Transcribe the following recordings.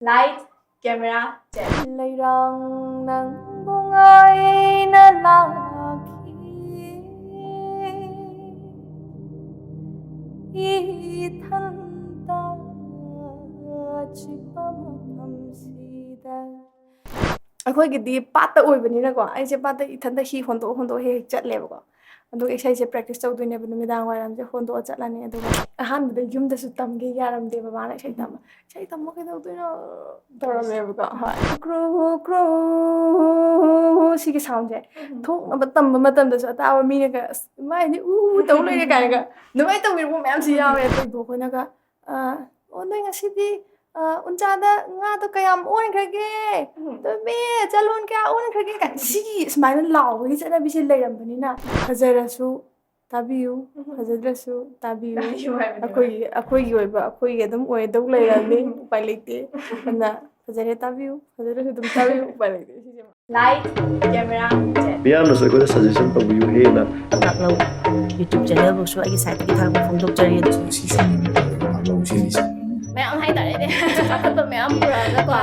Light, camera, check. Leirang ng bungay na laki Ithanda chipa mafamsida ꯑꯩꯈꯣꯏꯒꯤꯗꯤ ꯄꯥꯠꯇ ꯑꯣꯏꯕꯅꯤꯅꯀꯣ ꯑꯩꯁꯦ ꯄꯥꯠꯇ ꯏꯊꯟꯇ ꯍꯤ ꯍꯣꯟꯗꯣꯛ ꯍꯦꯛ ꯆꯠꯂꯦꯕꯀꯣ ꯑꯗꯨꯒ ꯏꯁꯩꯁꯦ ꯄ꯭ꯔꯦꯛꯇꯤꯁ ꯇꯧꯗꯣꯏꯅꯦꯕ ꯅꯨꯃꯤꯗꯥꯡ ꯋꯥꯏꯔꯝꯁꯦ ꯍꯣꯟꯗꯣꯛꯑ ꯆꯠꯂꯅꯤ ꯑꯗꯨꯒ ꯑꯍꯥꯟꯕꯗ ꯌꯨꯝꯗꯁꯨ ꯇꯝꯒꯦ ꯌꯥꯔꯝꯗꯦ ꯕꯕꯥꯅ ꯏꯁꯩ ꯇꯝꯃꯣ ꯀꯩꯗꯧꯗꯣꯏꯅꯣ ꯇꯧꯔꯝꯃꯦꯕꯀꯣ ꯍꯣꯏ ꯀ꯭ꯔꯨ ꯀ꯭ꯔꯨ ꯁꯤꯒꯤ ꯁꯥꯎꯟꯁꯦ ꯊꯣꯛꯅꯕ ꯇꯝꯕ ꯃꯇꯝꯗꯁꯨ ꯑꯇꯥꯕ ꯃꯤꯅꯒ ꯑꯁ ꯃꯥꯏꯗꯤ ꯇꯧ ꯂꯩꯔꯦ ꯀꯥꯏꯅꯒ ꯑꯗꯨꯃꯥꯏꯅ ꯇꯧꯕꯤꯔꯛꯄ ꯃꯌꯥꯝꯁꯨ ꯌꯥꯎꯋꯦ ꯑꯩꯈꯣꯏ ꯏꯕꯣꯛꯈꯣꯏꯅꯒ ꯑꯣ ꯅꯣꯏ ꯉꯁꯤꯗꯤ ꯎꯟꯆꯥꯗ ꯉꯥꯗꯣ ꯀꯌꯥꯝ ꯑꯣꯟꯈ꯭ꯔꯒꯦ ꯇꯣꯝꯕꯤ ꯆꯂꯣꯟ ꯀꯌꯥ ꯑꯣꯟꯈ꯭ꯔꯒꯦ ꯀꯥꯏꯅ ꯁꯤꯒꯤ ꯁꯨꯃꯥꯏꯅ ꯂꯥꯎꯕꯒꯤ ꯆꯠꯅꯕꯤꯁꯦ ꯂꯩꯔꯝꯕꯅꯤꯅ ꯐꯖꯔꯁꯨ ꯇꯥꯕꯤꯌꯨ ꯐꯖꯗ꯭ꯔꯁꯨ ꯇꯥꯕꯤꯌꯨ ꯑꯩꯈꯣꯏꯒꯤ ꯑꯣꯏꯕ ꯑꯩꯈꯣꯏꯒꯤ ꯑꯗꯨꯝ ꯑꯣꯏꯗꯧ ꯂꯩꯔꯝꯅꯤ ꯎꯄꯥꯏ ꯂꯩꯇꯦ ꯑꯗꯨꯅ ꯐꯖꯔꯦ ꯇꯥꯕꯤꯌꯨ ꯐꯖꯗ꯭ꯔꯁꯨ ꯑꯗꯨꯝ ꯇꯥꯕꯤꯌꯨ ꯎꯄꯥꯏ ꯂꯩꯇꯦ ꯁꯤꯁꯦ Light, camera, check. ꯃꯤꯌꯥꯝꯅꯁꯨ ꯑꯩꯈꯣꯏꯗ ꯁꯖꯦꯁꯟ ꯇꯧꯕꯤꯌꯨ ꯍꯦꯟꯅ ꯉꯥꯛꯂꯧ ꯌꯨꯇ꯭ꯌꯨꯕ ꯆꯦꯅꯦꯜꯕꯨꯁꯨ ꯑꯩꯒꯤ ꯁꯥꯏꯠꯇꯒꯤ ꯊꯥꯒꯠꯄ ꯐꯣꯡꯗꯣꯛꯆꯔꯤ ꯁꯤꯁꯨꯅꯤꯅꯦ ꯉꯥꯛꯂꯧ ꯁꯤꯜꯂꯤꯁꯦ ꯃꯌꯥꯝ ꯍꯥꯏꯇꯥꯔꯦꯅꯦ ꯆꯥꯎꯈꯠꯄ ꯃꯌꯥꯝ ꯄꯨꯔꯛꯑꯒꯀꯣ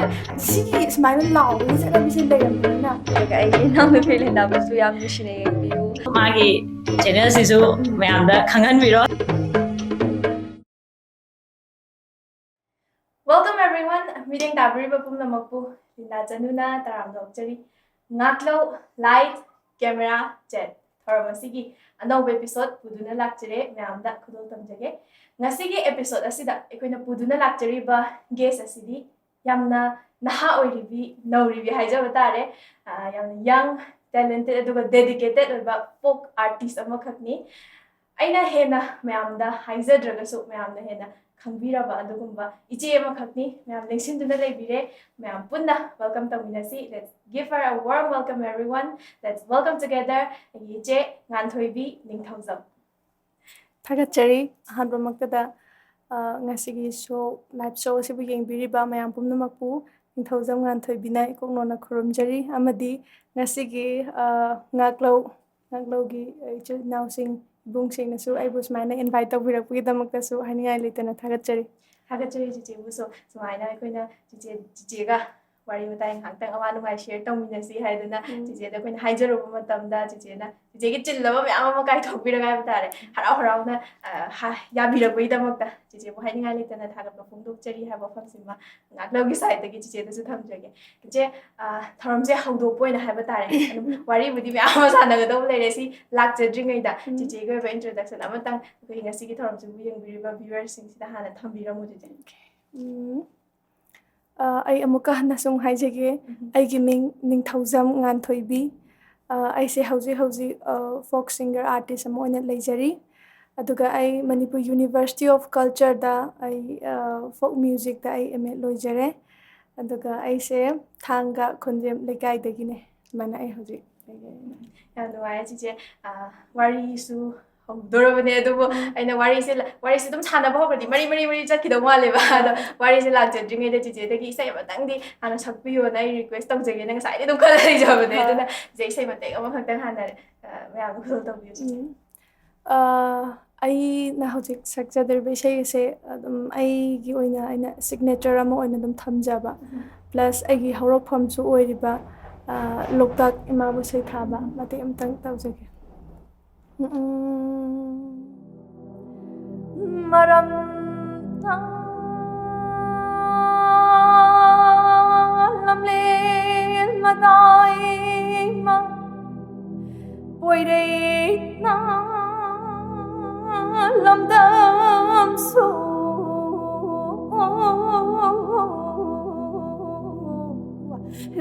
ꯁꯤꯒꯤ ꯁꯨꯃꯥꯏꯅ ꯂꯥꯎꯕꯒꯤ ꯆꯠꯅꯕꯤꯁꯦ ꯂꯩꯔꯝꯕꯅꯤꯅ ꯑꯗꯨꯒ ꯑꯩꯒꯤ ꯏꯅꯥꯎꯅꯨꯄꯤ ꯂꯦꯟꯗꯥꯕꯨꯁꯨ ꯌꯥꯝ ꯅꯨꯡꯁꯤꯅ ꯌꯦꯡꯕꯤꯌꯨ ꯃꯥꯒꯤ ꯆꯦꯅꯦꯜꯁꯤꯁꯨ ꯃꯌꯥꯝꯗ ꯈꯪꯍꯟꯕꯤꯔꯣ Welcome everyone. Meeting tabiriba pumnamakpu Linda Januna taramda okjari. Ngaklo light camera check. Thoramasigi another episode puduna lakchare mayamda khudol tamjage. Ngasigi episode asida ekoina puduna lakchari ba guest asidi yamna naha oiribi nauribi haijaba tare. Yamna young talented aduga dedicated oiba folk artist amakhakni. Aina hena mayamda haijadragasu mayamna hena खंबीरबा अदुगुंबा इचे अमखकनी ma'am लेंसिनदुना लेबिरे ma'am पुन्ना welcome तमिनासी let's give her a warm welcome everyone let's welcome together इचे nganthoi ningthaujam थागतचरी अहानबमक्तदा ngasiगी show live show sibu yengbiriba mayam pumnamakpu ningthaujam nganthoi ikoknona khurumjari amadi ngasigi ngaklaugi ichu nausing bungsingnasु आइबु सुमाइना इनभाइट तौबिरकपुगिदमक्तसु हानिङाइ लेतना थागतचरी चिचेबुसो सुमाइना अखोइना चिचेगा वारी मताइ ngakhtang awa nungai share tongminasi haidana चिचेदा अखोइना हाइजरोबा मतमदा चिचेना चिचेगी चिल्लबा म्याम अमा काइ थोकबिरगा हाइबतारे हराउ हराउना याबिरकपुगिदमक्ता चिचेबु हानिङाइ लेतना थागतपा फोंदोकचरी हाइबा फंसिमा ngaklogi साइडगी चिचेदासु थमजगे चिचे थरमसे हौदोकपोइना हाइबतारे वारीबुदि म्याम अमा सानगदौ लेरेसि लाक्चद्रिङैदा चिचेगी ओइबा introduction अमतंग अखोइ ngasiगी थरमसिबु येंबिरिबा viewers सिंगसिदा Hana थमबिरमु चिचे ai amuka nasung haijege aigi ming ningthaujam nganthoi aise hauji folk singer artist am oina leijari aduga ai manipur university of culture da ai folk music da ai MA loijare aduga aise thanga khonjem lekai dagine mana ai hauji यानुवाय चिचे वारी सु हौदोरबने अदुबो आइना वारी से दुम सानबा होबदि मरी चखिदो मालेबा अदो वारी से लाक्चद्रिङै दे चिचे दगी इसाइ मतंगदि हाना सक्पियो ना रिक्वेस्ट तौजगे ना साइदे दुम खला जबने अदुना जे इसाइ मते अमा खक्तन हाना मयाम खुल तौबियो चिचे ai na hojik sakjadrbe sei se aigi oina aina signature ama oina dum thamjaba plus aigi horok phamchu oiriba loktak imabu sei thaba mate amtang taujage maram lamle madai ma poire na lamdam so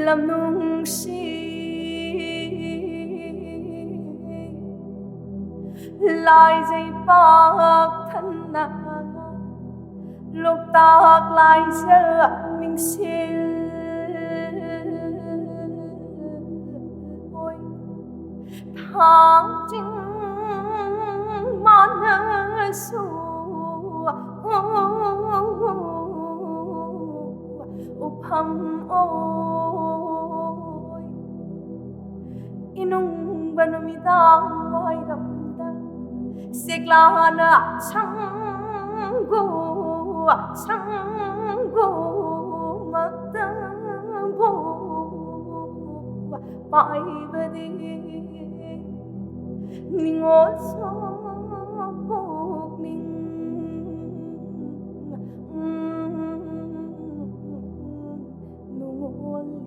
lam nungsi lai dây bạc thân na lục tạc lai giờ mình xin ôi tháng trinh mana su upam oi inung banumidang ai ramda seklana sanggu पाइबदे निङोल्सो पोक्निङ नुङोल्ली.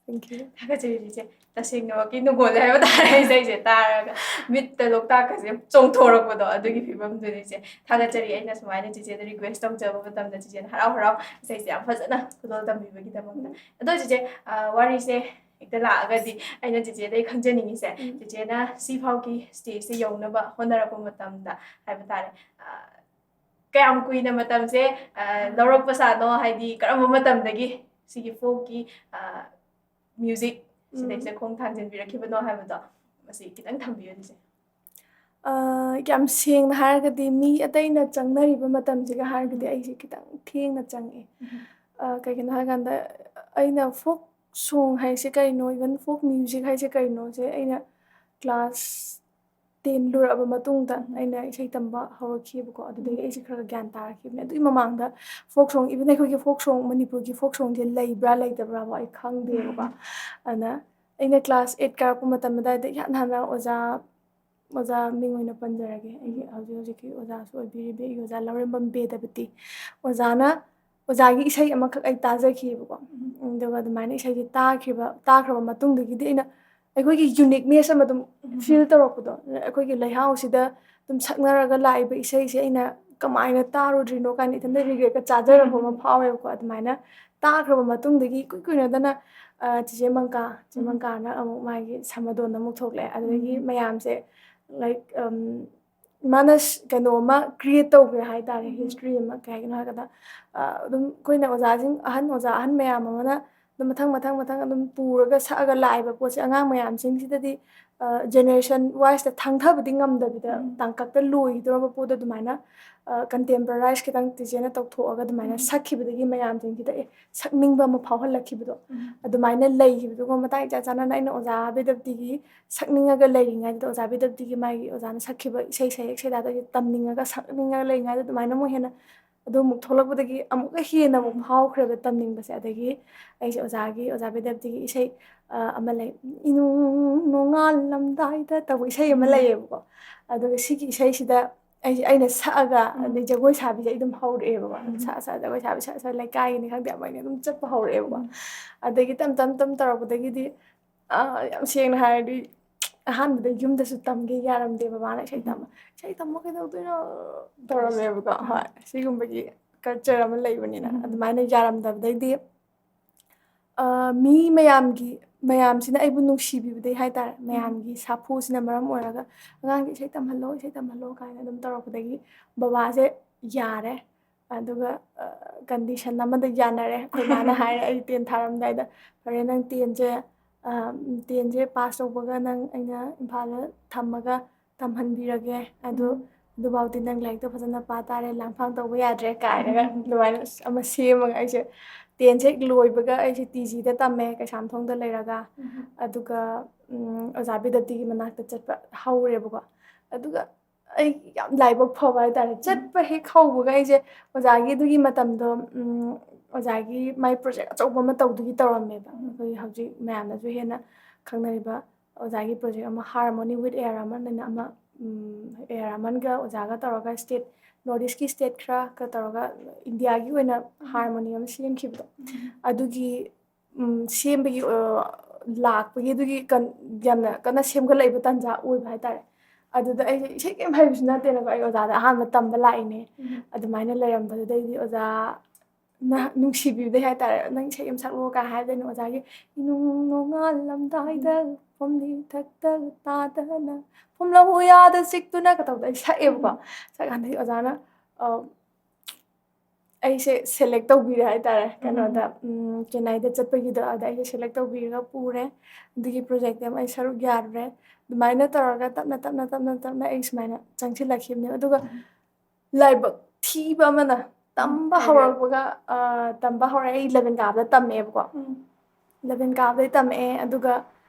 Thank you. ꯊꯥꯒꯠꯆꯔꯤ ꯆꯤꯆꯦ ꯇꯁꯦꯡꯅꯃꯛꯀꯤ ꯅꯨꯡꯒꯣꯜ ꯍꯥꯏꯕ ꯇꯥꯔꯦ ꯏꯁꯩꯁꯦ ꯇꯥꯔꯒ ꯃꯤꯠꯇ ꯂꯣꯛꯇꯥꯛꯀꯁꯦ ꯆꯣꯡꯊꯣꯔꯛꯄꯗꯣ ꯑꯗꯨꯒꯤ ꯐꯤꯕꯝꯗꯨꯅꯤ ꯏꯆꯦ ꯊꯥꯒꯠꯆꯔꯤ ꯑꯩꯅ ꯁꯨꯃꯥꯏꯅ ꯆꯤꯆꯦꯗ ꯔꯤꯀ꯭ꯋꯦꯁ ꯇꯧꯖꯕ ꯃꯇꯝꯗ ꯆꯤꯆꯦꯅ ꯍꯔꯥꯎ ꯍꯔꯥꯎ ꯏꯁꯩꯁꯦ ꯌꯥꯝ ꯐꯖꯅ ꯈꯨꯗꯣꯜ ꯇꯝꯕꯤꯕꯒꯤꯗꯃꯛꯇ ꯑꯗꯣ ꯆꯤꯆꯦ ꯋꯥꯔꯤꯁꯦ ꯍꯦꯛꯇ ꯂꯥꯛꯑꯒꯗꯤ ꯑꯩꯅ ꯆꯤꯆꯦꯗꯒꯤ ꯈꯪꯖꯅꯤꯡꯉꯤꯁꯦ ꯆꯤꯆꯦꯅ ꯁꯤꯐꯥꯎꯒꯤ ꯁ꯭ꯇꯦꯖꯁꯦ ꯌꯧꯅꯕ ꯍꯣꯠꯅꯔꯛꯄ ꯃꯇꯝꯗ ꯍꯥꯏꯕ ꯇꯥꯔꯦ ꯀꯌꯥꯝ ꯀꯨꯏꯅ ꯃꯇꯝꯁꯦ ꯂꯧꯔꯛꯄ ꯁꯥꯅꯣ ꯍꯥꯏꯗꯤ ꯀꯔꯝꯕ ꯃꯇꯝꯗꯒꯤ ꯁꯤꯒꯤ ꯐꯣꯛꯀꯤ ꯃ꯭ꯌꯨꯖꯤꯛ ꯁꯤꯗꯩꯁꯦ ꯈꯣꯡ ꯊꯥꯡꯖꯤꯟꯕꯤꯔꯛꯈꯤꯕꯅꯣ ꯍꯥꯏꯕꯗꯣ ꯃꯁꯤ ꯈꯤꯇꯪ ꯊꯝꯕꯤꯌꯨ ꯆꯤꯆꯦ ꯌꯥꯝ ꯁꯦꯡꯅ ꯍꯥꯏꯔꯒꯗꯤ ꯃꯤ ꯑꯇꯩꯅ ꯆꯪꯅꯔꯤꯕ ꯃꯇꯝꯁꯤꯒ ꯍꯥꯏꯔꯒꯗꯤ ꯑꯩꯁꯦ ꯈꯤꯇꯪ ꯊꯦꯡꯅ ꯆꯪꯉꯦ ꯀꯩꯒꯤꯅꯣ ꯍꯥꯏꯔꯀꯥꯟꯗ ꯑꯩꯅ ꯐꯣꯛ ꯁꯣꯡ ꯍꯥꯏꯁꯦ ꯀꯩꯅꯣ ꯏꯚꯟ ꯐꯣꯛ ꯃ꯭ꯌꯨꯖꯤꯛ ꯍꯥꯏꯁꯦ ꯀꯩꯅꯣꯁꯦ ꯑꯩꯅ ꯀ꯭ꯂꯥꯁ 10 ꯂꯣꯏꯔꯛꯑꯕ ꯃꯇꯨꯡꯗ ꯑꯩꯅ ꯏꯁꯩ ꯇꯝꯕ ꯍꯧꯔꯛꯈꯤꯕꯀꯣ ꯑꯗꯨꯗꯒꯤ ꯑꯩꯁꯦ ꯈꯔ ꯒ꯭ꯌꯥꯟ ꯇꯥꯔꯛꯈꯤꯕꯅꯦ ꯑꯗꯨꯒꯤ ꯃꯃꯥꯡꯗ ꯐꯣꯛ ꯁꯣꯡ ꯏꯚꯟ ꯑꯩꯈꯣꯏꯒꯤ ꯐꯣꯛ ꯁꯣꯡ ꯃꯅꯤꯄꯨꯔꯒꯤ ꯐꯣꯛ ꯁꯣꯡꯁꯦ ꯂꯩꯕ꯭ꯔꯥ ꯂꯩꯇꯕ꯭ꯔꯥꯕꯣ ꯑꯩ ꯈꯪꯗꯦꯕꯀꯣ ꯑꯗꯨꯅ ꯑꯩꯅ ꯀ꯭ꯂꯥꯁ 8 ꯀꯥꯔꯛꯄ ꯃꯇꯝ ꯑꯗꯨꯋꯥꯏꯗ ꯏꯍꯥꯟ ꯍꯥꯟꯅ ꯑꯣꯖꯥ ꯃꯤꯡ ꯑꯣꯏꯅ ꯄꯟꯖꯔꯒꯦ ꯑꯩꯒꯤ ꯍꯧꯖꯤꯛꯀꯤ ꯑꯣꯖꯥꯁꯨ ꯑꯣꯏꯕꯤꯔꯤꯕ ꯑꯩꯒꯤ ꯑꯣꯖꯥ ꯂꯧꯔꯦꯝꯕꯝ ꯕꯦꯗꯕꯇꯤ ꯑꯣꯖꯥꯒꯤ ꯏꯁꯩ ꯑꯃꯈꯛ ꯑꯩ ꯇꯥꯖꯈꯤꯕꯀꯣ ꯑꯗꯨꯒ ꯑꯗꯨꯃꯥꯏꯅ ꯏꯁꯩꯁꯦ ꯇꯥꯈ꯭ꯔꯕ ꯃꯇꯨꯡꯗꯒꯤꯗꯤ ꯑꯩꯈꯣꯏꯒꯤ ꯌꯨꯅꯤꯛꯅꯦꯁ ꯑꯃ ꯑꯗꯨꯝ ꯐꯤꯜ ꯇꯧꯔꯛꯄꯗꯣ ꯑꯩꯈꯣꯏꯒꯤ ꯂꯩꯍꯥꯎꯁꯤꯗ ꯑꯗꯨꯝ ꯁꯛꯅꯔꯒ ꯂꯥꯛꯏꯕ ꯏꯁꯩꯁꯦ ꯑꯩꯅ ꯀꯃꯥꯏꯅ ꯇꯥꯔꯨꯗ꯭ꯔꯤꯅꯣ ꯀꯥꯏꯅ ꯏꯊꯟꯇ ꯔꯤꯒ꯭ꯔꯦꯠꯀ ꯆꯥꯖꯔꯛꯄ ꯑꯃ ꯐꯥꯎꯋꯦꯕꯀꯣ ꯑꯗꯨꯃꯥꯏꯅ ꯇꯥꯈ꯭ꯔꯕ ꯃꯇꯨꯡꯗꯒꯤ ꯏꯀꯨꯏ ꯀꯨꯏꯅꯗꯅ ꯆꯦ ꯃꯪꯀꯥꯅ ꯑꯃꯨꯛ ꯃꯥꯒꯤ ꯁꯃꯗꯣꯟ ꯑꯃꯨꯛ ꯊꯣꯛꯂꯛꯑꯦ ꯑꯗꯨꯗꯒꯤ ꯃꯌꯥꯝꯁꯦ ꯂꯥꯏꯛ ꯃꯥꯅ ꯀꯩꯅꯣ ꯑꯃ ꯀ꯭ꯔꯤꯌꯦꯠ ꯇꯧꯈ꯭ꯔꯦ ꯍꯥꯏꯇꯥꯔꯦ ꯍꯤꯁꯇ꯭ꯔꯤ ꯑꯃ ꯀꯩꯒꯤꯅꯣ ꯍꯥꯏꯔꯒꯗ ꯑꯗꯨꯝ ꯑꯩꯈꯣꯏꯅ ꯑꯣꯖꯥ ꯑꯍꯟ ꯃꯌꯥꯝ ꯑꯃꯅ ꯑꯗꯨꯝ ꯃꯊꯪ ꯑꯗꯨꯝ ꯄꯨꯔꯒ ꯁꯛꯑꯒ ꯂꯥꯛꯏꯕ ꯄꯣꯠꯁꯦ ꯑꯉꯥꯡ ꯃꯌꯥꯝꯁꯤꯡꯁꯤꯗꯗꯤ ꯖꯦꯅꯦꯔꯦꯁꯟ ꯋꯥꯏꯁꯇ ꯊꯥꯡꯊꯕꯗꯤ ꯉꯝꯗꯕꯤꯗ ꯇꯥꯡꯀꯛꯇ ꯂꯣꯏꯒꯤꯗꯧꯔꯕ ꯄꯣꯠꯇꯣ ꯑꯗꯨꯃꯥꯏꯅ ꯀꯟꯇꯦꯝꯄꯔꯔꯥꯏꯁ ꯈꯤꯇꯪ ꯇꯤꯆꯦꯅ ꯇꯧꯊꯣꯛꯑꯒ ꯑꯗꯨꯃꯥꯏꯅ ꯁꯛꯈꯤꯕꯗꯒꯤ ꯃꯌꯥꯝꯁꯤꯡꯁꯤꯗ ꯁꯛꯅꯤꯡꯕ ꯑꯃ ꯐꯥꯎꯍꯜꯂꯛꯈꯤꯕꯗꯣ ꯑꯗꯨꯃꯥꯏꯅ ꯂꯩꯈꯤꯕꯗꯨꯒ ꯃꯇꯥꯡ ꯏꯆꯥ ꯆꯥꯟꯅꯅ ꯑꯩꯅ ꯑꯣꯖꯥ ꯕꯦꯗꯕꯇꯤꯒꯤ ꯁꯛꯅꯤꯡꯉꯒ ꯂꯩꯔꯤꯉꯩꯗ ꯑꯣꯖꯥ ꯕꯦꯗꯕꯇꯤꯒꯤ ꯃꯥꯒꯤ ꯑꯣꯖꯥꯅ ꯁꯛꯈꯤꯕ ꯏꯁꯩ ꯁꯩꯌꯦꯛ ꯁꯩꯗꯥꯗꯣ ꯇꯝꯅꯤꯡꯉꯒ ꯁꯛꯅꯤꯡꯉꯒ ꯂꯩꯔꯤꯉꯩꯗ ꯑꯗꯨꯃꯥꯏꯅ ꯑꯃꯨꯛ ꯍꯦꯟꯅ ꯑꯗꯨ ꯑꯃꯨꯛ ꯊꯣꯛꯂꯛꯄꯗꯒꯤ ꯑꯃꯨꯛꯀ ꯍꯦꯟꯅ ꯑꯃꯨꯛ ꯐꯥꯎꯈ꯭ꯔꯦꯕ ꯇꯝꯅꯤꯡꯕꯁꯦ ꯑꯗꯒꯤ ꯑꯩꯁꯦ ꯑꯣꯖꯥ ꯕꯦꯗꯕꯇꯤꯒꯤ ꯏꯁꯩ ꯑꯃ ꯂꯩ ꯏꯅꯨꯡ ꯅꯣꯡꯉꯥꯜꯂꯝꯗꯥꯏꯗ ꯇꯧꯕ ꯏꯁꯩ ꯑꯃ ꯂꯩꯌꯦꯕꯀꯣ ꯑꯗꯨꯒ ꯁꯤꯒꯤ ꯏꯁꯩꯁꯤꯗ ꯑꯩꯅ ꯁꯛꯑꯒ ꯑꯗꯩ ꯖꯒꯣꯏ ꯁꯥꯕꯤꯁꯦ ꯑꯩ ꯑꯗꯨꯝ ꯍꯧꯔꯛꯑꯦꯕꯀꯣ ꯖꯒꯣꯏ ꯁꯥꯕꯤ ꯂꯩꯀꯥꯏꯒꯤꯅꯤ ꯈꯪꯗꯦ ꯑꯃ ꯑꯗꯨꯝ ꯆꯠꯄ ꯍꯧꯔꯛꯑꯦꯕꯀꯣ ꯑꯗꯒꯤ ꯇꯝ ꯇꯧꯔꯛꯄꯗꯒꯤꯗꯤ ꯌꯥम ꯁꯦꯡꯅ ꯍꯥꯏꯔꯗꯤ ꯑꯍꯥꯟꯕꯗ ꯌꯨꯝꯗꯁꯨ ꯇꯝꯒꯦ ꯌꯥꯔꯝꯗꯦ ꯕꯕꯥꯅ ꯏꯁꯩ ꯇꯝꯃ ꯀꯩꯗꯧꯗꯣꯏꯅꯣ ꯇꯧꯔꯝꯃꯦꯕꯀꯣ ꯍꯣꯏ ꯁꯤꯒꯨꯝꯕꯒꯤ ꯀꯜꯆꯔ ꯑꯃ ꯂꯩꯕꯅꯤꯅ ꯑꯗꯨꯃꯥꯏꯅ ꯌꯥꯔꯝꯗꯕꯗꯩꯗꯤ ꯃꯤ ꯃꯌꯥꯝꯁꯤꯅ ꯑꯩꯕꯨ ꯅꯨꯡꯁꯤꯕꯤꯕꯗꯩ ꯍꯥꯏꯇꯥꯔꯦ ꯃꯌꯥꯝꯒꯤ ꯁꯥꯐꯨꯁꯤꯅ ꯃꯔꯝ ꯑꯣꯏꯔꯒ ꯑꯉꯥꯡꯒꯤ ꯏꯁꯩ ꯇꯝꯍꯜꯂꯣ ꯀꯥꯏꯅ ꯑꯗꯨꯝ ꯇꯧꯔꯛꯄꯗꯒꯤ ꯕꯕꯥꯁꯦ ꯌꯥꯔꯦ ꯑꯗꯨꯒ ꯀꯟꯗꯤꯁꯟ ꯑꯃꯗ ꯌꯥꯅꯔꯦ ꯑꯩꯈꯣꯏ ꯃꯥꯅ ꯍꯥꯏꯔꯦ ꯑꯩ 10 ꯊꯥꯔꯝꯗꯥꯏꯗ ꯐꯔꯦ ꯅꯪ 10ꯁꯦ ꯄꯥꯁ ꯇꯧꯕꯒ ꯅꯪ ꯑꯩꯅ ꯏꯝꯐꯥꯜꯗ ꯊꯝꯃꯒ ꯇꯝꯍꯟꯕꯤꯔꯒꯦ ꯑꯗꯨꯐꯥꯎꯗꯤ ꯅꯪ ꯂꯥꯏꯔꯤꯛꯇꯣ ꯐꯖꯅ ꯄꯥ ꯇꯥꯔꯦ ꯂꯥꯡꯐꯥꯡ ꯇꯧꯕ ꯌꯥꯗ꯭ꯔꯦ ꯀꯥꯏꯅꯒ ꯑꯗꯨꯃꯥꯏꯅ ꯑꯃ ꯁꯦꯝꯃꯒ ꯑꯩꯁꯦ 10ꯁꯦ ꯂꯣꯏꯕꯒ ꯑꯩꯁꯦ TGꯗ ꯇꯝꯃꯦ ꯀꯩꯁꯥꯝꯊꯣꯡꯗ ꯂꯩꯔꯒ ꯑꯗꯨꯒ ꯑꯣꯖꯥ ꯕꯦꯗꯕꯇꯤꯒꯤ ꯃꯅꯥꯛꯇ ꯆꯠꯄ ꯍꯧꯔꯦꯕꯀꯣ ꯑꯗꯨꯒ ꯑꯩ ꯌꯥꯝ ꯂꯥꯏꯕꯛ ꯐꯕ ꯍꯥꯏꯇꯥꯔꯦ ꯆꯠꯄ ꯍꯦꯛ ꯍꯧꯕꯒ ꯑꯩꯁꯦ ꯑꯣꯖꯥꯒꯤ ꯑꯗꯨꯒꯤ ꯃꯇꯝꯗꯣ ꯑꯣꯖꯥꯒꯤ ꯃꯥꯏ ꯄ꯭ꯔꯣꯖꯦꯛ ꯑꯆꯧꯕ ꯑꯃ ꯇꯧꯔꯝꯃꯦꯕ ꯑꯩꯈꯣꯏ ꯍꯧꯖꯤꯛ ꯃꯌꯥꯝꯅꯁꯨ ꯍꯦꯟꯅ ꯈꯪꯅꯔꯤꯕ ꯑꯣꯖꯥꯒꯤ ꯄ꯭ꯔꯣꯖꯦꯛ ꯑꯃ ꯍꯥꯔꯃꯣꯅꯤ ꯋꯤꯠ ꯑꯦ ꯔꯥꯃꯟ ꯑꯅ ꯑꯃ ꯑꯦ ꯔꯥꯃꯟꯒ ꯑꯣꯖꯥꯒ ꯇꯧꯔꯒ ꯅꯣꯔꯠ ꯏꯁꯀꯤ ꯁ꯭ꯇꯦꯠ ꯈꯔꯒ ꯇꯧꯔꯒ ꯏꯟꯗꯤꯌꯥꯒꯤ ꯑꯣꯏꯅ ꯍꯥꯔꯃꯣꯅꯤ ꯑꯃ ꯁꯦꯝꯈꯤꯕꯗꯣ ꯑꯗꯨꯒꯤ ꯁꯦꯝꯕꯒꯤ ꯂꯥꯛꯄꯒꯤ ꯑꯗꯨꯒꯤ ꯌꯥꯝꯅ ꯀꯟꯅ ꯁꯦꯝꯒꯠꯂꯛꯏꯕ ꯇꯥꯟꯖꯥ ꯑꯣꯏꯕ ꯍꯥꯏꯇꯥꯔꯦ ꯑꯗꯨꯗ ꯑꯩꯁꯦ ꯏꯁꯩ ꯀꯩꯝ ꯍꯩꯕꯁꯨ ꯅꯠꯇꯦꯅꯀꯣ ꯑꯩ ꯑꯣꯖꯥꯗ ꯑꯍꯥꯟꯕ ꯇꯝꯕ ꯂꯥꯛꯏꯅꯦ ꯑꯗꯨꯃꯥꯏꯅ ꯂꯩꯔꯝꯕꯗꯨꯗꯩꯗꯤ ꯑꯣꯖꯥꯅ ꯅꯨꯡꯁꯤꯕꯤꯕꯗꯩ ꯍꯥꯏꯇꯥꯔꯦ ꯅꯪ ꯏꯁꯩ ꯑꯃ ꯁꯛꯂꯛꯑꯣ ꯀꯥꯏ ꯍꯥꯏꯕꯗꯩꯅ ꯑꯣꯖꯥꯒꯤ ꯏꯅꯨꯡ ꯅꯣꯡꯉꯥꯜꯂꯝꯗꯥꯏꯗ ꯐꯨꯝꯗꯤ ꯊꯛꯇ ꯇꯥꯗꯅ ꯐꯨꯝꯂꯧ ꯎꯌꯥꯗ ꯆꯤꯛꯇꯨꯅꯒ ꯇꯧꯕꯗ ꯑꯩ ꯁꯛꯑꯦꯕꯀꯣ ꯁꯛꯀꯥꯟꯗꯗꯤ ꯑꯣꯖꯥꯅ ꯑꯩꯁꯦ ꯁꯦꯂꯦꯛ ꯇꯧꯕꯤꯔꯦ ꯍꯥꯏꯇꯥꯔꯦ ꯀꯩꯅꯣꯗ ꯆꯦꯟꯅꯥꯏꯗ ꯆꯠꯄꯒꯤꯗꯣ ꯑꯗ ꯑꯩꯁꯦ ꯁꯦꯂꯦꯛ ꯇꯧꯕꯤꯔꯒ ꯄꯨꯔꯦ ꯑꯗꯨꯒꯤ ꯄ꯭ꯔꯣꯖꯦꯛꯇ ꯑꯩ ꯁꯔꯨꯛ ꯌꯥꯔꯨꯔꯦ ꯑꯗꯨꯃꯥꯏꯅ ꯇꯧꯔꯒ ꯇꯞꯅ ꯑꯩ ꯁꯨꯃꯥꯏꯅ ꯆꯪꯁꯤꯜꯂꯛꯈꯤꯕꯅꯦ ꯑꯗꯨꯒ ꯂꯥꯏꯕꯛ ꯊꯤꯕ ꯑꯃꯅ ꯇꯝꯕ ꯍꯧꯔꯛꯑꯦ ꯑꯩ 11 ꯀꯥꯕꯗ ꯇꯝꯃꯛꯑꯦꯕꯀꯣ 11 ꯀꯥꯕꯗꯩ ꯇꯝꯃꯛꯑꯦ ꯑꯗꯨꯒ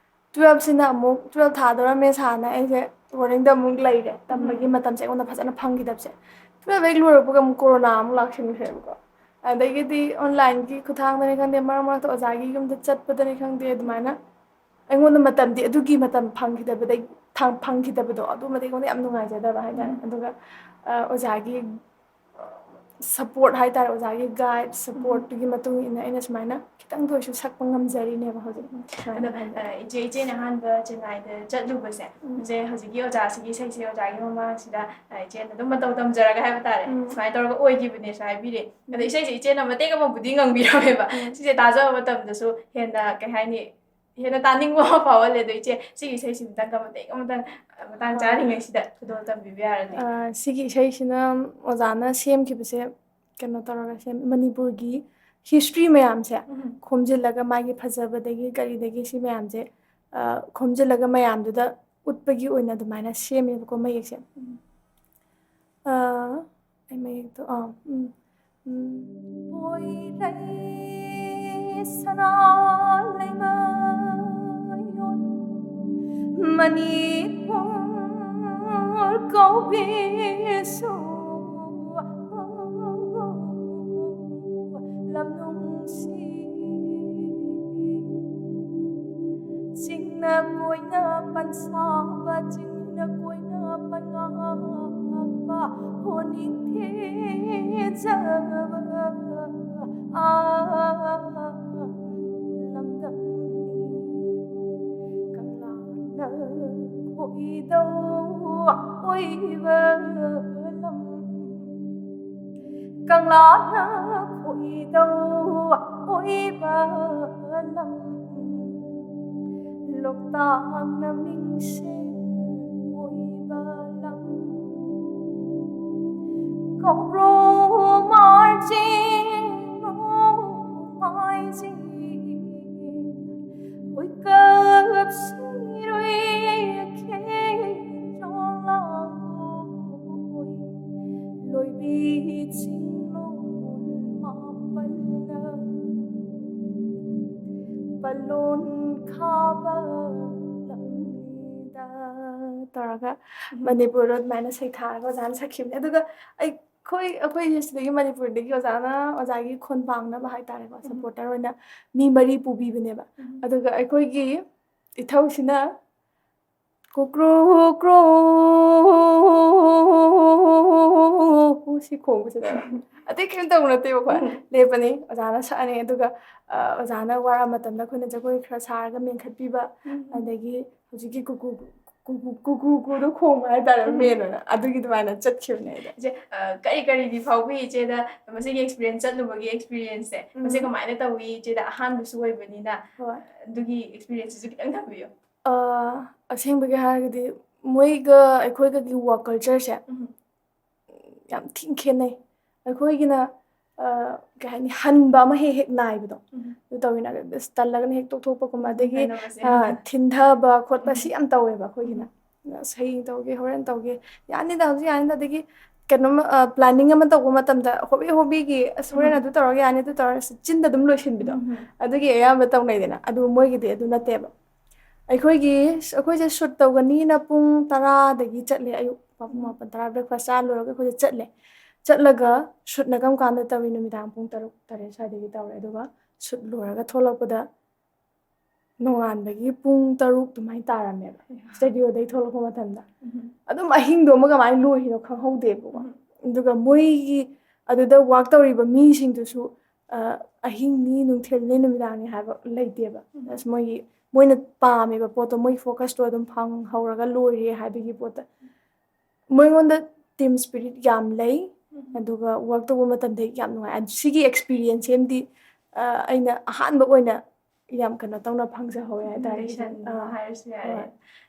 12ꯁꯤꯅ ꯑꯃꯨꯛ 12 ꯊꯥꯗꯣꯔꯝꯃꯦ ꯁꯥꯅ ꯑꯩꯁꯦ ꯕꯣꯔꯗꯤꯡꯗ ꯑꯃꯨꯛ ꯂꯩꯔꯦ ꯇꯝꯕꯒꯤ ꯃꯇꯝꯁꯦ ꯑꯩꯉꯣꯟꯗ ꯐꯖꯅ ꯐꯪꯈꯤꯗꯕꯁꯦ 12 ꯍꯦꯛ ꯂꯣꯏꯔꯛꯄꯒ ꯑꯃꯨꯛ ꯀꯣꯔꯣꯅꯥ ꯑꯃꯨꯛ ꯂꯥꯛꯁꯤꯟꯈ꯭ꯔꯦꯕꯀꯣ ꯑꯗꯒꯤꯗꯤ ꯑꯣꯟꯂꯥꯏꯟꯒꯤ ꯈꯨꯠꯊꯥꯡꯗꯅꯤ ꯈꯪꯗꯦ ꯃꯔꯛ ꯃꯔꯛꯇ ꯑꯣꯖꯥꯒꯤ ꯌꯨꯝꯗ ꯆꯠꯄꯗꯅꯤ ꯈꯪꯗꯦ ꯑꯗꯨꯃꯥꯏꯅ ꯑꯩꯉꯣꯟꯗ ꯃꯇꯝꯗꯤ ꯑꯗꯨꯒꯤ ꯃꯇꯝ ꯐꯪꯈꯤꯗꯕꯗꯣ ꯑꯗꯨꯃꯗꯤ ꯑꯩꯉꯣꯟꯗ ꯌꯥꯝ ꯅꯨꯡꯉꯥꯏꯖꯗꯕ ꯍꯥꯏꯇꯥꯔꯦ ꯑꯗꯨꯒ ꯑꯣꯖꯥꯒꯤ ꯁꯞꯄꯣꯔꯠ ꯍꯥꯏꯇꯥꯔꯦ ꯑꯣꯖꯥꯒꯤ ꯒꯥꯏꯗ ꯁꯞꯄꯣꯔꯠꯇꯨꯒꯤ ꯃꯇꯨꯡ ꯏꯟꯅ ꯑꯩꯅ ꯁꯨꯃꯥꯏꯅ ꯈꯤꯇꯪꯗ ꯑꯣꯏꯔꯁꯨ ꯁꯛꯄ ꯉꯝꯖꯔꯤꯅꯦꯕ ꯍꯧꯖꯤꯛ ꯑꯗꯣ ꯁꯨꯃꯥꯏꯅ ꯏꯆꯦꯅ ꯑꯍꯥꯟꯕ ꯆꯦꯟꯅꯥꯏꯗ ꯆꯠꯂꯨꯕꯁꯦ ꯏꯆꯦ ꯍꯧꯖꯤꯛꯀꯤ ꯑꯣꯖꯥꯁꯤꯒꯤ ꯏꯁꯩꯁꯦ ꯑꯣꯖꯥꯒꯤ ꯃꯃꯥꯡꯁꯤꯗ ꯏꯆꯦꯅ ꯑꯗꯨꯝ ꯃꯇꯧ ꯇꯝꯖꯔꯒ ꯍꯥꯏꯕ ꯇꯥꯔꯦ ꯁꯨꯃꯥꯏꯅ ꯇꯧꯔꯒ ꯑꯣꯏꯈꯤꯕꯅꯦꯁꯨ ꯍꯥꯏꯕꯤꯔꯦ ꯑꯗꯣ ꯏꯁꯩꯁꯦ ꯏꯆꯦꯅ ꯃꯇꯦꯛ ꯑꯃꯕꯨꯗꯤ ꯉꯪꯕꯤꯔꯝꯃꯦꯕ ꯁꯤꯁꯦ ꯇꯥꯖꯕ ꯃꯇꯝꯗꯁꯨ ꯍꯦꯟꯅ ꯀꯩ ꯍꯥꯏꯅꯤ ꯍꯦꯟꯅ ꯇꯥꯅꯤꯡꯕ ꯑꯃ ꯐꯥꯎꯍꯜꯂꯦ ꯑꯗꯣ ꯏꯆꯦ ꯁꯤꯒꯤ ꯏꯁꯩꯁꯤꯃꯇꯪꯒ ꯃꯇꯦꯛ ꯑꯃꯇꯪ ꯃꯇꯥꯡ ꯆꯥꯔꯤꯉꯩꯁꯤꯗ ꯈꯨꯗꯣꯜ ꯇꯝꯕꯤꯕ ꯌꯥꯔꯗꯤ ꯁꯤꯒꯤ ꯏꯁꯩꯁꯤꯅ ꯑꯣꯖꯥꯅ ꯁꯦꯝꯈꯤꯕꯁꯦ ꯀꯩꯅꯣ ꯇꯧꯔꯒ ꯃꯅꯤꯄꯨꯔꯒꯤ ꯍꯤꯁꯇ꯭ꯔꯤ ꯃꯌꯥꯝꯁꯦ ꯈꯣꯝꯖꯤꯜꯂꯒ ꯃꯥꯒꯤ ꯐꯖꯕꯗꯒꯤ ꯀꯔꯤꯗꯒꯤ ꯁꯤ ꯃꯌꯥꯝꯁꯦ ꯈꯣꯝꯖꯤꯜꯂꯒ ꯃꯌꯥꯝꯗꯨꯗ ꯎꯠꯄꯒꯤ ꯑꯣꯏꯅ ꯑꯗꯨꯃꯥꯏꯅ ꯁꯦꯝꯃꯦꯕꯀꯣ ꯃꯌꯦꯛꯁꯦ ꯑꯩ ꯃꯌꯦꯛꯇꯣ ꯄꯣꯏꯔꯩ ꯁꯅꯥ ꯂꯩꯃꯌꯣꯟ ꯃꯅꯤꯄꯨꯔ ꯀꯧꯕꯤꯁꯨ ꯂꯝꯅꯨꯡꯁꯤ ꯆꯤꯡꯅ ꯀꯣꯏꯅ ꯄꯟꯁꯥꯕ ꯆꯤꯡꯅ ꯀꯣꯏꯅ ꯄꯟꯉꯥꯛꯄ ꯍꯣꯅꯤꯡꯊꯤꯖꯕ ꯂꯝꯗꯝꯅꯤ ꯀꯪꯂꯥꯅ ꯈꯣꯏꯗꯧ ꯑꯣꯏꯕ ꯂꯝ ꯀꯪꯂꯥꯅ ꯈꯣꯏꯗꯧ ꯑꯣꯏꯕ ꯂꯝ ꯂꯣꯛꯇꯥꯛꯅ ꯃꯤꯡꯁꯦꯜ ꯑꯣꯏꯕ ꯂꯝ ꯀꯧꯕ꯭ꯔꯨ ꯃꯥꯔꯖꯤꯡ ꯅꯣꯡꯃꯥꯏꯖꯤꯡ ꯍꯨꯏꯀꯞ ꯁꯤꯔꯨꯏ ꯈꯦꯖꯣꯡ ꯂꯥꯡꯒꯣꯏ ꯂꯣꯏꯕꯤ ꯆꯤꯡꯂꯣꯜ ꯃꯥꯄꯜꯅ ꯄꯜꯂꯣꯟ ꯈꯥꯕ ꯂꯝꯅꯤꯗ ꯇꯧꯔꯒ ꯃꯅꯤꯄꯨꯔꯗ ꯑꯗꯨꯃꯥꯏꯅ ꯁꯩꯊꯥꯔꯒ ꯑꯣꯖꯥꯅ ꯁꯛꯈꯤꯕꯅꯦ ꯑꯗꯨꯒ ꯑꯩꯈꯣꯏ ꯁꯤꯗꯒꯤ ꯃꯅꯤꯄꯨꯔꯗꯒꯤ ꯑꯣꯖꯥꯒꯤ ꯈꯣꯟ ꯄꯥꯡꯅꯕ ꯍꯥꯏꯇꯥꯔꯦꯀꯣ ꯁꯞꯄꯣꯔꯇꯔ ꯑꯣꯏꯅ ꯃꯤ 3 ꯄꯨꯕꯤꯕꯅꯦꯕ ꯑꯗꯨꯒ ꯑꯩꯈꯣꯏꯒꯤ ꯏꯊꯧꯁꯤꯅ ꯀꯨꯀ꯭ꯔꯨ ꯀ꯭ꯔꯨ ꯁꯤ ꯈꯣꯡꯕꯁꯤꯗ ꯑꯇꯩ ꯀꯩꯝ ꯇꯧꯕ ꯅꯠꯇꯦꯕꯀꯣ ꯂꯦꯞꯄꯅꯤ ꯑꯣꯖꯥꯅ ꯁꯛꯑꯅꯤ ꯑꯗꯨꯒ ꯑꯣꯖꯥꯅ ꯋꯥꯔꯛ ꯃꯇꯝꯗ ꯑꯩꯈꯣꯏꯅ ꯖꯒꯣꯏ ꯈꯔ ꯁꯥꯔꯒ ꯃꯦꯟꯈꯠꯄꯤꯕ ꯑꯗꯒꯤ ꯍꯧꯖꯤꯛꯀꯤ ꯀꯨꯀꯨꯗꯣ ꯈꯣꯡꯕ ꯍꯥꯏꯇꯥꯔꯦ ꯃꯦꯟꯅ ꯑꯗꯨꯒꯤ ꯑꯗꯨꯃꯥꯏꯅ ꯆꯠꯈꯤꯕꯅꯦ ꯑꯩꯗ ꯏꯆꯦ ꯀꯔꯤꯗꯤ ꯐꯥꯎꯕꯤ ꯏꯆꯦꯗ ꯃꯁꯤꯒꯤ ꯆꯠꯂꯨꯕꯒꯤ ꯑꯦꯛꯁꯄꯤꯔꯤꯌꯦꯟꯁꯁꯦ ꯃꯁꯤ ꯀꯃꯥꯏꯅ ꯇꯧꯋꯤ ꯏꯆꯦꯗ ꯑꯍꯥꯟꯕꯁꯨ ꯑꯣꯏꯕꯅꯤꯅ ꯍꯣꯏ ꯑꯗꯨꯒꯤ ꯑꯦꯛꯁꯄꯤꯔꯤꯌꯦꯟꯁꯁꯤꯁꯨ ꯈꯤꯇꯪ ꯊꯝꯕꯤꯌꯨ ꯑꯁꯦꯡꯕꯒꯤ ꯍꯥꯏꯔꯒꯗꯤ ꯃꯣꯏꯒ ꯑꯩꯈꯣꯏꯒꯒꯤ ꯋꯥꯔꯛ ꯀꯜꯆꯔꯁꯦ ꯌꯥꯝ ꯊꯤꯅ ꯈꯦꯠꯅꯩ ꯑꯩꯈꯣꯏꯒꯤꯅ ꯀꯩ ꯍꯥꯏꯅꯤ ꯍꯟꯕ ꯑꯃ ꯍꯦꯛ ꯅꯥꯏꯕꯗꯣ ꯑꯗꯨ ꯇꯧꯋꯤꯅ ꯑꯁ ꯇꯜꯂꯒꯅ ꯍꯦꯛ ꯇꯣꯛꯊꯣꯛꯄꯒꯨꯝꯕ ꯑꯗꯒꯤ ꯊꯤꯟꯊꯕ ꯈꯣꯠꯄ ꯁꯤ ꯌꯥꯝ ꯇꯧꯋꯦꯕ ꯑꯩꯈꯣꯏꯒꯤꯅ ꯑꯁ ꯍꯌꯦꯡ ꯇꯧꯒꯦ ꯍꯣꯔꯦꯟ ꯇꯧꯒꯦ ꯌꯥꯅꯤꯗ ꯍꯧꯖꯤꯛ ꯌꯥꯅꯤꯗ ꯑꯗꯒꯤ ꯀꯩꯅꯣꯝ ꯄ꯭ꯂꯥꯅꯤꯡ ꯑꯃ ꯇꯧꯕ ꯃꯇꯝꯗ ꯍꯣꯕꯤꯒꯤ ꯑꯁ ꯍꯣꯔꯦꯟ ꯑꯗꯨ ꯇꯧꯔꯒ ꯌꯥꯅꯤ ꯑꯗꯨ ꯇꯧꯔꯒ ꯆꯤꯟꯗ ꯑꯗꯨꯝ ꯂꯣꯏꯁꯤꯟꯕꯤꯗꯣ ꯑꯗꯨꯒꯤ ꯑꯌꯥꯝꯕ ꯇꯧꯅꯩꯗꯅ ꯑꯗꯨ ꯃꯣꯏꯒꯤꯗꯤ ꯑꯗꯨ ꯅꯠꯇꯦꯕ ꯑꯩꯈꯣꯏꯁꯦ ꯁꯨꯠ ꯇꯧꯒꯅꯤꯅ ꯄꯨꯡ 10ꯗꯒꯤ ꯆꯠꯂꯦ ꯑꯌꯨꯛ ꯄꯨꯡ 9 10 ꯕ꯭ꯔꯦꯛꯐꯥꯁ ꯆꯥ ꯂꯣꯏꯔꯒ ꯑꯩꯈꯣꯏꯁꯦ ꯆꯠꯂꯒ ꯁꯨꯠꯅ ꯀꯔꯝ ꯀꯥꯟꯗ ꯇꯧꯏ ꯅꯨꯃꯤꯗꯥꯡ ꯄꯨꯡ 6 7 ꯁ꯭ꯋꯥꯏꯗꯒꯤ ꯇꯧꯔꯦ ꯑꯗꯨꯒ ꯁꯨꯠ ꯂꯣꯏꯔꯒ ꯊꯣꯛꯂꯛꯄꯗ ꯅꯣꯡꯉꯥꯟꯕꯒꯤ ꯄꯨꯡ 6 ꯑꯗꯨꯃꯥꯏꯅ ꯇꯥꯔꯝꯃꯦꯕ ꯁ꯭ꯇꯨꯗꯤꯑꯣꯗꯒꯤ ꯊꯣꯛꯂꯛꯄ ꯃꯇꯝꯗ ꯑꯗꯨꯝ ꯑꯍꯤꯡꯗꯣ ꯑꯃ ꯀꯃꯥꯏꯅ ꯂꯣꯏꯔꯤꯅꯣ ꯈꯪꯍꯧꯗꯦꯕꯀꯣ ꯑꯗꯨꯒ ꯃꯣꯏꯒꯤ ꯑꯗꯨꯗ ꯋꯥꯔꯛ ꯇꯧꯔꯤꯕ ꯃꯤꯁꯤꯡꯗꯨꯁꯨ ꯑꯍꯤꯡꯅꯤ ꯅꯨꯡꯊꯤꯜꯅꯤ ꯅꯨꯃꯤꯗꯥꯡꯅꯤ ꯍꯥꯏꯕ ꯂꯩꯇꯦꯕ ꯑꯁ ꯃꯣꯏꯅ ꯄꯥꯝꯃꯤꯕ ꯄꯣꯠꯇꯣ ꯃꯣꯏꯒꯤ ꯐꯣꯀꯁꯇꯣ ꯑꯗꯨꯝ ꯐꯪꯍꯧꯔꯒ ꯂꯣꯏꯔꯦ ꯍꯥꯏꯕꯒꯤ ꯄꯣꯠꯇ ꯃꯣꯏꯉꯣꯟꯗ ꯇꯤꯝ ꯁ꯭ꯄꯤꯔꯤꯠ ꯌꯥꯝ ꯂꯩ ꯑꯗꯨꯒ ꯋꯥꯔꯛ ꯇꯧꯕ ꯃꯇꯝꯗ ꯌꯥꯝ ꯅꯨꯡꯉꯥꯏ ꯁꯤꯒꯤ ꯑꯦꯛꯁꯄꯤꯔꯤꯌꯦꯟꯁ ꯑꯃꯗꯤ ꯑꯩꯅ ꯑꯍꯥꯟꯕ ꯑꯣꯏꯅ ꯌꯥꯝ ꯀꯩꯅꯣ ꯇꯧꯅ ꯐꯪꯖꯍꯧꯋꯦ ꯍꯥꯏꯇꯥꯔꯦ ꯍꯥꯏꯔꯁꯨ ꯌꯥꯔꯦ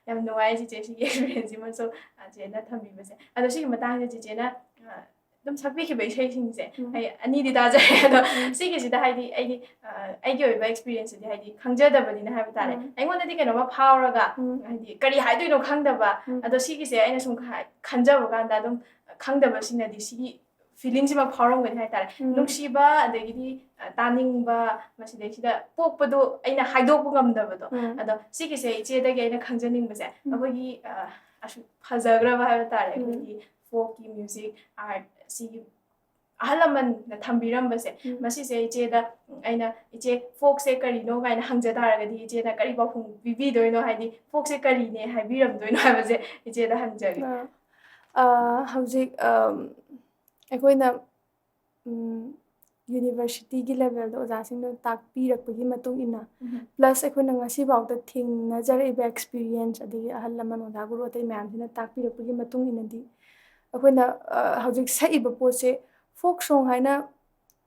ꯌꯥꯝ ꯅꯨꯡꯉꯥꯏ ꯆꯤꯆꯦ ꯁꯤꯒꯤ ꯑꯦꯛꯁꯄꯤꯔꯤꯌꯦꯟꯁꯁꯤꯃꯁꯨ ꯆꯤꯆꯦꯅ ꯊꯝꯕꯤꯕꯁꯦ ꯑꯗꯣ ꯁꯤꯒꯤ ꯃꯇꯥꯡꯁꯦ ꯆꯤꯆꯦꯅ ꯑꯗꯨꯝ ꯁꯛꯄꯤꯈꯤꯕ ꯏꯁꯩꯁꯤꯡꯁꯦ ꯑꯩ ꯑꯅꯤꯗꯤ ꯇꯥꯖꯔꯦ ꯑꯗꯣ ꯁꯤꯒꯤꯁꯤꯗ ꯍꯥꯏꯗꯤ ꯑꯩꯒꯤ ꯑꯣꯏꯕ ꯑꯦꯛꯁꯄꯤꯔꯤꯌꯦꯟꯁꯁꯤꯗꯤ ꯍꯥꯏꯗꯤ ꯈꯪꯖꯗꯕꯅꯤꯅ ꯍꯥꯏꯕ ꯇꯥꯔꯦ ꯑꯩꯉꯣꯟꯗꯗꯤ ꯀꯩꯅꯣꯝꯃ ꯐꯥꯎꯔꯒ ꯍꯥꯏꯗꯤ ꯀꯔꯤ ꯍꯥꯏꯗꯣꯏꯅೋ ꯈꯪꯗꯕ ꯑꯗꯣ ꯁꯤꯒꯤꯁꯦ ꯑꯩꯅ ꯁꯨꯝ ꯈꯟꯖꯕ ꯀꯥꯟda ꯑꯗꯨꯝ ꯈꯪꯗꯕꯁꯤꯡꯅꯗꯤ ꯁꯤꯒꯤ ꯐꯤꯂꯤꯡꯁꯤꯃ ꯐꯥꯎꯔꯝꯒꯅꯤ ꯍꯥꯏꯇꯥꯔꯦ ꯅꯨꯡꯁꯤꯕ ꯑꯗꯒꯤꯗꯤ ꯇꯥꯅꯤꯡꯕ ꯃꯁꯤꯗꯩꯁꯤꯗ ꯄꯣꯛꯄꯗꯣ ꯑꯩꯅ ꯍꯥꯏꯗꯣꯛꯄ ꯉꯝꯗꯕꯗꯣ ꯑꯗꯣ ꯁꯤꯒꯤꯁꯦ ꯏꯆꯦꯗꯒꯤ ꯑꯩꯅ ꯈꯪꯖꯅꯤꯡꯕꯁꯦ ꯑꯩꯈꯣꯏꯒꯤ ꯑꯁꯨꯛ ꯐꯖꯈ꯭ꯔꯕ ꯍꯥꯏꯕ ꯇꯥꯔꯦ ꯑꯩꯈꯣꯏꯒꯤ ꯐꯣꯛꯀꯤ ꯃ꯭ꯌꯨꯖꯤꯛ ꯑꯥꯔꯠ ꯁꯤꯒꯤ ahal lamanna thambirambase masise icheda aina iche folk se karino gaina hangja taragadi icheda kari bafung bibi doino haidi folk se karine haibiram doino habase icheda hangjari ꯍꯧꯖꯤꯛ ꯑꯩꯈꯣꯏꯅ ꯌꯨꯅꯤꯚꯔꯁꯤꯇꯤꯒꯤ ꯂꯦꯚꯦꯜꯗ ꯑꯣꯖꯥꯁꯤꯡꯅ ꯇꯥꯛꯄꯤꯔꯛꯄꯒꯤ ꯃꯇꯨꯡ ꯏꯟꯅ ꯄ꯭ꯂꯁ ꯑꯩꯈꯣꯏꯅ ꯉꯁꯤꯐꯥꯎꯗ ꯊꯦꯡꯅꯖꯔꯛꯏꯕ ꯑꯦꯛꯁꯄꯤꯔꯤꯌꯦꯟꯁ ꯑꯗꯒꯤ ꯑꯍꯜ ꯂꯃꯟ ꯑꯣꯖꯥ ꯒꯨꯔꯨ ꯑꯇꯩ ꯃꯌꯥꯝꯁꯤꯅ ꯇꯥꯛꯄꯤꯔꯛꯄꯒꯤ ꯃꯇꯨꯡ ꯏꯟꯅꯗꯤ ꯑꯩꯈꯣꯏꯅ ꯍꯧꯖꯤꯛ ꯁꯛꯏꯕ ꯄꯣꯠꯁꯦ ꯐꯣꯛ ꯁꯣꯡ ꯍꯥꯏꯅ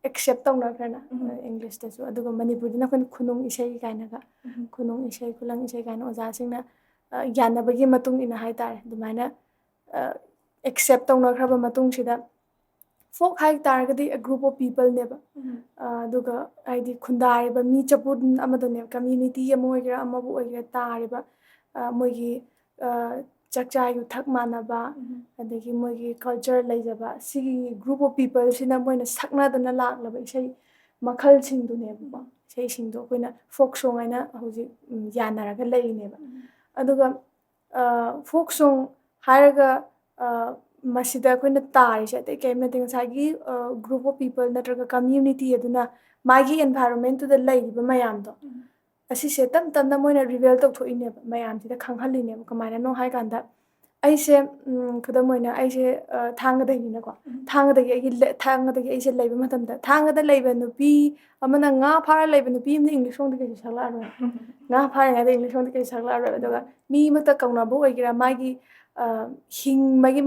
ꯑꯦꯛꯁꯦꯞ ꯇꯧꯅꯈ꯭ꯔꯦꯅ ꯏꯪꯂꯤꯁꯇꯁꯨ ꯑꯗꯨꯒ ꯃꯅꯤꯄꯨꯔꯗꯅ ꯑꯩꯈꯣꯏꯅ ꯈꯨꯅꯨꯡ ꯏꯁꯩ ꯀꯥꯏꯅꯒ ꯈꯨꯅꯨꯡ ꯏꯁꯩ ꯈꯨꯂꯪ ꯏꯁꯩ ꯀꯥꯏꯅ ꯑꯣꯖꯥꯁꯤꯡꯅ ꯌꯥꯅꯕꯒꯤ ꯃꯇꯨꯡ ꯏꯟꯅ ꯍꯥꯏꯇꯥꯔꯦ ꯑꯗꯨꯃꯥꯏꯅ ꯑꯦꯛꯁꯦꯞ ꯇꯧꯅꯈ꯭ꯔꯕ ꯃꯇꯨꯡꯁꯤꯗ ꯐꯣꯛ ꯍꯥꯏ ꯇꯥꯔꯒꯗꯤ ꯒ꯭ꯔꯨꯞ ꯑꯣꯐ ꯄꯤꯄꯜꯅꯦꯕ ꯑꯗꯨꯒ ꯍꯥꯏꯗꯤ ꯈꯨꯟꯗꯥꯔꯤꯕ ꯃꯤ ꯆꯄꯨꯟ ꯑꯃꯗꯅꯦꯕ ꯀꯝꯃ꯭ꯌꯨꯅꯤꯇꯤ ꯑꯃ ꯑꯣꯏꯒꯦꯔꯥ ꯑꯃꯕꯨ ꯑꯣꯏꯒꯦꯔꯥ ꯇꯥꯔꯤꯕ ꯃꯣꯏꯒꯤ ꯆꯥꯛꯆꯥ ꯌꯨꯊꯛ ꯃꯥꯟꯅꯕ ꯑꯗꯒꯤ ꯃꯣꯏꯒꯤ ꯀꯜꯆꯔ ꯂꯩꯖꯕ ꯁꯤꯒꯤ ꯒ꯭ꯔꯨꯞ ꯑꯣꯐ ꯄꯤꯄꯜꯁꯤꯅ ꯃꯣꯏꯅ ꯁꯛꯅꯗꯅ ꯂꯥꯛꯂꯕ ꯏꯁꯩ ꯃꯈꯜꯁꯤꯡꯗꯨꯅꯦꯕꯀꯣ ꯏꯁꯩꯁꯤꯡꯗꯣ ꯑꯩꯈꯣꯏꯅ ꯐꯣꯛ ꯁꯣꯡ ꯍꯥꯏꯅ ꯍꯧꯖꯤꯛ ꯌꯥꯅꯔꯒ ꯂꯩꯔꯤꯅꯦꯕ ꯑꯗꯨꯒ ꯐꯣꯛ ꯁꯣꯡ ꯍꯥꯏꯔꯒ ꯃꯁꯤꯗ ꯑꯩꯈꯣꯏꯅ ꯇꯥꯔꯤꯁꯦ ꯑꯇꯩ ꯀꯔꯤꯝ ꯅꯠꯇꯦ ꯉꯁꯥꯏꯒꯤ ꯒ꯭ꯔꯨꯞ ꯑꯣꯐ ꯄꯤꯄꯜ ꯅꯠꯇ꯭ꯔꯒ ꯀꯝꯃ꯭ꯌꯨꯅꯤꯇꯤ ꯑꯗꯨꯅ ꯃꯥꯒꯤ ꯑꯦꯟꯚꯥꯏꯔꯣꯟꯃꯦꯟꯇꯨꯗ ꯂꯩꯔꯤꯕ ꯃꯌꯥꯝꯗꯣ ꯑꯁꯤꯁꯦ ꯇꯞ ꯇꯞꯅ ꯃꯣꯏꯅ ꯔꯤꯚꯦꯜ ꯇꯧꯊꯣꯛꯏꯅꯦꯕ ꯃꯌꯥꯝꯁꯤꯗ ꯈꯪꯍꯜꯂꯤꯅꯦꯕ ꯀꯃꯥꯏꯅꯅꯣ ꯍꯥꯏ ꯀꯥꯟꯗ ꯑꯩꯁꯦ ꯈꯨꯗꯝ ꯑꯣꯏꯅ ꯑꯩꯁꯦ ꯊꯥꯡꯒꯗꯒꯤꯅꯀꯣ ꯊꯥꯡꯒꯗꯒꯤ ꯑꯩꯁꯦ ꯂꯩꯕ ꯃꯇꯝꯗ ꯊꯥꯡꯒꯗ ꯂꯩꯕ ꯅꯨꯄꯤ ꯑꯃꯅ ꯉꯥ ꯐꯥꯔ ꯂꯩꯕ ꯅꯨꯄꯤ ꯑꯃꯅ ꯏꯪꯂꯤꯁ ꯁꯣꯡꯗꯤ ꯀꯩꯁꯨ ꯁꯛꯂꯛꯑꯔꯣꯏ ꯉꯥ ꯐꯥꯔꯤꯉꯩꯗ ꯏꯪꯂꯤꯁ ꯁꯣꯡꯗꯤ ꯀꯩꯁꯨ ꯁꯛꯂꯛꯑꯔꯣꯏ ꯑꯗꯨꯒ ꯃꯤ ꯑꯃꯠꯇ ꯀꯧꯅꯕ ꯑꯣꯏꯒꯦꯔꯥ ꯃꯥꯒꯤ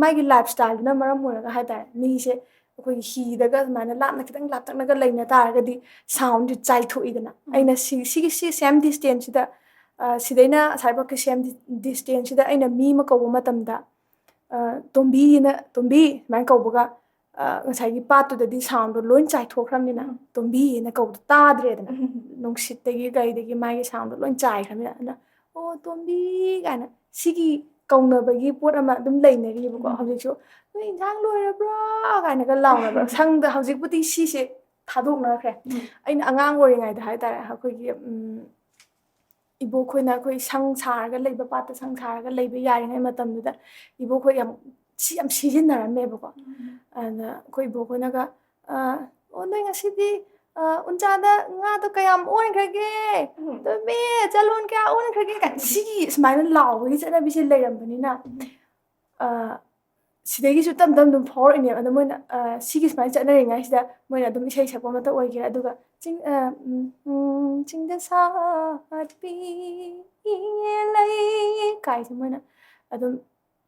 ꯃꯥꯒꯤ ꯂꯥꯏꯐ ꯁ꯭ꯇꯥꯏꯜꯗꯨꯅ ꯃꯔꯝ ꯑꯣꯏꯔꯒ ꯍꯥꯏꯇꯥꯔꯦ ꯃꯤꯁꯦ ꯑꯩꯈꯣꯏꯒꯤ ꯍꯤꯗꯒ ꯑꯗꯨꯃꯥꯏꯅ ꯂꯥꯞꯅ ꯈꯤꯇꯪ ꯂꯥꯞꯇꯛꯅꯒ ꯂꯩꯅ ꯇꯥꯔꯒꯗꯤ ꯁꯥꯎꯟꯁꯦ ꯆꯥꯏꯊꯣꯛꯏꯗꯅ ꯑꯩꯅ ꯁꯤꯒꯤ ꯁꯦꯝ ꯗꯤꯁꯇꯦꯟꯁꯁꯤꯗ ꯁꯤꯗꯩꯅ ꯑꯁꯥꯏꯐꯥꯎꯒꯤ ꯁꯦꯝ ꯗꯤꯁꯇꯦꯟꯁꯁꯤꯗ ꯑꯩꯅ ꯃꯤ ꯑꯃ ꯀꯧꯕ ꯃꯇꯝꯗ ꯇꯣꯝꯕꯤꯅ ꯇꯣꯝꯕꯤ ꯁꯨꯃꯥꯏꯅ ꯀꯧꯕꯒ ꯉꯁꯥꯏꯒꯤ ꯄꯥꯠꯇꯨꯗꯗꯤ ꯁꯥꯎꯟꯗꯣ ꯂꯣꯏ ꯆꯥꯏꯊꯣꯛꯈ꯭ꯔꯕꯅꯤꯅ ꯇꯣꯝꯕꯤꯅ ꯀꯧꯕꯗꯣ ꯇꯥꯗ꯭ꯔꯦꯗꯅ ꯅꯨꯡꯁꯤꯠꯇꯒꯤ ꯀꯩꯗꯒꯤ ꯃꯥꯒꯤ ꯁꯥꯎꯟꯗꯣ ꯂꯣꯏ ꯆꯥꯏꯈ꯭ꯔꯕꯅꯤꯅ ꯑꯗꯨꯅ ꯑꯣ ꯇꯣꯝꯕꯤ ꯀꯥꯏꯅ ꯁꯤꯒꯤ ꯀꯧꯅꯕꯒꯤ ꯄꯣꯠ ꯑꯃ ꯑꯗꯨꯝ ꯂꯩꯅꯔꯤꯕꯀꯣ ꯍꯧꯖꯤꯛꯁꯨ ꯅꯣꯏ ꯏꯟꯁꯥꯡ ꯂꯣꯏꯔꯕ꯭ꯔꯥ ꯀꯥꯏꯅꯒ ꯂꯥꯎꯅꯕ ꯁꯪꯗ ꯍꯧꯖꯤꯛꯄꯨꯗꯤ ꯁꯤꯁꯦ ꯊꯥꯗꯣꯛꯅꯈ꯭ꯔꯦ ꯑꯩꯅ ꯑꯉꯥꯡ ꯑꯣꯏꯔꯤꯉꯩꯗ ꯍꯥꯏꯇꯥꯔꯦ ꯑꯩꯈꯣꯏꯒꯤ ꯏꯕꯣꯛꯈꯣꯏꯅ ꯑꯩꯈꯣꯏ ꯁꯪ ꯁꯥꯔꯒ ꯂꯩꯕ ꯄꯥꯠꯇ ꯁꯪ ꯁꯥꯔꯒ ꯂꯩꯕ ꯌꯥꯔꯤꯉꯩ ꯃꯇꯝꯗꯨꯗ ꯏꯕꯣꯛꯈꯣꯏ ꯌꯥꯝ ꯁꯤꯖꯤꯟꯅꯔꯝꯃꯦꯕꯀꯣ ꯑꯗ ꯑꯩꯈꯣꯏ ꯏꯕꯣꯛꯈꯣꯏꯅꯒ ꯑꯣ ꯅꯣꯏ ꯉꯁꯤꯗꯤ ꯎꯟꯆꯥꯗ ꯉꯥꯗꯣ ꯀꯌꯥꯝ ꯑꯣꯟꯈ꯭ꯔꯒꯦ ꯇꯣꯝꯕꯤ ꯆꯂꯣꯟ ꯀꯌꯥ ꯑꯣꯟꯈ꯭ꯔꯒꯦ ꯀꯥꯏꯅ ꯁꯤꯒꯤ ꯁꯨꯃꯥꯏꯅ ꯂꯥꯎꯕꯒꯤ ꯆꯠꯅꯕꯤꯁꯦ ꯂꯩꯔꯝꯕꯅꯤꯅ ꯁꯤꯗꯒꯤꯁꯨ ꯇꯞ ꯇꯞ ꯑꯗꯨꯝ ꯐꯥꯎꯔꯛꯏꯅꯦꯕ ꯑꯗꯣ ꯃꯣꯏꯅ ꯁꯤꯒꯤ ꯁꯨꯃꯥꯏꯅ ꯆꯠꯅꯔꯤꯉꯩꯁꯤꯗ ꯃꯣꯏꯅ ꯑꯗꯨꯝ ꯏꯁꯩ ꯁꯛꯄ ꯑꯃꯇ ꯑꯣꯏꯒꯦꯔꯥ ꯑꯗꯨꯒ ꯆꯤꯡꯗ ꯁꯥꯠꯄꯤ ꯂꯩ ꯀꯥꯏꯁꯦ ꯃꯣꯏꯅ ꯑꯗꯨꯝ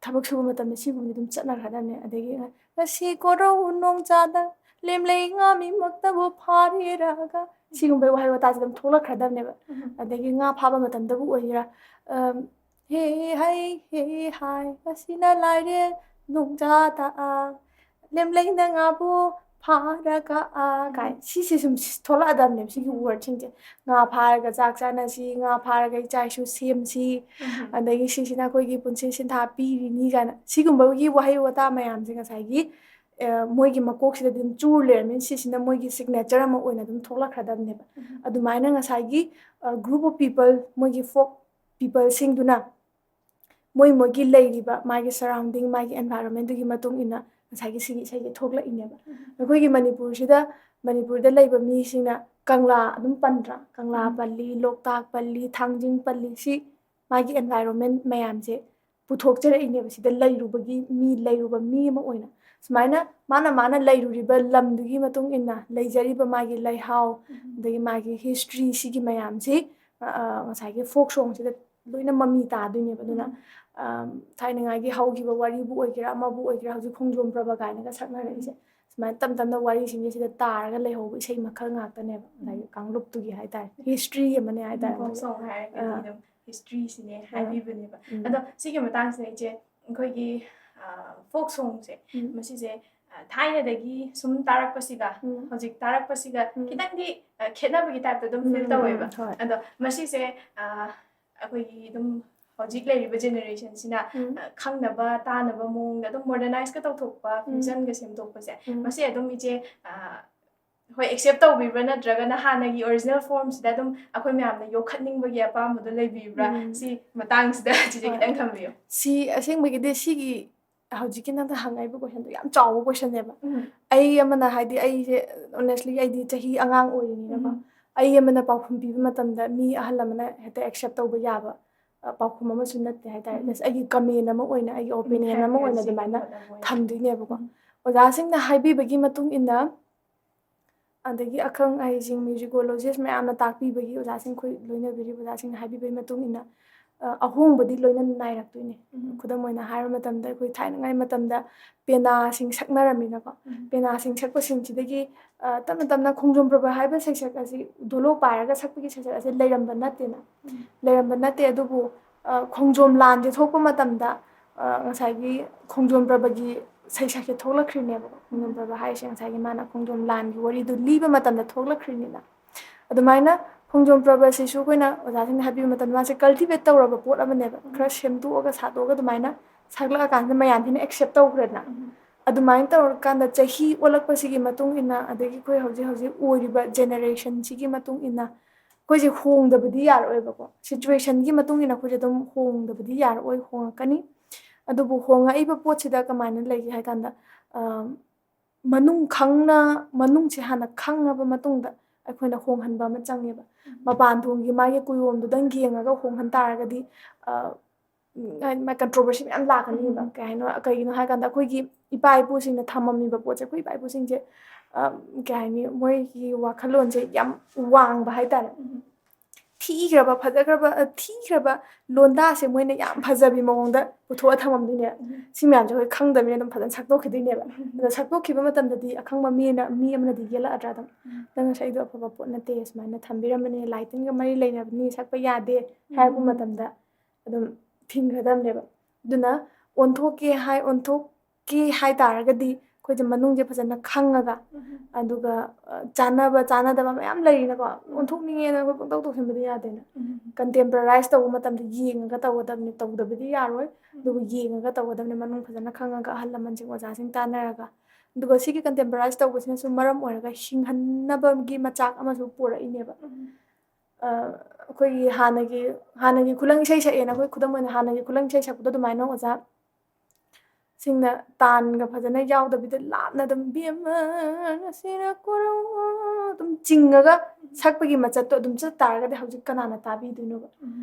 ꯊꯕꯛ ꯁꯨꯕ ꯃꯇꯝꯗ ꯁꯤꯒꯨꯝꯕꯗꯤ ꯑꯗꯨꯝ ꯆꯠꯅꯈ꯭ꯔꯗꯕꯅꯦ ꯑꯗꯒꯤ ꯉꯁꯤ ꯀꯣꯔꯧ ꯅꯣꯡꯆꯥꯗ ꯂꯦꯝꯂꯩ ꯉꯥꯃꯤꯃꯛꯇꯕꯨ ꯐꯥꯔꯦꯔꯒ ꯁꯤꯒꯨꯝꯕ ꯋꯥꯍꯩ ꯋꯥꯇꯥꯁꯦ ꯑꯗꯨꯝ ꯊꯣꯛꯂꯛꯈ꯭ꯔꯗꯕꯅꯦꯕ ꯑꯗꯒꯤ ꯉꯥ ꯐꯥꯕ ꯃꯇꯝꯗꯕꯨ ꯑꯣꯏꯒꯦꯔꯥ ꯍꯦ ꯍꯩ ꯍꯦ ꯍꯥꯏ ꯉꯁꯤꯅ ꯂꯥꯏꯔꯦꯟ ꯅꯣꯡꯖꯥꯗ ꯂꯦꯝꯂꯩꯅ ꯉꯥꯕꯨ ꯐꯥꯔꯒ ꯀꯥꯏ ꯁꯤꯁꯦ ꯁꯨꯝ ꯊꯣꯛꯂꯛꯑꯗꯕꯅꯦꯕ ꯁꯤꯒꯤ ꯋꯥꯔꯗꯁꯤꯡꯁꯦ ꯉꯥ ꯐꯥꯔꯒ ꯆꯥꯛ ꯆꯥꯅꯁꯤ ꯉꯥ ꯐꯥꯔꯒ ꯏꯆꯥ ꯏꯁꯨ ꯁꯦꯝꯁꯤ ꯑꯗꯒꯤ ꯁꯤꯁꯤꯅ ꯑꯩꯈꯣꯏꯒꯤ ꯄꯨꯟꯁꯤ ꯁꯤꯟꯊꯥ ꯄꯤꯔꯤꯅꯤ ꯀꯥꯏꯅ ꯁꯤꯒꯨꯝꯕꯒꯤ ꯋꯥꯍꯩ ꯋꯥꯇꯥ ꯃꯌꯥꯝꯁꯦ ꯉꯁꯥꯏꯒꯤ ꯃꯣꯏꯒꯤ ꯃꯀꯣꯛꯁꯤꯗ ꯑꯗꯨꯝ ꯆꯨꯔ ꯂꯩꯔꯕꯅꯤꯅ ꯁꯤꯁꯤꯅ ꯃꯣꯏꯒꯤ ꯁꯤꯒꯅꯦꯆꯔ ꯑꯃ ꯑꯣꯏꯅ ꯑꯗꯨꯝ ꯊꯣꯛꯂꯛꯈ꯭ꯔꯗꯕꯅꯦꯕ ꯑꯗꯨꯃꯥꯏꯅ ꯉꯁꯥꯏꯒꯤ ꯒ꯭ꯔꯨꯞ ꯑꯣꯐ ꯄꯤꯄꯜ ꯃꯣꯏꯒꯤ ꯐꯣꯛ ꯄꯤꯄꯜꯁꯤꯡꯗꯨꯅ ꯃꯣꯏꯒꯤ ꯂꯩꯔꯤꯕ ꯃꯥꯒꯤ ꯁꯔꯥꯎꯟꯗꯤꯡ ꯃꯥꯒꯤ ꯑꯦꯟꯚꯥꯏꯔꯣꯟꯃꯦꯟꯗꯨꯒꯤ ꯃꯇꯨꯡ ꯏꯟꯅ ꯉꯁꯥꯏꯒꯤ ꯁꯤꯒꯤ ꯏꯁꯩꯁꯦ ꯊꯣꯛꯂꯛꯏꯅꯦꯕ ꯑꯩꯈꯣꯏꯒꯤ ꯃꯅꯤꯄꯨꯔꯗ ꯂꯩꯕ ꯃꯤꯁꯤꯡꯅ ꯀꯪꯂꯥ ꯑꯗꯨꯝ ꯄꯟꯗ꯭ꯔꯥ ꯀꯪꯂꯥ ꯄꯜꯂꯤ ꯂꯣꯛꯇꯥꯛ ꯄꯜꯂꯤ ꯊꯥꯡꯖꯤꯡ ꯄꯜꯂꯤ ꯁꯤ ꯃꯥꯒꯤ ꯑꯦꯟꯚꯥꯏꯔꯣꯟꯃꯦꯟ ꯃꯌꯥꯝꯁꯦ ꯄꯨꯊꯣꯛꯆꯔꯛꯏꯅꯦꯕ ꯁꯤꯗ ꯂꯩꯔꯨꯕ ꯃꯤ ꯑꯃ ꯑꯣꯏꯅ ꯁꯨꯃꯥꯏꯅ ꯃꯥꯅ ꯂꯩꯔꯨꯔꯤꯕ ꯂꯝꯗꯨꯒꯤ ꯃꯇꯨꯡ ꯏꯟꯅ ꯂꯩꯖꯔꯤꯕ ꯃꯥꯒꯤ ꯂꯩꯍꯥꯎ ꯑꯗꯒꯤ ꯃꯥꯒꯤ ꯍꯤꯁꯇ꯭ꯔꯤ ꯁꯤꯒꯤ ꯃꯌꯥꯝꯁꯤ ꯉꯁꯥꯏꯒꯤ ꯐꯣꯛ ꯁꯣꯡꯁꯤꯗ ꯂꯣꯏꯅ ꯃꯃꯤ ꯇꯥꯗꯣꯏꯅꯦꯕ ꯑꯗꯨꯅ ꯊꯥꯏꯅꯉꯥꯏꯒꯤ ꯍꯧꯈꯤꯕ ꯋꯥꯔꯤꯕꯨ ꯑꯣꯏꯒꯦꯔꯥ ꯑꯃꯕꯨ ꯑꯣꯏꯒꯦꯔꯥ ꯍꯧꯖꯤꯛ ꯈꯣꯡꯖꯣꯝ ꯄ꯭ꯔꯕ ꯀꯥꯏꯅꯒ ꯁꯛꯅꯔꯛꯏꯁꯦ ꯁꯨꯃꯥꯏꯅ ꯇꯞ ꯇꯞꯅ ꯋꯥꯔꯤꯁꯤꯡꯁꯦ ꯁꯤꯗ ꯇꯥꯔꯒ ꯂꯩꯍꯧꯕ ꯏꯁꯩ ꯃꯈꯜ ꯉꯥꯛꯇꯅꯦꯕ ꯉꯁꯥꯏꯒꯤ ꯀꯥꯡꯂꯨꯞꯇꯨꯒꯤ ꯍꯥꯏꯇꯥꯔꯦ ꯍꯤꯁꯇ꯭ꯔꯤ ꯑꯃꯅꯦ ꯍꯥꯏꯇꯥꯔꯦ ꯐꯣꯛ ꯁꯣꯡ ꯍꯥꯏꯔꯒꯗꯤ ꯑꯗꯨꯝ ꯍꯤꯁꯇ꯭ꯔꯤꯁꯤꯅꯦ ꯍꯥꯏꯕꯤꯕꯅꯦꯕ ꯑꯗꯣ ꯁꯤꯒꯤ ꯃꯇꯥꯡꯁꯤꯗ ꯏꯆꯦ ꯑꯩꯈꯣꯏꯒꯤ ꯐꯣꯛ ꯁꯣꯡꯁꯦ ꯃꯁꯤꯁꯦ ꯊꯥꯏꯅꯗꯒꯤ ꯁꯨꯝ ꯇꯥꯔꯛꯄꯁꯤꯒ ꯍꯧꯖꯤꯛ ꯇꯥꯔꯛꯄꯁꯤga ꯈꯤꯇꯪꯗꯤ ꯈꯦꯠꯅꯕꯒꯤ ꯇꯥꯏꯞꯇ ꯑꯗꯨꯝ ꯐꯤꯜ ꯇꯧꯋꯦꯕ ꯑꯗꯣ ꯃꯁꯤꯁꯦ ꯑꯩꯈꯣꯏꯒꯤ ꯑꯗꯨꯝ ꯍꯧꯖꯤꯛ ꯂꯩꯔꯤꯕ ꯖꯦꯅꯦꯔꯦꯁꯟꯁꯤꯅ ꯈꯪꯅꯕ ꯇꯥꯅꯕ ꯃꯑꯣꯡꯗ ꯑꯗꯨꯝ ꯃꯣꯗꯔꯅꯥꯏꯁꯀ ꯇꯧꯊꯣꯛꯄ ꯐ꯭ꯌꯨꯖꯟꯒ ꯁꯦꯝꯗꯣꯛꯄꯁꯦ ꯃꯁꯤ ꯑꯗꯨꯝ ꯏꯆꯦ ꯍꯣꯏ ꯑꯦꯛꯁꯦꯞ ꯇꯧꯕꯤꯕ꯭ꯔꯥ ꯅꯠꯇ꯭ꯔꯒꯅ ꯍꯥꯟꯅꯒꯤ ꯑꯣꯔꯤꯖꯤꯅꯦꯜ ꯐꯣꯔꯝꯁꯤꯗ ꯑꯗꯨꯝ ꯑꯩꯈꯣꯏ ꯃꯌꯥꯝꯅ ꯌꯣꯛꯈꯠꯅꯤꯡꯕꯒꯤ ꯑꯄꯥꯝꯕꯗꯣ ꯂꯩꯕꯤꯕ꯭ꯔꯥ ꯁꯤ ꯃꯇꯥꯡꯁꯤꯗ ꯆꯤꯆꯦ ꯈꯤꯇꯪ ꯊꯝꯕꯤꯌꯨ ꯁꯤ ꯑꯁꯦꯡꯕꯒꯤꯗꯤ ꯁꯤꯒꯤ ꯍꯧꯖꯤꯛꯀꯤ ꯅꯪꯅ ꯍꯪꯉꯛꯏꯕ ꯀꯣꯏꯁꯟꯗꯣ ꯌꯥꯝ ꯆꯥꯎꯕ ꯀꯣꯏꯁꯟꯅꯦꯕ ꯑꯩ ꯑꯃꯅ ꯍꯥꯏꯗꯤ ꯑꯩꯁꯦ ꯑꯣꯅꯦꯁꯂꯤ ꯑꯩꯗꯤ ꯆꯍꯤ ꯑꯉꯥꯡ ꯑꯣꯏꯔꯤꯅꯤꯅꯀꯣ ꯑꯩ ꯑꯃꯅ ꯄꯥꯎꯈꯨꯝ ꯄꯤꯕ ꯃꯇꯝꯗ ꯃꯤ ꯑꯍꯜ ꯑꯃꯅ ꯍꯦꯛꯇ ꯑꯦꯛꯁꯦꯞ ꯇꯧꯕ ꯌꯥꯕ ꯄꯥꯎꯈꯨꯝ ꯑꯃꯁꯨ ꯅꯠꯇꯦ ꯍꯥꯏꯇꯥꯔꯦ ꯖꯁ ꯑꯩꯒꯤ ꯀꯃꯦꯟ ꯑꯃ ꯑꯣꯏꯅ ꯑꯩꯒꯤ ꯑꯣꯄꯤꯅꯤꯌꯟ ꯑꯃ ꯑꯣꯏꯅ ꯑꯗꯨꯃꯥꯏꯅ ꯊꯝꯗꯣꯏꯅꯦꯕꯀꯣ ꯑꯣꯖꯥꯁꯤꯡꯅ ꯍꯥꯏꯕꯤꯕꯒꯤ ꯃꯇꯨꯡ ꯏꯟꯅ ꯑꯗꯒꯤ ꯑꯈꯪ ꯑꯍꯩꯁꯤꯡ ꯃ꯭ꯌꯨꯖꯤꯀꯣꯂꯣꯖꯤꯁ ꯃꯌꯥꯝꯅ ꯇꯥꯛꯄꯤꯕꯒꯤ ꯑꯣꯖꯥꯁꯤꯡ ꯑꯩꯈꯣꯏ ꯂꯣꯏꯅꯕꯤꯔꯤꯕ ꯑꯣꯖꯥꯁꯤꯡꯅ ꯍꯥꯏꯕꯤꯕꯒꯤ ꯃꯇꯨꯡ ꯏꯟꯅ ꯑꯍꯣꯡꯕꯗꯤ ꯂꯣꯏꯅ ꯅꯥꯏꯔꯛꯇꯣꯏꯅꯦ ꯈꯨꯗꯝ ꯑꯣꯏꯅ ꯍꯥꯏꯕ ꯃꯇꯝꯗ ꯑꯩꯈꯣꯏ ꯊꯥꯏꯅꯉꯥꯏ ꯃꯇꯝꯗ ꯄꯦꯅꯥꯁꯤꯡ ꯁꯛꯅꯔꯝꯃꯤꯅꯀꯣ ꯄꯦꯅꯥꯁꯤꯡ ꯁꯛꯄꯁꯤꯡꯁꯤꯗꯒꯤ ꯇꯞꯅ ꯇꯞꯅ ꯈꯣꯡꯖꯣꯝ ꯄ꯭ꯔꯕ ꯍꯥꯏꯕ ꯁꯩꯁꯛ ꯑꯁꯤ ꯙꯣꯂꯣ ꯄꯥꯏꯔꯒ ꯁꯛꯄꯒꯤ ꯁꯩꯁꯛ ꯑꯁꯤ ꯂꯩꯔꯝꯕ ꯅꯠꯇꯦꯅ ꯂꯩꯔꯝꯕ ꯅꯠꯇꯦ ꯑꯗꯨꯕꯨ ꯈꯣꯡꯖꯣꯝ ꯂꯥꯟꯁꯦ ꯊꯣꯛꯄ ꯃꯇꯝꯗ ꯉꯁꯥꯏꯒꯤ ꯈꯣꯡꯖꯣꯝ ꯄ꯭ꯔꯕꯒꯤ ꯁꯩꯁꯛꯁꯦ ꯊꯣꯛꯂꯛꯈ꯭ꯔꯤꯅꯦꯕ ꯈꯣꯡꯖꯣꯝ ꯄ꯭ꯔꯕ ꯍꯥꯏꯔꯤꯁꯦ ꯉꯁꯥꯏꯒꯤ ꯃꯥꯅ ꯈꯣꯡꯖꯣꯝ ꯂꯥꯟꯒꯤ ꯋꯥꯔꯤꯗꯨ ꯂꯤꯕ ꯃꯇꯝꯗ ꯊꯣꯛꯂꯛꯈ꯭ꯔꯤꯅꯤꯅ ꯑꯗꯨꯃꯥꯏꯅ ꯈꯣꯡꯖꯣꯝ ꯄ꯭ꯔꯕꯁꯤꯁꯨ ꯑꯩꯈꯣꯏꯅ ꯑꯣꯖꯥꯁꯤꯡꯅ ꯍꯥꯏꯕꯤꯕ ꯃꯇꯝꯗ ꯃꯥꯁꯦ ꯀꯜꯇꯤꯚꯦꯠ ꯇꯧꯔꯕ ꯄꯣꯠ ꯑꯃꯅꯦꯕ ꯈꯔ ꯁꯦꯝꯗꯣꯛꯑꯒ ꯁꯥꯗꯣꯛꯑꯒ ꯑꯗꯨꯃꯥꯏꯅ ꯁꯛꯂꯛꯑꯀꯥꯟꯗ ꯃꯌꯥꯝꯁꯤꯅ ꯑꯦꯛꯁꯦꯞ ꯇꯧꯈ꯭ꯔꯦꯗꯅ ꯑꯗꯨꯃꯥꯏꯅ ꯇꯧꯔꯀꯥꯟꯗ ꯆꯍꯤ ꯑꯣꯜꯂꯛꯄꯁꯤꯒꯤ ꯃꯇꯨꯡ ꯏꯟꯅ ꯑꯗꯒꯤ ꯑꯩꯈꯣꯏ ꯍꯧꯖꯤꯛ ꯍꯧꯖꯤꯛ ꯑꯣꯏꯔꯤꯕ ꯖꯦꯅꯦꯔꯦꯁꯟꯁꯤꯒꯤ ꯃꯇꯨꯡ ꯏꯟꯅ ꯑꯩꯈꯣꯏꯁꯦ ꯍꯣꯡꯗꯕꯗꯤ ꯌꯥꯔꯛꯑꯣꯏꯕꯀꯣ ꯁꯤꯆꯨꯋꯦꯁꯟꯒꯤ ꯃꯇꯨꯡ ꯏꯟꯅ ꯑꯩꯈꯣꯏꯁꯦ ꯑꯗꯨꯝ ꯍꯣꯡꯗꯕꯗꯤ ꯌꯥꯔꯛꯑꯣꯏ ꯍꯣꯡꯉꯛꯀꯅꯤ ꯑꯗꯨꯕꯨ ꯍꯣꯡꯉꯛꯏꯕ ꯄꯣꯠꯁꯤꯗ ꯀꯃꯥꯏꯅ ꯂꯩꯒꯦ ꯍꯥꯏ ꯀꯥꯟꯗ ꯃꯅꯨꯡꯁꯦ ꯍꯥꯟꯅ ꯈꯪꯉꯕ ꯃꯇꯨꯡꯗ ꯑꯩꯈꯣꯏꯅ ꯍꯣꯡꯍꯟꯕ ꯑꯃ ꯆꯪꯉꯦꯕ ꯃꯄꯥꯟ ꯊꯣꯡꯒꯤ ꯃꯥꯒꯤ ꯀꯨꯌꯣꯝꯗꯨꯗꯪ ꯌꯦꯡꯉꯒ ꯍꯣꯡꯍꯟ ꯇꯥꯔꯒꯗꯤ ꯀꯟꯇ꯭ꯔꯣꯚꯔꯁꯤ ꯃꯌꯥꯝ ꯂꯥꯛꯀꯅꯤꯕ ꯀꯩꯒꯤꯅꯣ ꯍꯥꯏ ꯀꯥꯟꯗ ꯑꯩꯈꯣꯏꯒꯤ ꯏꯄꯥ ꯏꯄꯨꯁꯤꯡꯅ ꯊꯝꯃꯝꯃꯤꯕ ꯄꯣꯠꯁꯦ ꯑꯩꯈꯣꯏ ꯏꯄꯥ ꯏꯄꯨꯁꯤꯡꯁꯦ ꯀꯩ ꯍꯥꯏꯅꯤ ꯃꯣꯏꯒꯤ ꯋꯥꯈꯜꯂꯣꯟꯁꯦ ꯌꯥꯝ ꯋꯥꯡꯕ ꯍꯥꯏꯇꯥꯔꯦ ꯊꯤꯈ꯭ꯔꯕ ꯂꯣꯟꯗꯥꯁꯦ ꯃꯣꯏꯅ ꯌꯥꯝ ꯐꯖꯕꯤ ꯃꯑꯣꯡꯗ ꯄꯨꯊꯣꯛꯑ ꯊꯝꯃꯝꯗꯣꯏꯅꯦꯕ ꯁꯤ ꯃꯌꯥꯝꯁꯦ ꯑꯩꯈꯣꯏ ꯈꯪꯗꯕꯅꯤꯅ ꯑꯗꯨꯝ ꯐꯖꯅ ꯁꯛꯇꯣꯛꯈꯤꯗꯣꯏꯅꯦꯕ ꯑꯗꯣ ꯁꯛꯇꯣꯛꯈꯤꯕ ꯃꯇꯝꯗꯗꯤ ꯑꯈꯪꯕ ꯃꯤ ꯑꯃꯅꯗꯤ ꯌꯦꯜꯂꯛꯑꯗ꯭ꯔꯥ ꯑꯗꯨꯝ ꯅꯪ ꯉꯁꯥꯏꯗꯣ ꯑꯐꯕ ꯄꯣꯠ ꯅꯠꯇꯦ ꯁꯨꯃꯥꯏꯅ ꯊꯝꯕꯤꯔꯝꯕꯅꯤ ꯂꯥꯏ ꯇꯤꯟꯒ ꯃꯔꯤ ꯂꯩꯅꯕꯅꯤ ꯁꯛꯄ ꯌꯥꯗꯦ ꯍꯥꯏꯔꯛꯄ ꯃꯇꯝꯗ ꯑꯗꯨꯝ ꯊꯤꯡꯒꯗꯕꯅꯦꯕ ꯑꯗꯨꯅ ꯑꯣꯟꯊꯣꯛꯀꯦ ꯍꯥꯏ ꯇꯥꯔꯒꯗꯤ ꯑꯩꯈꯣꯏꯁꯦ ꯃꯅꯨꯡꯁꯦ ꯐꯖꯅ ꯈꯪꯉꯒ ꯑꯗꯨꯒ ꯆꯥꯟꯅꯗꯕ ꯃꯌꯥꯝ ꯂꯩꯔꯤꯅꯀꯣ ꯑꯣꯟꯊꯣꯛꯅꯤꯡꯉꯦꯅ ꯑꯩꯈꯣꯏ ꯄꯪꯇꯧ ꯇꯧꯁꯟꯕꯗꯤ ꯌꯥꯗꯦꯅ ꯀꯟꯇꯦꯝꯄꯔꯔꯥꯏꯁ ꯇꯧꯕ ꯃꯇꯝꯗ ꯌꯦꯡꯉꯒ ꯇꯧꯒꯗꯕꯅꯤ ꯇꯧꯗꯕꯗꯤ ꯌꯥꯔꯣꯏ ꯑꯗꯨꯕꯨ ꯌꯦꯡꯉꯒ ꯇꯧꯒꯗꯕꯅꯤ ꯃꯅꯨꯡ ꯐꯖꯅ ꯈꯪꯉꯒ ꯑꯍꯜ ꯂꯃꯟꯁꯤꯡ ꯑꯣꯖꯥꯁꯤꯡ ꯇꯥꯟꯅꯔꯒ ꯑꯗꯨꯒ ꯁꯤꯒꯤ ꯀꯟꯇꯦꯝꯄꯔꯔꯥꯏꯁ ꯇꯧꯕꯁꯤꯅꯁꯨ ꯃꯔꯝ ꯑꯣꯏꯔꯒ ꯍꯤꯡꯍꯟꯅꯕꯒꯤ ꯃꯆꯥꯛ ꯑꯃꯁꯨ ꯄꯨꯔꯛꯏꯅꯦꯕ ꯑꯩꯈꯣꯏꯒꯤ ꯍꯥꯟꯅꯒꯤ ꯈꯨꯂꯪ ꯏꯁꯩ ꯁꯛꯑꯦꯅ ꯑꯩꯈꯣꯏ ꯈꯨꯗꯝ ꯑꯣꯏꯅ ꯍꯥꯟꯅꯒꯤ ꯈꯨꯂꯪ ꯏꯁꯩ ꯁꯛꯄꯗꯣ ꯑꯗꯨꯃꯥꯏꯅ ꯑꯣꯖꯥ ꯁꯤꯡꯅ ꯇꯥꯟꯒ ꯐꯖꯅ ꯌꯥꯎꯗꯕꯤꯗ ꯂꯥꯞꯅ ꯑꯗꯨꯝ ꯑꯗꯨꯝ ꯆꯤꯡꯉꯒ ꯁꯛꯄꯒꯤ ꯃꯆꯠꯇꯣ ꯑꯗꯨꯝ ꯆꯠ ꯇꯥꯔꯒꯗꯤ ꯍꯧꯖꯤꯛ ꯀꯅꯥꯅ ꯇꯥꯕꯤꯗꯣꯏꯅꯣꯕ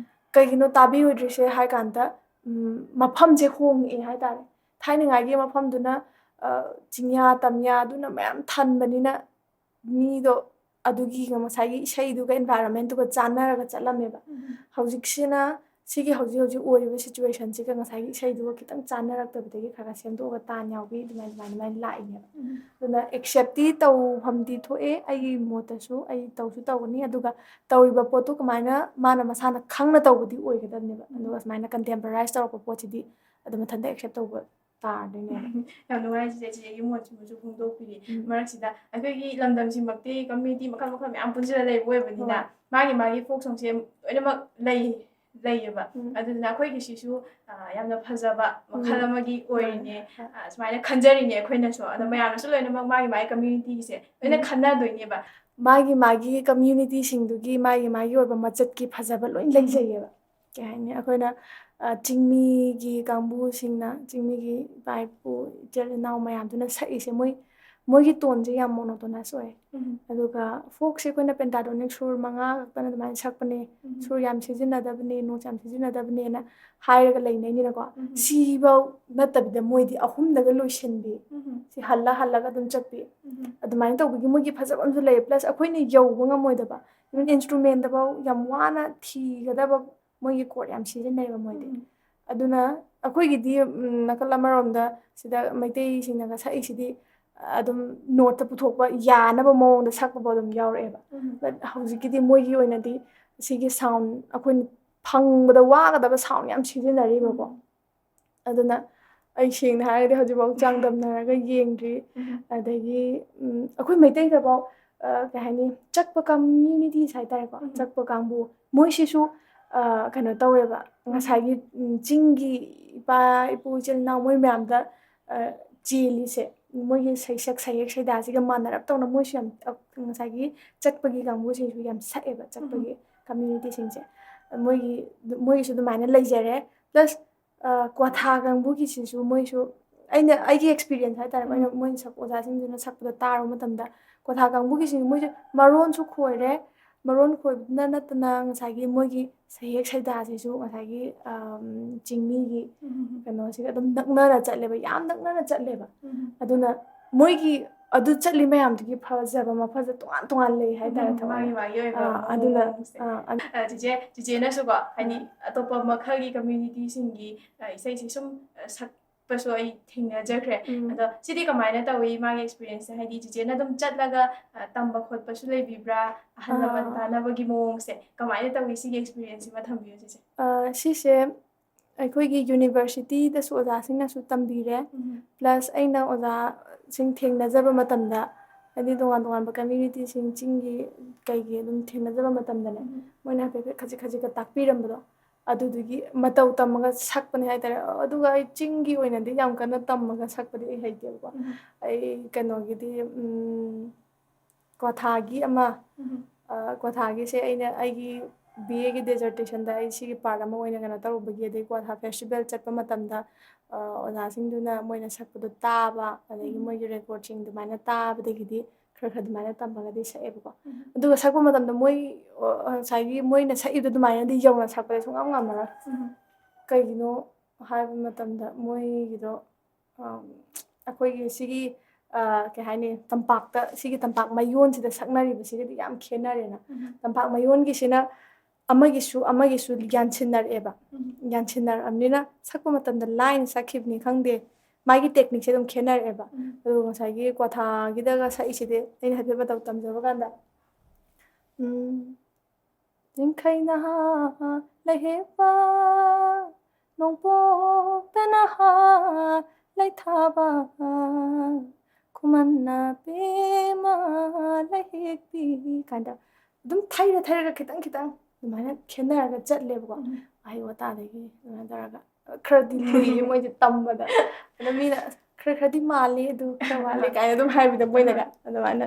ꯀꯩꯒꯤꯅꯣ ꯇꯥꯕꯤꯔꯣꯏꯗ꯭ꯔꯤꯁꯦ ꯍꯥꯏ ꯀꯥꯟꯗ ꯃꯐꯝꯁꯦ ꯍꯣꯡꯉꯛꯑꯦ ꯍꯥꯏꯇꯥꯔꯦ ꯊꯥꯏꯅꯉꯥꯏꯒꯤ ꯃꯐꯝꯗꯨꯅ ꯆꯤꯡꯌꯥ ꯇꯝꯌꯥ ꯑꯗꯨꯅ ꯃꯌꯥꯝ ꯊꯟꯕꯅꯤꯅ ꯃꯤꯗꯣ ꯑꯗꯨꯒꯤ ꯉꯁꯥꯏꯒꯤ ꯏꯁꯩꯗꯨꯒ ꯏꯟꯚꯥꯏꯔꯣꯟꯃꯦꯟꯇꯨꯒ ꯆꯥꯟꯅꯔꯒ ꯆꯠꯂꯝꯃꯦꯕ ꯍꯧꯖꯤꯛꯁꯤꯅ ꯁꯤꯒꯤ ꯍꯧꯖꯤꯛ ꯑꯣꯏꯔꯤꯕ ꯁꯤꯆꯨꯋꯦꯁꯟꯁꯤꯒ ꯉꯁꯥꯏꯒꯤ ꯏꯁꯩꯗꯨꯒ ꯈꯤꯇꯪ ꯆꯥꯟꯅꯔꯛꯇꯕꯗꯒꯤ ꯈꯔ ꯁꯦꯝꯗꯣꯛꯑꯒ ꯇꯥꯟ ꯌꯥꯎꯕꯤ ꯑꯗꯨꯃꯥꯏꯅ ꯂꯥꯛꯏꯅꯦꯕ ꯑꯗꯨꯅ ꯑꯦꯛꯁꯦꯞꯇꯤ ꯇꯧꯐꯝꯗꯤ ꯊꯣꯛꯑꯦ ꯑꯩꯒꯤ ꯃꯣꯠꯇꯁꯨ ꯑꯩ ꯇꯧꯁꯨ ꯇꯧꯒꯅꯤ ꯑꯗꯨꯒ ꯇꯧꯔꯤꯕ ꯄꯣꯠꯇꯨ ꯀꯃꯥꯏꯅ ꯃꯥꯅ ꯃꯁꯥꯅ ꯈꯪꯅ ꯇꯧꯕꯗꯤ ꯑꯣꯏꯒꯗꯕꯅꯦꯕ ꯑꯗꯨꯒ ꯁꯨꯃꯥꯏꯅ ꯀꯟꯇꯦꯝꯄꯔꯔꯥꯏꯁ ꯇꯧꯔꯛꯄ ꯄꯣꯠꯁꯤꯗꯤ ꯑꯗꯨꯝ ꯃꯊꯟꯇ ꯑꯦꯛꯁꯦꯞ ꯇꯧꯕ ꯇꯥꯔꯗꯣꯏꯅꯦꯕ ꯌꯥꯝ ꯅꯨꯡꯉꯥꯏ ꯆꯦꯆꯦꯒꯤ ꯃꯣꯠꯁꯤꯃꯁꯨ ꯐꯣꯡꯗꯣꯛꯄꯤꯔꯤ ꯃꯔꯛꯁꯤꯗ ꯑꯩꯈꯣꯏꯒꯤ ꯂꯝꯗꯝꯁꯤꯃꯛꯇꯤ ꯀꯝꯃ꯭ꯌꯨꯅꯤꯇꯤ ꯃꯈꯜ ꯃꯈꯜ ꯃꯌꯥꯝ ꯄꯨꯟꯁꯤꯜꯂ ꯂꯩꯕ ꯑꯣꯏꯕꯅꯤꯅ ꯃꯥꯒꯤ ꯐꯣꯛ ꯁꯣꯡꯁꯦ ꯂꯣꯏꯅꯃꯛ ꯂꯩꯌꯦꯕ ꯑꯗꯨꯗꯨꯅ ꯑꯩꯈꯣꯏꯒꯤꯁꯤꯁꯨ ꯌꯥꯝꯅ ꯐꯖꯕ ꯃꯈꯜ ꯑꯃꯒꯤ ꯑꯣꯏꯔꯤꯅꯦ ꯁꯨꯃꯥꯏꯅ ꯈꯟꯖꯔꯤꯅꯦ ꯑꯩꯈꯣꯏꯅꯁꯨ ꯑꯗꯣ ꯃꯌꯥꯝꯅꯁꯨ ꯂꯣꯏꯅꯃꯛ ꯃꯥꯒꯤ ꯀꯝꯃ꯭ꯌꯨꯅꯤꯇꯤꯒꯤꯁꯦ ꯂꯣꯏꯅ ꯈꯟꯅꯗꯣꯏꯅꯦꯕ ꯃꯥꯒꯤ ꯀꯝꯃ꯭ꯌꯨꯅꯤꯇꯤꯁꯤꯡꯗꯨꯒꯤ ꯃꯥꯒꯤ ꯑꯣꯏꯕ ꯃꯆꯠꯀꯤ ꯐꯖꯕ ꯂꯣꯏ ꯂꯩꯖꯩꯌꯦꯕ ꯀꯩ ꯍꯥꯏꯅꯤ ꯑꯩꯈꯣꯏꯅ ꯆꯤꯡꯃꯤꯒꯤ ꯀꯥꯡꯕꯨꯁꯤꯡꯅ ꯆꯤꯡꯃꯤꯒꯤ ꯏꯄꯥ ꯏꯄꯨ ꯏꯆꯤꯜ ꯏꯅꯥꯎ ꯃꯌꯥꯝꯗꯨꯅ ꯁꯛꯏꯁꯦ ꯃꯣꯏꯒꯤ ꯇꯣꯟꯁꯦ ꯌꯥꯝ ꯃꯣꯅꯣꯇꯣꯅꯁ ꯑꯣꯏ ꯑꯗꯨꯒ ꯐꯣꯛꯁꯦ ꯑꯩꯈꯣꯏꯅ ꯄꯦꯟꯇꯥꯇꯣꯅꯤꯛ ꯁꯨꯔ 5 ꯈꯛꯇꯅ ꯑꯗꯨꯃꯥꯏꯅ ꯁꯛꯄꯅꯦ ꯁꯨꯔ ꯌꯥꯝ ꯁꯤꯖꯤꯟꯅꯗꯕꯅꯦ ꯅꯣꯠꯁ ꯌꯥꯝ ꯁꯤꯖꯤꯟꯅꯗꯕꯅꯦꯅ ꯍꯥꯏꯔꯒ ꯂꯩꯅꯩꯅꯤꯅꯀꯣ ꯁꯤꯐꯧ ꯅꯠꯇꯕꯤꯗ ꯃꯣꯏꯗꯤ 3ꯗꯒ ꯂꯣꯏꯁꯤꯟꯕꯤ ꯁꯤ హꯜꯂꯒ ꯑꯗꯨꯝ ꯆꯠꯄꯤ ꯑꯗꯨꯃꯥꯏꯅ ꯇꯧꯕꯒꯤ ꯃꯣꯏꯒꯤ ꯐꯖꯕ ꯑꯃꯁꯨ ꯂꯩ ꯄ꯭ꯂꯁ ꯑꯩꯈꯣꯏꯅ ꯌꯧꯕ ꯉꯝꯃꯣꯏꯗꯕ ꯏꯚꯟ ꯏꯟꯁꯇ꯭ꯔꯨꯃꯦꯟꯗꯐꯥꯎ ꯌꯥꯝ ꯋꯥꯅ ꯊꯤꯒꯗꯕ ꯃꯣꯏꯒꯤ ꯀꯣꯔꯠ ꯌꯥꯝ ꯁꯤꯖꯤꯟꯅꯩꯕ ꯃꯣꯏꯗꯤ ꯑꯗꯨꯅ ꯑꯩꯈꯣꯏꯒꯤꯗꯤ ꯅꯥꯀꯜ ꯑꯃꯔꯣꯝꯗ ꯁꯤꯗ ꯃꯩꯇꯩꯁꯤꯡꯅꯒ ꯁꯛꯏꯁꯤꯗꯤ ꯑꯗꯨꯝ ꯅꯣꯠꯇ ꯄꯨꯊꯣꯛꯄ ꯌꯥꯅꯕ ꯃꯑꯣꯡꯗ ꯁꯛꯄꯐꯥꯎ ꯑꯗꯨꯝ ꯌꯥꯎꯔꯛꯑꯦꯕ ꯕꯠ ꯍꯧꯖꯤꯛꯀꯤꯗꯤ ꯃꯣꯏꯒꯤ ꯑꯣꯏꯅꯗꯤ ꯁꯤꯒꯤ ꯁꯥꯎꯟ ꯑꯩꯈꯣꯏꯅ ꯐꯪꯕꯗ ꯋꯥꯒꯗꯕ ꯁꯥꯎꯟ ꯌꯥꯝ ꯁꯤꯖꯤꯟꯅꯔꯤꯕꯀꯣ ꯑꯗꯨꯅ ꯑꯩ ꯁꯦꯡꯅ ꯍꯥꯏꯔꯒꯗꯤ ꯍꯧꯖꯤꯛꯐꯥꯎ ꯆꯥꯡꯗꯝꯅꯔꯒ ꯌꯦꯡꯗ꯭ꯔꯤ ꯑꯗꯒꯤ ꯑꯩꯈꯣꯏ ꯃꯩꯇꯩꯗꯐꯥꯎ ꯀꯩ ꯍꯥꯏꯅꯤ ꯆꯛꯄ ꯀꯝꯃ꯭ꯌꯨꯅꯤꯇꯤꯁ ꯍꯥꯏꯇꯥꯔꯦꯀꯣ ꯆꯛꯄ ꯀꯥꯡꯕꯨ ꯃꯣꯏꯁꯤꯁꯨ ꯀꯩꯅꯣ ꯇꯧꯋꯦꯕ ꯉꯁꯥꯏꯒꯤ ꯆꯤꯡꯒꯤ ꯏꯄꯥ ꯏꯄꯨ ꯏꯆꯤꯜ ꯏꯅꯥꯎ ꯃꯣꯏ ꯃꯌꯥꯝꯗ ꯆꯦꯜꯂꯤꯁꯦ ꯃꯣꯏꯒꯤ ꯁꯩꯁꯛ ꯁꯩꯍꯦꯛ ꯁꯩꯗꯥꯁꯤꯒ ꯃꯥꯟꯅꯔꯞꯇꯧꯅ ꯃꯣꯏꯁꯨ ꯌꯥꯝ ꯉꯁꯥꯏꯒꯤ ꯆꯛꯄꯒꯤ ꯀꯥꯡꯕꯨꯁꯤꯡꯁꯨ ꯌꯥꯝ ꯁꯛꯑꯦꯕ ꯆꯛꯄꯒꯤ ꯀꯝꯃ꯭ꯌꯨꯅꯤꯇꯤꯁꯤꯡꯁꯦ ꯃꯣꯏꯒꯤꯁꯨ ꯑꯗꯨꯃꯥꯏꯅ ꯂꯩꯖꯔꯦ ꯄ꯭ꯂꯁ ꯀ꯭ꯋꯥꯊꯥ ꯀꯥꯡꯕꯨꯒꯤꯁꯤꯁꯨ ꯃꯣꯏꯁꯨ ꯑꯩꯅ ꯑꯩꯒꯤ ꯑꯦꯛꯁꯄꯤꯔꯤꯌꯦꯟꯁ ꯍꯥꯏꯇꯥꯔꯦ ꯑꯩꯅ ꯃꯣꯏꯅ ꯑꯣꯖꯥꯁꯤꯡꯗꯨꯅ ꯁꯛꯄꯗꯣ ꯇꯥꯔꯨꯕ ꯃꯇꯝꯗ ꯀ꯭ꯋꯥꯊꯥ ꯀꯥꯡꯕꯨꯒꯤꯁꯤꯡ ꯃꯣꯏꯁꯦ ꯃꯔꯣꯟꯁꯨ ꯈꯣꯏꯔꯦ ꯃꯔꯣꯟ ꯈꯣꯏꯕꯗꯨꯅ ꯅꯠꯇꯅ ꯉꯁꯥꯏꯒꯤ ꯃꯣꯏꯒꯤ ꯁꯩꯍꯦꯛ ꯁꯩꯗꯥꯁꯤꯁꯨ ꯉꯁꯥꯏꯒꯤ ꯆꯤꯡꯃꯤꯒꯤ ꯀꯩꯅꯣꯁꯤꯒ ꯑꯗꯨꯝ ꯅꯛꯅꯅ ꯆꯠꯂꯦꯕ ꯌꯥꯝ ꯅꯛꯅꯅ ꯆꯠꯂꯦꯕ ꯑꯗꯨꯅ ꯃꯣꯏꯒꯤ ꯑꯗꯨ ꯆꯠꯂꯤ ꯃꯌꯥꯝꯗꯨꯒꯤ ꯐꯖꯕ ꯃꯐꯝꯁꯦ ꯇꯣꯉꯥꯟ ꯇꯣꯉꯥꯟ ꯂꯩ ꯍꯥꯏꯇꯥꯔꯦ ꯃꯥꯒꯤ ꯃꯥꯒꯤ ꯑꯣꯏꯕ ꯑꯗꯨꯅ ꯆꯤꯆꯦꯅꯁꯨꯀꯣ ꯍꯥꯏꯗꯤ ꯑꯇꯣꯞꯄ ꯃꯈꯜꯒꯤ ꯀꯝꯃ꯭ꯌꯨꯅꯤꯇꯤꯁꯤꯡꯒꯤ ꯏꯁꯩꯁꯤ ꯁꯨꯝ ꯁꯛꯄꯁꯨ ꯑꯩ ꯊꯦꯡꯅꯖꯈ꯭ꯔꯦ ꯑꯗꯣ ꯁꯤꯗꯤ ꯀꯃꯥꯏꯅ ꯇꯧꯏ ꯃꯥꯒꯤ ꯑꯦꯛꯁꯄꯤꯔꯤꯌꯦꯟꯁꯁꯦ ꯍꯥꯏꯗꯤ ꯆꯤꯆꯦꯅ ꯑꯗꯨꯝ ꯆꯠꯂꯒ ꯇꯝꯕ ꯈꯣꯠꯄꯁꯨ ꯂꯩꯕꯤꯕ꯭ꯔꯥ ꯑꯍꯜ ꯂꯃꯟ ꯇꯥꯟꯅꯕꯒꯤ ꯃꯑꯣꯡꯁꯦ ꯀꯃꯥꯏꯅ ꯇꯧꯏ ꯁꯤꯒꯤ ꯑꯦꯛꯁꯄꯤꯔꯤꯌꯦꯟꯁꯁꯤꯃ ꯊꯝꯕꯤꯌꯨ ꯆꯤꯆꯦ ꯁꯤꯁꯦ ꯑꯩꯈꯣꯏꯒꯤ ꯌꯨꯅꯤꯚꯔꯁꯤꯇꯤꯗꯁꯨ ꯑꯣꯖꯥꯁꯤꯡꯅꯁꯨ ꯇꯝꯕꯤꯔꯦ ꯄ꯭ꯂꯁ ꯑꯩꯅ ꯑꯣꯖꯥꯁꯤꯡ ꯊꯦꯡꯅꯖꯕ ꯃꯇꯝꯗ ꯍꯥꯏꯗꯤ ꯇꯣꯉꯥꯟ ꯇꯣꯉꯥꯟꯕ ꯀꯝꯃ꯭ꯌꯨꯅꯤꯇꯤꯁꯤꯡ ꯆꯤꯡꯒꯤ ꯀꯩꯒꯤ ꯑꯗꯨꯝ ꯊꯦꯡꯅꯖꯕ ꯃꯇꯝꯗꯅꯦ ꯃꯣꯏꯅ ꯍꯥꯏꯐꯦꯠ ꯈꯖꯤꯛ ꯈꯖꯤꯛꯀ ꯇꯥꯛꯄꯤꯔꯝꯕꯗꯣ ꯑꯗꯨꯗꯨꯒꯤ ꯃꯇꯧ ꯇꯝꯃꯒ ꯁꯛꯄꯅꯦ ꯍꯥꯏꯇꯥꯔꯦ ꯑꯗꯨꯒ ꯑꯩ ꯆꯤꯡꯒꯤ ꯑꯣꯏꯅꯗꯤ ꯌꯥꯝ ꯀꯟꯅ ꯇꯝꯃꯒ ꯁꯛꯄꯗꯤ ꯑꯩ ꯍꯩꯇꯦꯕꯀꯣ ꯑꯩ ꯀꯩꯅꯣꯒꯤꯗꯤ ꯀ꯭ꯋꯥꯊꯥꯒꯤ ꯑꯃ ꯀ꯭ꯋꯥꯊꯥꯒꯤꯁꯦ ꯑꯩꯅ ꯑꯩꯒꯤ ꯕꯤ ꯑꯦꯒꯤ ꯗꯦꯖꯔꯇꯦꯁꯟꯗ ꯑꯩ ꯁꯤꯒꯤ ꯄꯥꯔꯠ ꯑꯃ ꯑꯣꯏꯅ ꯀꯩꯅꯣ ꯇꯧꯔꯨꯕꯒꯤ ꯑꯗꯩ ꯀ꯭ꯋꯥꯊꯥ ꯐꯦꯁꯇꯤꯚꯦꯜ ꯆꯠꯄ ꯃꯇꯝꯗ ꯑꯣꯖꯥꯁꯤꯡꯗꯨꯅ ꯃꯣꯏꯅ ꯁꯛꯄꯗꯣ ꯇꯥꯕ ꯑꯗꯒꯤ ꯃꯣꯏꯒꯤ ꯔꯦꯀꯣꯔꯠꯁꯤꯡ ꯑꯗꯨꯃꯥꯏꯅ ꯇꯥꯕꯗꯒꯤꯗꯤ ꯈꯔ ꯈꯔ ꯑꯗꯨꯃꯥꯏꯅ ꯇꯝꯃꯒꯗꯤ ꯁꯛꯑꯦꯕꯀꯣ ꯑꯗꯨꯒ ꯁꯛꯄ ꯃꯇꯝꯗ ꯃꯣꯏ ꯉꯁꯥꯏꯒꯤ ꯃꯣꯏꯅ ꯁꯛꯏꯕꯗꯣ ꯑꯗꯨꯃꯥꯏꯅꯗꯤ ꯌꯧꯅ ꯁꯛꯄꯗ ꯁꯨꯡꯉꯝ ꯉꯝꯃꯔꯣꯏ ꯀꯩꯒꯤꯅꯣ ꯍꯥꯏꯕ ꯃꯇꯝꯗ ꯃꯣꯏꯒꯤꯗꯣ ꯑꯩꯈꯣꯏꯒꯤ ꯁꯤꯒꯤ ꯀꯩ ꯍꯥꯏꯅꯤ ꯇꯝꯄꯥꯛꯇ ꯁꯤꯒꯤ ꯇꯝꯄꯥꯛ ꯃꯌꯣꯟꯁꯤꯗ ꯁꯛꯅꯔꯤꯕꯁꯤꯒꯗꯤ ꯌꯥꯝ ꯈꯦꯠꯅꯔꯦꯅ ꯇꯝꯄꯥꯛ ꯃꯌꯣꯟꯒꯤꯁꯤꯅ ꯑꯃꯒꯤꯁꯨ ꯌꯥꯟꯁꯤꯟꯅꯔꯛꯑꯦꯕ ꯌꯥꯟꯁꯤꯟꯅꯔꯛꯑꯕꯅꯤꯅ ꯁꯛꯄ ꯃꯇꯝꯗ ꯂꯥꯏꯅ ꯁꯛꯈꯤꯕꯅꯤ ꯈꯪꯗꯦ ꯃꯥꯒꯤ ꯇꯦꯛꯅꯤꯛꯁꯦ ꯑꯗꯨꯝ ꯈꯦꯠꯅꯔꯛꯑꯦꯕ ꯑꯗꯨꯒ ꯉꯁꯥꯏꯒꯤ ꯀ꯭ꯋꯥꯊꯥꯒꯤꯗꯒ ꯁꯛꯏꯁꯤꯗꯤ ꯑꯩꯅ ꯍꯥꯏꯐꯦꯠ ꯃꯇꯧ ꯇꯝꯖꯕ ꯀꯥꯟꯗ ꯅꯤꯡꯈꯩ ꯅꯍꯥ ꯂꯩꯍꯦꯞꯄ ꯅꯣꯡꯄꯣꯛꯇ ꯅꯍꯥ ꯂꯩꯊꯥꯕ ꯈꯨꯃꯟꯅ ꯄꯦꯝꯃ ꯂꯩꯍꯦꯛꯄꯤ ꯀꯥꯏꯅ ꯑꯗꯨꯝ ꯊꯩꯔꯒ ꯈꯤꯇꯪ ꯈꯤꯇꯪ ꯑꯗꯨꯃꯥꯏꯅ ꯈꯦꯠꯅꯔꯒ ꯆꯠꯂꯦꯕꯀꯣ ꯋꯥꯍꯩ ꯋꯥꯇꯥꯗꯒꯤ ꯑꯗꯨꯃꯥꯏꯅ ꯇꯧꯔꯒ ꯈꯔꯗꯤ ꯂꯨꯏꯌꯦ ꯃꯣꯏꯁꯦ ꯇꯝꯕꯗ ꯑꯗ ꯃꯤꯅ ꯈꯔꯗꯤ ꯃꯥꯜꯂꯤ ꯑꯗꯨ ꯈꯔ ꯋꯥꯠꯂꯤ ꯀꯥꯏꯅ ꯑꯗꯨꯝ ꯍꯥꯏꯕꯗ ꯃꯣꯏꯅꯒ ꯑꯗꯨꯃꯥꯏꯅ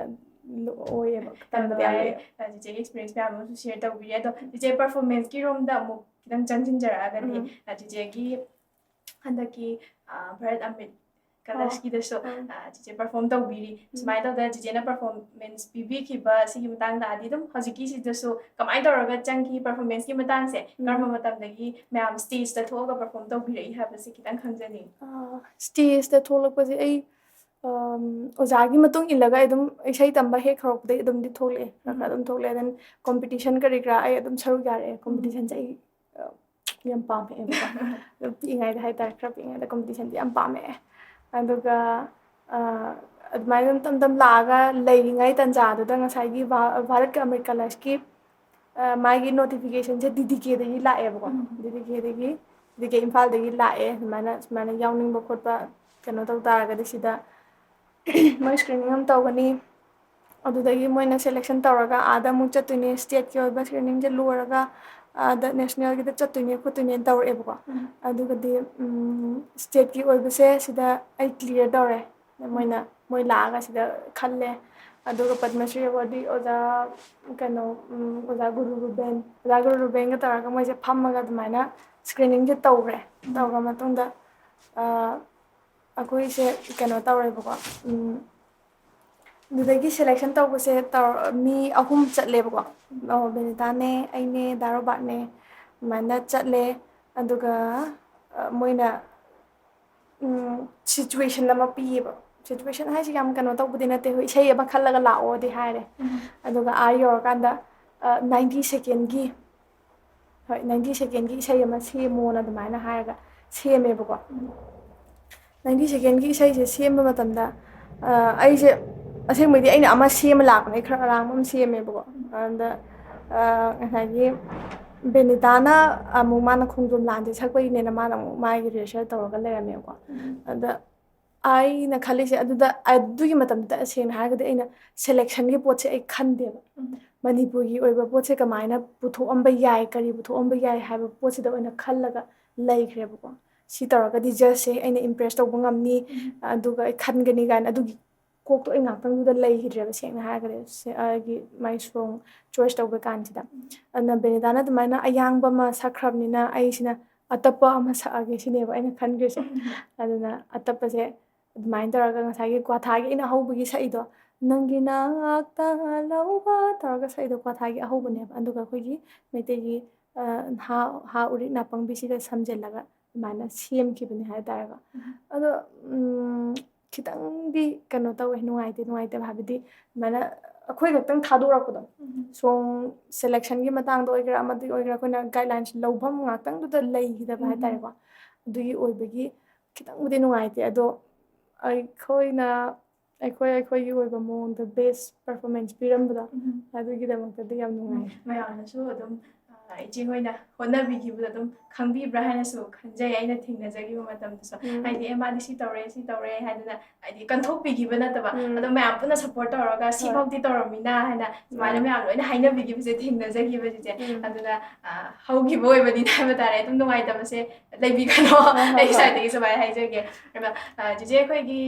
ꯑꯣꯏꯌꯦꯕ ꯇꯝꯕꯗ ꯌꯥꯝ ꯂꯨꯏꯌꯦꯕ ꯆꯤꯆꯦꯒꯤ ꯑꯦꯛꯁꯄꯤꯔꯤꯌꯦꯟꯁ ꯃꯌꯥꯝ ꯑꯃꯁꯨ ꯁꯦꯌꯔ ꯇꯧꯕꯤꯔꯦ ꯑꯗꯣ ꯆꯤꯆꯦ ꯄꯔꯐꯣꯔꯃꯦꯟꯁꯀꯤ ꯔꯣꯝꯗ ꯑꯃꯨꯛ ꯈꯤꯇꯪ ꯆꯪꯁꯤꯟꯖꯔꯛꯑꯒꯗꯤ ꯆꯤꯆꯦꯒꯤ ꯍꯟꯗꯛꯀꯤ ꯚꯥꯔꯠ ꯑꯃꯤꯠ ꯀꯂꯔꯁꯀꯤꯗꯁꯨ ꯆꯤꯆꯦ ꯄꯔꯐꯣꯔꯝ ꯇꯧꯕꯤꯔꯤ ꯁꯨꯃꯥꯏꯅ ꯇꯧꯗꯅ ꯆꯤꯆꯦꯅ ꯄꯔꯐꯣꯔꯃꯦꯟꯁ ꯄꯤꯕꯤꯈꯤꯕ ꯁꯤꯒꯤ ꯃꯇꯥꯡꯗꯗꯤ ꯑꯗꯨꯝ ꯍꯧꯖꯤꯛꯀꯤꯁꯤꯗꯁꯨ ꯀꯃꯥꯏꯅ ꯇꯧꯔꯒ ꯆꯪꯈꯤ ꯄꯔꯐꯣꯔꯃꯦꯟꯁꯀꯤ ꯃꯇꯥꯡꯁꯦ ꯀꯔꯝꯕ ꯃꯇꯝꯗꯒꯤ ꯃꯌꯥꯝ ꯁ꯭ꯇꯦꯖꯇ ꯊꯣꯛꯑꯒ ꯄꯔꯐꯣꯔꯝ ꯇꯧꯕꯤꯔꯛꯏ ꯍꯥꯏꯕꯁꯤ ꯈꯤꯇꯪ ꯈꯪꯖꯅꯤꯡꯉꯤ ꯁ꯭ꯇꯦꯖꯇ ꯊꯣꯛꯂꯛꯄꯁꯦ ꯑꯩ ꯑꯣꯖꯥꯒꯤ ꯃꯇꯨꯡ ꯏꯜꯂꯒ ꯑꯩ ꯑꯗꯨꯝ ꯏꯁꯩ ꯇꯝꯕ ꯍꯦꯛ ꯍꯧꯔꯛꯄꯗꯒꯤ ꯑꯗꯨꯝꯗꯤ ꯊꯣꯛꯂꯛꯑꯦ ꯈꯔ ꯈꯔ ꯑꯗꯨꯝ ꯊꯣꯛꯂꯛꯑꯦ ꯗꯦꯟ ꯀꯣꯝꯄꯤꯇꯤꯁꯟ ꯀꯔꯤ ꯀꯔꯥ ꯑꯩ ꯑꯗꯨꯝ ꯁꯔꯨꯛ ꯌꯥꯔꯛꯑꯦ ꯀꯣꯝꯄꯤꯇꯤꯁꯟꯁꯦ ꯑꯩ ꯌꯥꯝ ꯄꯥꯝꯃꯛꯑꯦꯕꯀꯣ ꯑꯗꯨꯝ ꯄꯤꯛꯏꯉꯩꯗ ꯍꯥꯏꯇꯥꯔꯦ ꯈꯔ ꯄꯤꯛꯏꯉꯩꯗ ꯀꯣꯝꯄꯤꯇꯤꯁꯟꯁꯦ ꯌꯥꯝ ꯄꯥꯝꯃꯛꯑꯦ ꯑꯗꯨꯒ ꯑꯗꯨꯃꯥꯏꯅ ꯇꯝ ꯇꯝ ꯂꯥꯛꯑꯒ ꯂꯩꯔꯤꯉꯩ ꯇꯟꯖꯥꯗꯨꯗ ꯉꯁꯥꯏꯒꯤ ꯚꯥꯔꯠꯀꯤ ꯑꯃꯤꯠ ꯀꯂꯔꯁꯀꯤ ꯃꯥꯒꯤ ꯅꯣꯇꯤꯐꯤꯀꯦꯁꯟꯁꯦ DDKꯗꯒꯤ ꯂꯥꯛꯑꯦꯕꯀꯣ DDK ꯏꯝꯐꯥꯜꯗꯒꯤ ꯂꯥꯛꯑꯦ ꯁꯨꯃꯥꯏꯅ ꯌꯥꯎꯅꯤꯡꯕ ꯈꯣꯠꯄ ꯀꯩꯅꯣ ꯇꯧ ꯇꯥꯔꯒꯗꯤ ꯁꯤꯗ ꯃꯣꯏ ꯁ꯭ꯀ꯭ꯔꯤꯅꯤꯡ ꯑꯃ ꯇꯧꯒꯅꯤ ꯑꯗꯨꯗꯒꯤ ꯃꯣꯏꯅ ꯁꯦꯂꯦꯛꯁꯟ ꯇꯧꯔꯒ ꯑꯥꯗ ꯑꯃꯨꯛ ꯆꯠꯇꯣꯏꯅꯦ ꯁ꯭ꯇꯦꯠꯀꯤ ꯑꯣꯏꯕ ꯁ꯭ꯀ꯭ꯔꯤꯅꯤꯡꯁꯦ ꯂꯣꯏꯔꯒ ꯑꯥꯗ ꯅꯦꯁꯅꯦꯜꯒꯤꯗ ꯆꯠꯇꯣꯏꯅꯦ ꯈꯣꯠꯇꯣꯏꯅꯦꯅ ꯇꯧꯔꯛꯑꯦꯕꯀꯣ ꯑꯗꯨꯒꯗꯤ ꯁ꯭ꯇꯦꯠꯀꯤ ꯑꯣꯏꯕꯁꯦ ꯁꯤꯗ ꯑꯩ ꯀ꯭ꯂꯤꯌꯔ ꯇꯧꯔꯦ ꯃꯣꯏ ꯂꯥꯛꯑꯒ ꯁꯤꯗ ꯈꯜꯂꯦ ꯑꯗꯨꯒ ꯄꯗꯃꯁ꯭ꯔꯤ ꯑꯦꯋꯥꯔꯗꯤ ꯑꯣꯖꯥ ꯀꯩꯅꯣ ꯑꯣꯖꯥ ꯒꯨꯔꯨ ꯔꯨꯕꯦꯟꯒ ꯇꯧꯔꯒ ꯃꯣꯏꯁꯦ ꯐꯝꯃꯒ ꯑꯗꯨꯃꯥꯏꯅ ꯁ꯭ꯀ꯭ꯔꯤꯅꯤꯡꯁꯦ ꯇꯧꯈ꯭ꯔꯦ ꯇꯧꯈ꯭ꯔ ꯃꯇꯨꯡꯗ ꯑꯩꯈꯣꯏꯁꯦ ꯀꯩꯅꯣ ꯇꯧꯔꯦꯕꯀꯣ ꯑꯗꯨꯗꯒꯤ ꯁꯦꯂꯦꯛꯁꯟ ꯇꯧꯕꯁꯦ ꯃꯤ 3 ꯆꯠꯂꯦꯕꯀꯣ ꯕꯦꯅꯤꯇꯥꯅꯦ ꯑꯩꯅꯦ ꯗꯥ ꯔꯣꯕꯥꯔꯠꯅꯦ ꯑꯗꯨꯃꯥꯏꯅ ꯆꯠꯂꯦ ꯑꯗꯨꯒ ꯃꯣꯏꯅ ꯁꯤꯆꯨꯋꯦꯁꯟ ꯑꯃ ꯄꯤꯌꯦꯕ ꯁꯤꯆꯨꯋꯦꯁꯟ ꯍꯥꯏꯁꯤ ꯌꯥꯝ ꯀꯩꯅꯣ ꯇꯧꯕꯗꯤ ꯅꯠꯇꯦ ꯍꯣꯏ ꯏꯁꯩ ꯑꯃ ꯈꯜꯂꯒ ꯂꯥꯛꯑꯣꯗꯤ ꯍꯥꯏꯔꯦ ꯑꯗꯨꯒ ꯌꯧꯔꯀꯥꯟꯗ 90 ꯁꯦꯀꯦꯟꯒꯤ 90 ꯁꯦꯀꯦꯟꯒꯤ ꯏꯁꯩ ꯑꯃ ꯁꯦꯝꯃꯣꯅ ꯑꯗꯨꯃꯥꯏꯅ ꯍꯥꯏꯔꯒ ꯁꯦꯝꯃꯦꯕꯀꯣ 90 ꯁꯦꯀꯦꯟꯒꯤ ꯏꯁꯩꯁꯦ ꯁꯦꯝꯕ ꯃꯇꯝꯗ ꯑꯩꯁꯦ ꯑꯁꯦꯡꯕꯩꯗꯤ ꯑꯩꯅ ꯑꯃ ꯁꯦꯝꯃ ꯂꯥꯛꯄꯅꯦ ꯈꯔ ꯑꯔꯥꯡꯕ ꯑꯃ ꯁꯦꯝꯃꯦꯕꯀோ ꯑꯗ ꯉꯁꯥꯏꯒꯤ ꯕꯦꯅꯤꯇꯥꯅ ꯑꯃꯨꯛ ꯃꯥꯅ ꯈꯣꯡꯖꯣꯝ ꯂꯥꯟꯁꯦ ꯁꯛꯄꯒꯤꯅꯦꯅ ꯃꯥꯅ ꯑꯃꯨꯛ ꯃꯥꯒꯤ ꯔꯤꯍꯔꯁꯦꯜ ꯇꯧꯔꯒ ꯂꯩꯔꯝꯃꯦꯕꯀꯣ ꯑꯗ ꯑꯩꯅ ꯈꯜꯂꯤꯁꯦ ꯑꯗꯨꯒꯤ ꯃꯇꯝꯗ ꯇꯁꯦꯡꯅ ꯍꯥꯏꯔꯒꯗꯤ ꯑꯩꯅ ꯁꯦꯂꯦꯛꯁꯟꯒꯤ ꯄꯣꯠꯁꯦ ꯑꯩ ꯈꯟꯗꯦꯕ ꯃꯅꯤꯄꯨꯔꯒꯤ ꯑꯣꯏꯕ ꯄꯣꯠꯁꯦ ꯀꯃꯥꯏꯅ puthokamba yai kari puthokamba yai haiba posida oina khallaga leikhreba si tawragadi just aina impress tawba ngamni aduga ai khangani gan adugi kokto ai ngaktang duda leihidreba sengna hagare agi my song choice tawba kansida ana benidana dumaina ayangba ma sakhrabnina ai sina ꯑꯇꯞꯄ ꯑꯃ ꯁꯛꯑꯒꯦ ꯁꯤꯅꯦꯕ ꯑꯩꯅ ꯈꯟꯈ꯭ꯔꯤꯁꯦ ꯑꯗꯨꯅ ꯑꯇꯞꯄꯁꯦ ꯑꯗꯨꯃꯥꯏꯅ ꯇꯧꯔꯒ ꯉꯁꯥꯏꯒꯤ ꯀ꯭ꯋꯥꯊꯥꯒꯤ ꯑꯩꯅ ꯑꯍꯧꯕꯒꯤ ꯁꯛꯏꯗꯣ ꯅꯪꯒꯤ ꯅꯥꯛꯇ ꯂꯧꯕ ꯇꯧꯔꯒ ꯁꯛꯏꯗꯣ ꯀ꯭ꯋꯥꯊꯥꯒꯤ ꯑꯍꯧꯕꯅꯦꯕ ꯑꯗꯨꯒ ꯑꯩꯈꯣꯏꯒꯤ ꯃꯩꯇꯩꯒꯤ ꯍꯥ ꯎꯔꯤꯛ ꯅꯥꯄꯪꯕꯤꯁꯤꯗ ꯁꯝꯖꯤꯜꯂꯒ ꯑꯗꯨꯃꯥꯏꯅ ꯁꯦꯝꯈꯤꯕꯅꯦ ꯍꯥꯏꯇꯥꯔꯦꯀꯣ ꯑꯗꯣ ꯈꯤꯇꯪꯗꯤ ꯀꯩꯅꯣ ꯇꯧꯋꯦ ꯅꯨꯡꯉꯥꯏꯇꯕ ꯍꯥꯏꯕꯗꯤ ꯑꯗꯨꯃꯥꯏꯅ ꯑꯩꯈꯣꯏ ꯈꯛꯇꯪ ꯊꯥꯗꯣꯔꯛꯄꯗꯣ ꯁꯣꯡ ꯁꯦꯂꯦꯛꯁꯟꯒꯤ ꯃꯇꯥꯡꯗ ꯑꯣꯏꯒꯦꯔꯥ ꯑꯃꯗꯤ ꯑꯣꯏꯒꯦꯔꯥ ꯑꯩꯈꯣꯏꯅ ꯒꯥꯏꯗꯂꯥꯏꯟꯁ ꯂꯧꯐꯝ ꯉꯥꯛꯇꯪꯗꯨꯗ ꯂꯩꯈꯤꯗꯕ ꯍꯥꯏꯇꯥꯔꯦꯀꯣ ꯑꯗꯨꯒꯤ ꯑꯣꯏꯕꯒꯤ ꯈꯤꯇꯪꯕꯨꯗꯤ ꯅꯨꯡꯉꯥꯏꯇꯦ ꯑꯗꯣ ꯑꯩꯈꯣꯏꯒꯤ ꯑꯣꯏꯕ ꯃꯑꯣꯡꯗ ꯕꯦꯁ ꯄꯔꯐꯣꯔꯃꯦꯟꯁ ꯄꯤꯔꯝꯕꯗꯣ ꯑꯗꯨꯒꯤꯗꯃꯛꯇꯗꯤ ꯌꯥꯝ ꯅꯨꯡꯉꯥꯏ ꯃꯌꯥꯝꯅꯁꯨ ꯑꯗꯨꯝ ꯏꯆꯦ ꯍꯣꯏꯅ ꯍꯣꯠꯅꯕꯤꯈꯤꯕꯗꯣ ꯑꯗꯨꯝ ꯈꯪꯕꯤꯕ꯭ꯔꯥ ꯍꯥꯏꯅꯁꯨ ꯈꯟꯖꯩ ꯑꯩꯅ ꯊꯦꯡꯅꯖꯈꯤꯕ ꯃꯇꯝꯗꯁꯨ ꯍꯥꯏꯗꯤ ꯃꯥꯗꯤ ꯁꯤ ꯇꯧꯔꯦ ꯍꯥꯏꯗꯅ ꯍꯥꯏꯗꯤ ꯀꯟꯊꯣꯛꯄꯤꯈꯤꯕ ꯅꯠꯇꯕ ꯑꯗꯣ ꯃꯌꯥꯝ ꯄꯨꯟꯅ ꯁꯞꯄꯣꯔꯠ ꯇꯧꯔꯒ ꯁꯤꯐꯥꯎꯗꯤ ꯇꯧꯔꯝꯃꯤꯅ ꯍꯥꯏꯅ ꯁꯨꯃꯥꯏꯅ ꯃꯌꯥꯝ ꯂꯣꯏꯅ ꯍꯥꯏꯅꯕꯤꯈꯤꯕꯁꯦ ꯊꯦꯡꯅꯖꯈꯤꯕꯁꯦ ꯑꯗꯨꯅ ꯍꯧꯈꯤꯕ ꯑꯣꯏꯕꯅꯤꯅ ꯍꯥꯏꯕ ꯇꯥꯔꯦ ꯑꯗꯨꯝ ꯅꯨꯡꯉꯥꯏꯇꯕꯁꯦ ꯂꯩꯕꯤꯒꯅꯣ ꯑꯩꯒꯤ ꯁꯥꯏꯗꯒꯤ ꯁꯨꯃꯥꯏꯅ ꯍꯥꯏꯖꯒꯦ ꯑꯗꯨꯒ ꯆꯤꯆꯦ ꯑꯩꯈꯣꯏꯒꯤ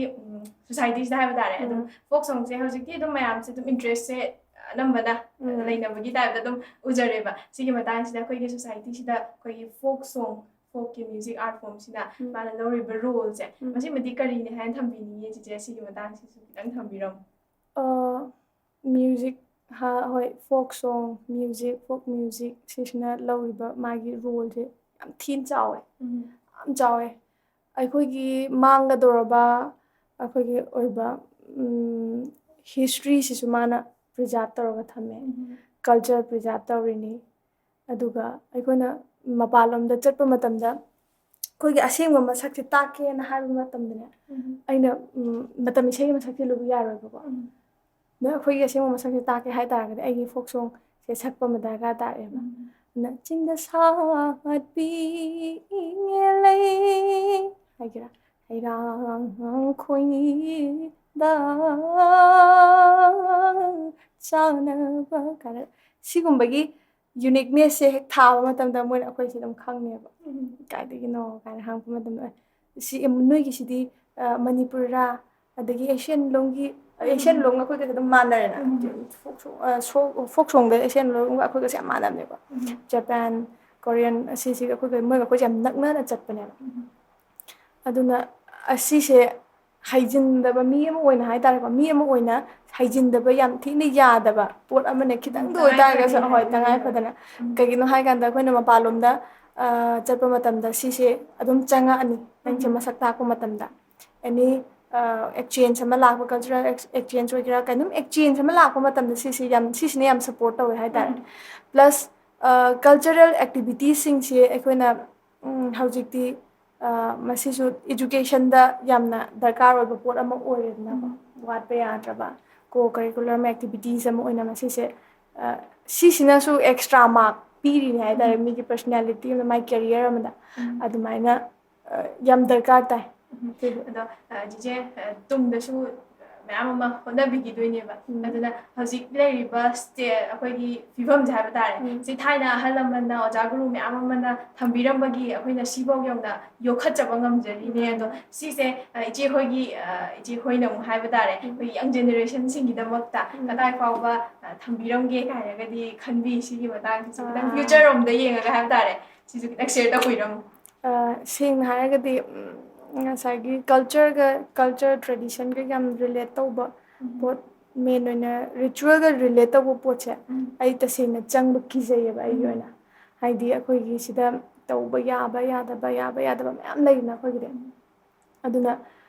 ꯁꯣꯁꯥꯏꯇꯤꯁꯤꯗ ꯍꯥꯏꯕ ꯇꯥꯔꯦ ꯑꯗꯨꯝ ꯐꯣꯛ ꯁꯣꯡꯁꯦ ꯍꯧꯖꯤꯛꯇꯤ ꯑꯗꯨꯝ ꯃꯌꯥꯝꯁꯦ ꯑꯗꯨꯝ ꯏꯟꯇꯔꯦꯁꯁꯦ ꯑꯅꯝꯕꯅ ꯂꯩꯅꯕꯒꯤ ꯇꯥꯏꯞꯇ ꯑꯗꯨꯝ ꯎꯖꯔꯦꯕ ꯁꯤꯒꯤ ꯃꯇꯥꯡꯁꯤꯗ ꯑꯩꯈꯣꯏꯒꯤ ꯁꯣꯁꯥꯏꯇꯤꯁꯤꯗ ꯑꯩꯈꯣꯏꯒꯤ ꯐꯣꯛꯀꯤ ꯃ꯭ꯌꯨꯖꯤꯛ ꯑꯥꯔꯠ ꯐꯣꯝꯁꯤꯅ ꯃꯥꯅ ꯂꯧꯔꯤꯕ ꯔꯣꯜꯁꯦ ꯃꯁꯤꯃꯗꯤ ꯀꯔꯤꯅꯦ ꯍꯥꯏꯅ ꯊꯝꯕꯤꯅꯤꯡꯉꯦ ꯆꯤꯆꯦ ꯁꯤꯒꯤ ꯃꯇꯥꯡꯁꯤꯁꯨ ꯈꯤꯇꯪ ꯊꯝꯕꯤꯔꯝꯃꯨ म्यूजिक हाँ होय folk song music folk music सिसना लौरिबा मागी रोल से याम थीन चावे याम चावे अखोगी मांगदोरबा अखोगी ओइबा हिस्ट्री सिसु माना प्रिजर्व तौरगा थमे कल्चर प्रिजर्व तौरिनी अदुगा अखोना मपालमदा चटपा मतमदा अखोगी असेंगबा मसक्से ताकेना हाइबा मतमदने अइना मतम इसेगी मसक्से लुबा यारोइबको ꯅ ꯑꯩꯈꯣꯏꯒꯤ ꯑꯁꯦꯡꯕ ꯃꯁꯛꯁꯦ ꯇꯥꯛꯀꯦ ꯍꯥꯏꯇꯥꯔꯒꯗꯤ ꯑꯩꯒꯤ ꯐꯣꯛ ꯁꯣꯡꯁꯦ ꯁꯛꯄ ꯑꯃ ꯗꯔꯀꯥꯔ ꯇꯥꯔꯦꯕ ꯑꯗꯨꯅ ꯆꯤꯡꯗ ꯁꯥꯠꯄꯤ ꯏꯉꯦꯜꯂꯩ ꯍꯥꯏꯒꯦꯔꯥ ꯍꯩꯔꯥꯡ ꯈꯣꯏꯗ ꯆꯥꯅꯕ ꯀꯥꯏꯅ ꯁꯤꯒꯨꯝꯕꯒꯤ ꯌꯨꯅꯤꯛꯅꯦꯁꯁꯦ ꯍꯦꯛ ꯊꯥꯕ ꯃꯇꯝꯗ ꯃꯣꯏꯅ ꯑꯩꯈꯣꯏꯁꯦ ꯑꯗꯨꯝ ꯈꯪꯉꯦꯕ ꯀꯥꯏꯗꯒꯤꯅꯣ ꯀꯥꯏꯅ ꯍꯪꯉꯛꯄ ꯃꯇꯝꯗ ꯁꯤ ꯅꯣꯏꯒꯤꯁꯤꯗꯤ ꯃꯅꯤꯄꯨꯔꯔꯥ ꯑꯗꯒꯤ ꯑꯦꯁꯤꯌꯥꯟ ꯂꯣꯝꯒꯤ ꯑꯦꯁꯤꯌꯥꯟ ꯂꯣꯝꯒ ꯑꯩꯈꯣꯏꯒꯁꯦ ꯑꯗꯨꯝ ꯃꯥꯟꯅꯔꯦꯅ ꯐꯣꯛ ꯁꯣꯡꯗ ꯑꯦꯁꯤꯌꯥꯟ ꯂꯣꯝꯒ ꯑꯩꯈꯣꯏꯒꯁꯦ ꯌꯥꯝ ꯃꯥꯟꯅꯕꯅꯦꯕ ꯖꯄꯥꯟ ꯀꯣꯔꯤꯌꯟ ꯑꯁꯤꯁꯤꯒ ꯑꯩꯈꯣꯏꯒ ꯃꯣꯏꯒ ꯑꯩꯈꯣꯏꯁꯦ ꯌꯥꯝ ꯅꯛꯅꯅ ꯆꯠꯄꯅꯦꯕ ꯑꯗꯨꯅ ꯑꯁꯤꯁꯦ ꯍꯩꯖꯤꯟꯗꯕ ꯃꯤ ꯑꯃ ꯑꯣꯏꯅ ꯍꯥꯏꯇꯥꯔꯦꯀꯣ ꯃꯤ ꯑꯃ ꯑꯣꯏꯅ ꯍꯩꯖꯤꯟꯗꯕ ꯌꯥꯝ ꯊꯤꯅ ꯌꯥꯗꯕ ꯄꯣꯠ ꯑꯃꯅꯦ ꯈꯤꯇꯪꯗ ꯑꯣꯏꯇꯥꯔꯒꯁꯨ ꯍꯣꯏ ꯇꯉꯥꯏ ꯐꯗꯅ ꯀꯩꯒꯤꯅꯣ ꯍꯥꯏꯀꯥꯟꯗ ꯑꯩꯈꯣꯏꯅ ꯃꯄꯥꯟꯂꯣꯝꯗ ꯆꯠꯄ ꯃꯇꯝꯗ ꯁꯤꯁꯦ ꯑꯗꯨꯝ ꯆꯪꯉꯛꯑꯅꯤ ꯅꯪꯁꯦ ꯃꯁꯛ ꯇꯥꯛꯄ ꯃꯇꯝꯗ ꯑꯦꯅꯤ ꯑꯦꯛꯆꯦꯟꯖ ꯑꯃ ꯂꯥꯛꯄ ꯀꯜꯆꯔꯦꯜ ꯑꯦꯛꯆꯦꯟꯖ ꯑꯣꯏꯒꯦꯔꯥ ꯀꯩꯅꯣꯝ ꯑꯦꯛꯆꯦꯟꯖ ꯑꯃ ꯂꯥꯛꯄ ꯃꯇꯝꯗ ꯁꯤꯁꯤꯅ ꯌꯥꯝ ꯁꯞꯄꯣꯔꯠ ꯇꯧꯋꯦ ꯍꯥꯏꯇꯥꯔꯦ ꯄ꯭ꯂꯁ ꯀꯜꯆꯔꯦꯜ ꯑꯦꯛꯇꯤꯚꯤꯇꯤꯁꯁꯤꯡꯁꯦ ꯑꯩꯈꯣꯏꯅ ꯍꯧꯖꯤꯛꯇꯤ ꯃꯁꯤꯁꯨ ꯏꯗꯨꯀꯦꯁꯟꯗ ꯌꯥꯝꯅ ꯗꯔꯀꯥꯔ ꯑꯣꯏꯕ ꯄꯣꯠ ꯑꯃ ꯑꯣꯏꯔꯦꯗꯅꯀꯣ ꯋꯥꯠꯄ ꯌꯥꯗ꯭ꯔꯕ ꯀꯣ ꯀꯔꯤꯀꯨꯂꯝ ꯑꯦꯛꯇꯤꯚꯤꯇꯤꯁ ꯑꯃ ꯑꯣꯏꯅ ꯃꯁꯤꯁꯦ ꯁꯤꯁꯤꯅꯁꯨ ꯑꯦꯛꯁꯇ꯭ꯔꯥ ꯃꯥꯔꯛ ꯄꯤꯔꯤꯅꯦ ꯍꯥꯏꯇꯥꯔꯦ ꯃꯤꯒꯤ ꯄꯔꯁꯣꯅꯦꯂꯤꯇꯤ ꯑꯃꯗ ꯃꯥꯒꯤ ꯀꯦꯔꯤꯌꯔ ꯑꯃꯗ ꯑꯗꯨꯃꯥꯏꯅ ꯌꯥꯝ ꯗꯔꯀꯥꯔ ꯇꯥꯏ ꯑꯗꯣ ꯆꯤꯆꯦ ꯇꯨꯡꯗꯁꯨ ꯃꯌꯥꯝ ꯑꯃ ꯍꯣꯠꯅꯕꯤꯈꯤꯗꯣꯏꯅꯦꯕ ꯑꯗꯨꯅ ꯍꯧꯖꯤꯛ ꯂꯩꯔꯤꯕ ꯑꯩꯈꯣꯏꯒꯤ ꯐꯤꯕꯝꯁꯦ ꯍꯥꯏꯕ ꯇꯥꯔꯦ ꯁꯤ ꯊꯥꯏꯅ ꯑꯍꯜ ꯂꯃꯟꯅ ꯑꯣꯖꯥ ꯒꯨꯔꯨ ꯃꯌꯥꯝ ꯑꯃꯅ ꯊꯝꯕꯤꯔꯝꯕꯒꯤ ꯑꯩꯈꯣꯏꯅ ꯁꯤꯐꯥꯎ ꯌꯧꯅ ꯌꯣꯛꯈꯠꯆꯕ ꯉꯝꯖꯔꯤꯅꯦ ꯑꯗꯣ ꯁꯤꯁꯦ ꯏꯆꯦꯈꯣꯏꯅ ꯑꯃꯨꯛ ꯍꯥꯏꯕ ꯇꯥꯔꯦ ꯑꯩꯈꯣꯏ ꯌꯪ ꯖꯦꯅꯦꯔꯦꯁꯟꯁꯤꯡꯒꯤꯗꯃꯛꯇ ꯀꯗꯥꯏ ꯐꯥꯎꯕ ꯊꯝꯕꯤꯔꯝꯒꯦ ꯍꯥꯏꯔꯒꯗꯤ ꯈꯟꯕꯤ ꯁꯤꯒꯤ ꯃꯇꯥꯡꯁꯤꯁꯨ ꯈꯤꯇꯪ ꯐ꯭ꯌꯨꯆꯔꯔꯣꯝꯗ ꯌꯦꯡꯉꯒ ꯍꯥꯏꯕ ꯇꯥꯔꯦ ꯁꯤꯁꯨ ꯈꯤꯇꯪ ꯁꯦꯌꯔ ꯇꯧꯕꯤꯔꯝꯃꯨ ꯁꯦꯡꯅ ꯍꯥꯏꯔꯒꯗꯤ ꯉꯁꯥꯏꯒꯤ ꯀꯜꯆꯔ ꯇ꯭ꯔꯦꯗꯤꯁꯟꯒ ꯌꯥꯝ ꯔꯤꯂꯦꯠ ꯇꯧꯕ ꯄꯣꯠ ꯃꯦꯟ ꯑꯣꯏꯅ ꯔꯤꯆꯨꯋꯦꯜꯒ ꯔꯤꯂꯦꯠ ꯇꯧꯕ ꯄꯣꯠꯁꯦ ꯑꯩ ꯇꯁꯦꯡꯅ ꯆꯪꯕ ꯀꯤꯖꯩꯌꯦꯕ ꯑꯩꯒꯤ ꯑꯣꯏꯅ ꯍꯥꯏꯗꯤ ꯑꯩꯈꯣꯏꯒꯤ ꯁꯤꯗ ꯇꯧꯕ ꯌꯥꯕ ꯌꯥꯗꯕ ꯃꯌꯥꯝ ꯂꯩꯗꯅ ꯑꯩꯈꯣꯏꯒꯤꯗꯤ ꯑꯗꯨꯅ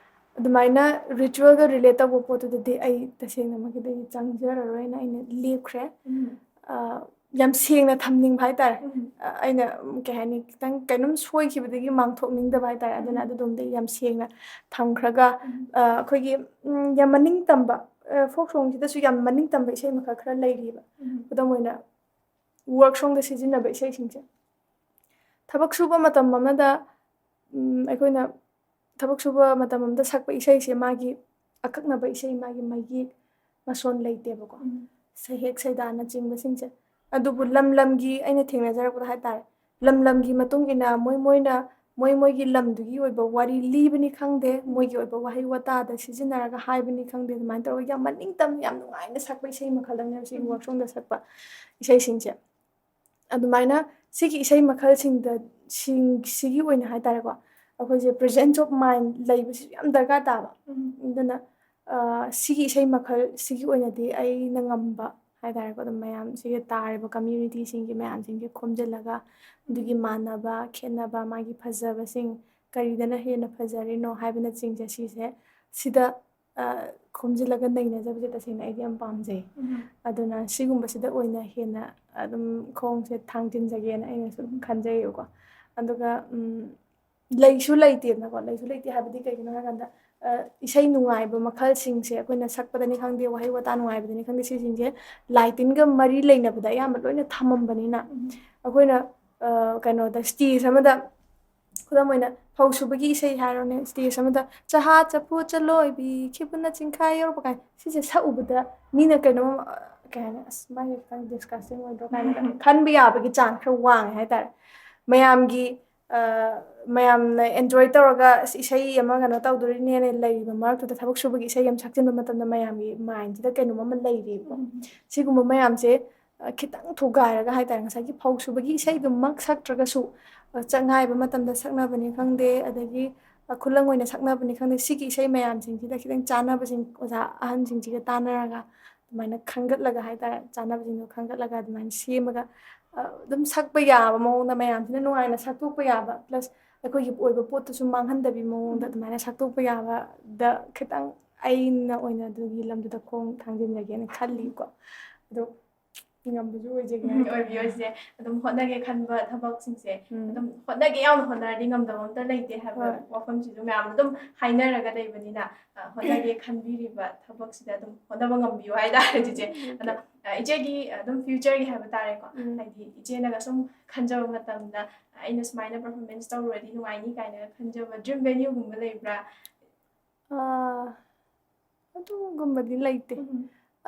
ꯑꯗꯨꯃꯥꯏꯅ ꯔꯤꯆꯨꯋꯦꯜꯒ ꯔꯤꯂꯦꯠ ꯇꯧꯕ ꯄꯣꯠꯇꯨꯗꯗꯤ ꯑꯩ ꯇꯁꯦꯡꯅꯃꯛꯀꯤꯗꯤ ꯆꯪꯖꯔꯔꯣꯏꯅ ꯑꯩꯅ ꯂꯦꯞꯈ꯭ꯔꯦ ꯌꯥꯝ ꯁꯦꯡꯅ ꯊꯝꯅꯤꯡꯕ ꯍꯥꯏꯇꯥꯔꯦ ꯑꯩꯅ ꯀꯩ ꯍꯥꯏꯅꯤ ꯈꯤꯇꯪ ꯀꯩꯅꯣꯝ ꯁꯣꯏꯈꯤꯕꯗꯒꯤ ꯃꯥꯡꯊꯣꯛꯅꯤꯡꯗꯕ ꯍꯥꯏꯇꯥꯔꯦ ꯑꯗꯨꯅ ꯑꯗꯨꯗꯣꯝꯗ ꯌꯥꯝ ꯁꯦꯡꯅ ꯊꯝꯈ꯭ꯔꯒ ꯑꯩꯈꯣꯏꯒꯤ ꯌꯥꯝ ꯃꯅꯤꯡ ꯇꯝꯕ ꯐꯣꯛ ꯁꯣꯡꯁꯤꯗꯁꯨ ꯌꯥꯝ ꯃꯅꯤꯡ ꯇꯝꯕ ꯏꯁꯩ ꯃꯈꯜ ꯈꯔ ꯂꯩꯔꯤꯕ ꯈꯨꯗꯝ ꯑꯣꯏꯅ ꯋꯥꯔꯛ ꯁꯣꯡꯗ ꯁꯤꯖꯤꯟꯅꯕ ꯏꯁꯩꯁꯤꯡꯁꯦ ꯊꯕꯛ ꯁꯨꯕ ꯃꯇꯝ ꯑꯃꯗ ꯑꯩꯈꯣꯏꯅ ꯊꯕꯛ ꯁꯨꯕ ꯃꯇꯝ ꯑꯃꯗ ꯁꯛꯄ ꯏꯁꯩꯁꯦ ꯃꯥꯒꯤ ꯑꯀꯛꯅꯕ ꯏꯁꯩ ꯃꯥꯒꯤ ꯃꯌꯦꯛ ꯃꯁꯣꯟ ꯂꯩꯇꯦꯕꯀꯣ ꯁꯩꯍꯦꯛ ꯁꯩꯗꯥꯅꯆꯤꯡꯕꯁꯤꯡꯁꯦ ꯑꯗꯨꯕꯨ ꯂꯝ ꯂꯝꯒꯤ ꯑꯩꯅ ꯊꯦꯡꯅꯖꯔꯛꯄꯗ ꯍꯥꯏꯇꯥꯔꯦ ꯂꯝ ꯂꯝꯒꯤ ꯃꯇꯨꯡ ꯏꯟꯅ ꯃꯣꯏꯒꯤ ꯂꯝꯗꯨꯒꯤ ꯑꯣꯏꯕ ꯋꯥꯔꯤ ꯂꯤꯕꯅꯤ ꯈꯪꯗꯦ ꯃꯣꯏꯒꯤ ꯑꯣꯏꯕ ꯋꯥꯍꯩ ꯋꯥꯇꯥꯗ ꯁꯤꯖꯤꯟꯅꯔꯒ ꯍꯥꯏꯕꯅꯤ ꯈꯪꯗꯦ ꯑꯗꯨꯃꯥꯏꯅ ꯇꯧꯔꯒ ꯌꯥꯝ ꯃꯅꯤꯡ ꯇꯝꯅ ꯌꯥꯝ ꯅꯨꯡꯉꯥꯏꯅ ꯁꯛꯄ ꯏꯁꯩ ꯃꯈꯜ ꯑꯃꯅꯦꯕ ꯁꯤꯒꯤ ꯋꯥꯔꯛꯁꯣꯡꯗ ꯁꯛꯄ ꯏꯁꯩꯁꯤꯡꯁꯦ ꯑꯗꯨꯃꯥꯏꯅ ꯁꯤꯒꯤ ꯏꯁꯩ ꯃꯈꯜꯁꯤꯡꯒꯤ ꯑꯣꯏꯅ ꯍꯥꯏꯇꯥꯔꯦꯀꯣ ꯑꯩꯈꯣꯏꯁꯦ ꯄ꯭ꯔꯦꯖꯦꯟꯁ ꯑꯣꯐ ꯃꯥꯏꯟ ꯂꯩꯕꯁꯤꯁꯨ ꯌꯥꯝ ꯗꯔꯀꯥꯔ ꯇꯥꯕ ꯑꯗꯨꯅ ꯁꯤꯒꯤ ꯏꯁꯩ ꯃꯈꯜꯁꯤꯒꯤ ꯑꯣꯏꯅꯗꯤ ꯑꯩꯅ ꯉꯝꯕ ꯍꯥꯏꯇꯥꯔꯦꯀꯣ ꯑꯗꯨꯝ ꯃꯌꯥꯝꯁꯤꯒꯤ ꯇꯥꯔꯤꯕ ꯀꯝꯃ꯭ꯌꯨꯅꯤꯇꯤꯁꯤꯡꯒꯤ ꯃꯌꯥꯝꯁꯤꯡꯁꯦ ꯈꯣꯝꯖꯤꯜꯂꯒ ꯑꯗꯨꯒꯤ ꯃꯥꯟꯅꯕ ꯈꯦꯠꯅꯕ ꯃꯥꯒꯤ ꯐꯖꯕꯁꯤꯡ ꯀꯔꯤꯗꯅ ꯍꯦꯟꯅ ꯐꯖꯔꯤꯅꯣ ꯍꯥꯏꯕꯅꯆꯤꯡꯕ ꯁꯤꯗ ꯈꯣꯝꯖꯤꯜꯂꯒ ꯅꯩꯅꯖꯕꯁꯦ ꯇꯁꯦꯡꯅ ꯑꯩꯗꯤ ꯌꯥꯝ ꯄꯥꯝꯖꯩ ꯑꯗꯨꯅ ꯁꯤꯒꯨꯝꯕꯁꯤꯗ ꯑꯣꯏꯅ ꯍꯦꯟꯅ ꯑꯗꯨꯝ ꯈꯣꯡꯁꯦ ꯊꯥꯡꯖꯤꯟꯖꯒꯦꯅ ꯑꯩꯅꯁꯨ ꯈꯟꯖꯩꯌꯦꯕꯀꯣ ꯑꯗꯨꯒ ꯂꯩꯁꯨ ꯂꯩꯇꯦꯗꯅꯀꯣ ꯂꯩꯁꯨ ꯂꯩꯇꯦ ꯍꯥꯏꯕꯗꯤ ꯀꯩꯒꯤꯅꯣ ꯍꯥꯏꯔꯀꯥꯟꯗ ꯏꯁꯩ ꯅꯨꯡꯉꯥꯏꯕ ꯃꯈꯜꯁꯤꯡꯁꯦ ꯑꯩꯈꯣꯏꯅ ꯁꯛꯄꯗꯅꯤ ꯈꯪꯗꯦ ꯋꯥꯍꯩ ꯋꯥꯇꯥ ꯅꯨꯡꯉꯥꯏꯕꯗꯅꯤ ꯈꯪꯗे ꯁꯤꯁꯤꯡꯁꯦ ꯂꯥꯏꯇꯤꯟꯒ ꯃꯔꯤ ꯂꯩꯅꯕꯗ ꯑꯌꯥꯝꯕ ꯂꯣꯏꯅ ꯊꯝꯃꯝꯕꯅꯤꯅ ꯑꯩꯈꯣꯏꯅ ꯀꯩꯅꯣꯗ ꯁ꯭ꯇꯦꯖ ꯑꯃꯗ ꯈꯨꯗꯝ ꯑꯣꯏꯅ ꯐꯧ ꯁꯨꯕꯒꯤ ꯏꯁꯩ ꯍꯥꯏꯔꯣꯅꯦ ꯁ꯭ꯇꯦꯖ ꯑꯃꯗ ꯆꯍꯥ ꯆꯐꯨ ꯆꯂꯣꯏꯕꯤ ꯈꯤꯕꯨꯅ ꯆꯤꯡꯈꯥꯏ ꯌꯧꯔꯛꯄ ꯀꯥꯏꯅ ꯁꯤꯁꯦ ꯁꯛꯎꯕꯗ ꯃꯤꯅ ꯀꯩꯅꯣ ꯀꯩ ꯍꯥꯏꯅꯤ ꯑꯁ ꯃꯥꯒꯤ ꯈꯤꯇꯪ ꯗꯤꯁꯀꯥꯁꯇꯤꯡ ꯑꯣꯏꯗ꯭ꯔꯣ ꯀꯥꯏꯅ ꯈꯟꯕ ꯌꯥꯕꯒꯤ ꯆꯥꯟꯁ ꯈꯔ ꯋꯥꯡꯉꯦ ꯍꯥꯏꯇꯥꯔꯦ ꯃꯌꯥꯝꯅ ꯑꯦꯟꯖꯣꯏ ꯇꯧꯔꯒ ꯏꯁꯩ ꯑꯃ ꯀꯩꯅꯣ ꯇꯧꯗꯣꯔꯤꯅꯦꯅ ꯂꯩꯔꯤꯕ ꯃꯔꯛꯇꯨꯗ ꯊꯕꯛ ꯁꯨꯕꯒꯤ ꯏꯁꯩ ꯑꯃ ꯁꯛꯆꯤꯟꯕ ꯃꯇꯝꯗ ꯃꯌꯥꯝꯒꯤ ꯃꯥꯏꯟꯁꯤꯗ ꯀꯩꯅꯣꯝ ꯑꯃ ꯂꯩꯔꯤꯕꯀꯣ ꯁꯤꯒꯨꯝꯕ ꯃꯌꯥꯝꯁꯦ ꯈꯤꯇꯪ ꯊꯨꯒꯥꯏꯔꯒ ꯍꯥꯏꯇꯥꯔꯦ ꯉꯁꯥꯏꯒꯤ ꯐꯧ ꯁꯨꯕꯒꯤ ꯏꯁꯩꯗꯨꯃꯛ ꯁꯛꯇ꯭ꯔꯒꯁꯨ ꯆꯉꯥꯏꯕ ꯃꯇꯝꯗ ꯁꯛꯅꯕꯅꯤ ꯈꯪꯗꯦ ꯑꯗꯒꯤ ꯈꯨꯂꯪ ꯑꯣꯏꯅ ꯁꯛꯅꯕꯅꯤ ꯈꯪꯗꯦ ꯁꯤꯒꯤ ꯏꯁꯩ ꯃꯌꯥꯝꯁꯤꯡꯁꯤꯗ ꯈꯤꯇꯪ ꯆꯥꯟꯅꯕꯁꯤꯡ ꯑꯣꯖꯥ ꯑꯍꯟꯁꯤꯡꯁꯤꯒ ꯇꯥꯟꯅꯔꯒ ꯑꯗꯨꯃꯥꯏꯅ ꯈꯟꯒꯠꯂꯒ ꯍꯥꯏꯇꯥꯔꯦ ꯆꯥꯟꯅꯕꯁꯤꯡꯗꯣ ꯈꯟꯒꯠꯂꯒ ꯑꯗꯨꯃꯥꯏꯅ ꯁꯦꯝꯃꯒ ꯑꯗꯨꯝ ꯁꯛꯄ ꯌꯥꯕ ꯃꯑꯣꯡꯗ ꯃꯌꯥꯝꯁꯤꯅ ꯅꯨꯡꯉꯥꯏꯅ ꯁꯛꯇꯣꯛꯄ ꯌꯥꯕ ꯄ꯭ꯂꯁ ꯑꯩꯈꯣꯏꯒꯤ ꯑꯣꯏꯕ ꯄꯣꯠꯇꯨꯁꯨ ꯃꯥꯡꯍꯟꯗꯕꯤ ꯃꯑꯣꯡꯗ ꯑꯗꯨꯃꯥꯏꯅ ꯁꯛꯇꯣꯛꯄ ꯌꯥꯕꯗ ꯈꯤꯇꯪ ꯑꯩꯅ ꯑꯣꯏꯅ ꯑꯗꯨꯒꯤ ꯂꯝꯗꯨꯗ ꯈꯣꯡ ꯊꯥꯡꯖꯤꯟꯖꯒꯦꯅ ꯈꯜꯂꯤꯀꯣ ꯑꯗꯣ ꯉꯝꯕꯁꯨ ꯑꯣꯏꯖꯒꯦ ꯑꯣꯏꯕꯤꯌꯣꯏꯁꯦ ꯑꯗꯨꯝ ꯍꯣꯠꯅꯒꯦ ꯈꯟꯕ ꯊꯕꯛꯁꯤꯡꯁꯦ ꯑꯗꯨꯝ ꯍꯣꯠꯅꯒꯦ ꯌꯥꯎꯅ ꯍꯣꯠꯅꯔꯗꯤ ꯉꯝꯗꯕ ꯑꯝꯇ ꯂꯩꯇꯦ ꯍꯥꯏꯕ ꯋꯥꯐꯝꯁꯤꯁꯨ ꯃꯌꯥꯝꯅ ꯑꯗꯨꯝ ꯍꯥꯏꯅꯔꯒ ꯂꯩꯕꯅꯤꯅ ꯍꯣꯠꯅꯒꯦ ꯈꯟꯕꯤꯔꯤꯕ ꯊꯕꯛꯁꯤꯗ ꯑꯗꯨꯝ ꯍꯣꯠꯅꯕ ꯉꯝꯕꯤꯌꯨ ꯍꯥꯏꯇꯥꯔꯦ ꯆꯤꯆꯦ ꯑꯗꯣ ꯏꯆꯦꯒꯤ ꯑꯗꯨꯝ ꯐ꯭ꯌꯨꯆꯔꯒꯤ ꯍꯥꯏꯕ ꯇꯥꯔꯦꯀꯣ ꯍꯥꯏꯗꯤ ꯏꯆꯦꯅꯒ ꯁꯨꯝ ꯈꯟꯖꯕ ꯃꯇꯝꯗ ꯑꯩꯅ ꯁꯨꯃꯥꯏꯅ ꯄꯔꯐꯣꯔꯃꯦꯟꯁ ꯇꯧꯔꯨꯔꯗꯤ ꯅꯨꯡꯉꯥꯏꯅꯤ ꯀꯥꯏꯅꯒ ꯈꯟꯖꯕ ꯗ꯭ꯔꯤꯝ ꯚꯦꯅ꯭ꯌꯨꯒꯨꯝꯕ ꯂꯩꯕ꯭ꯔꯥ ꯑꯗꯨꯒꯨꯝꯕꯗꯤ ꯂꯩꯇꯦ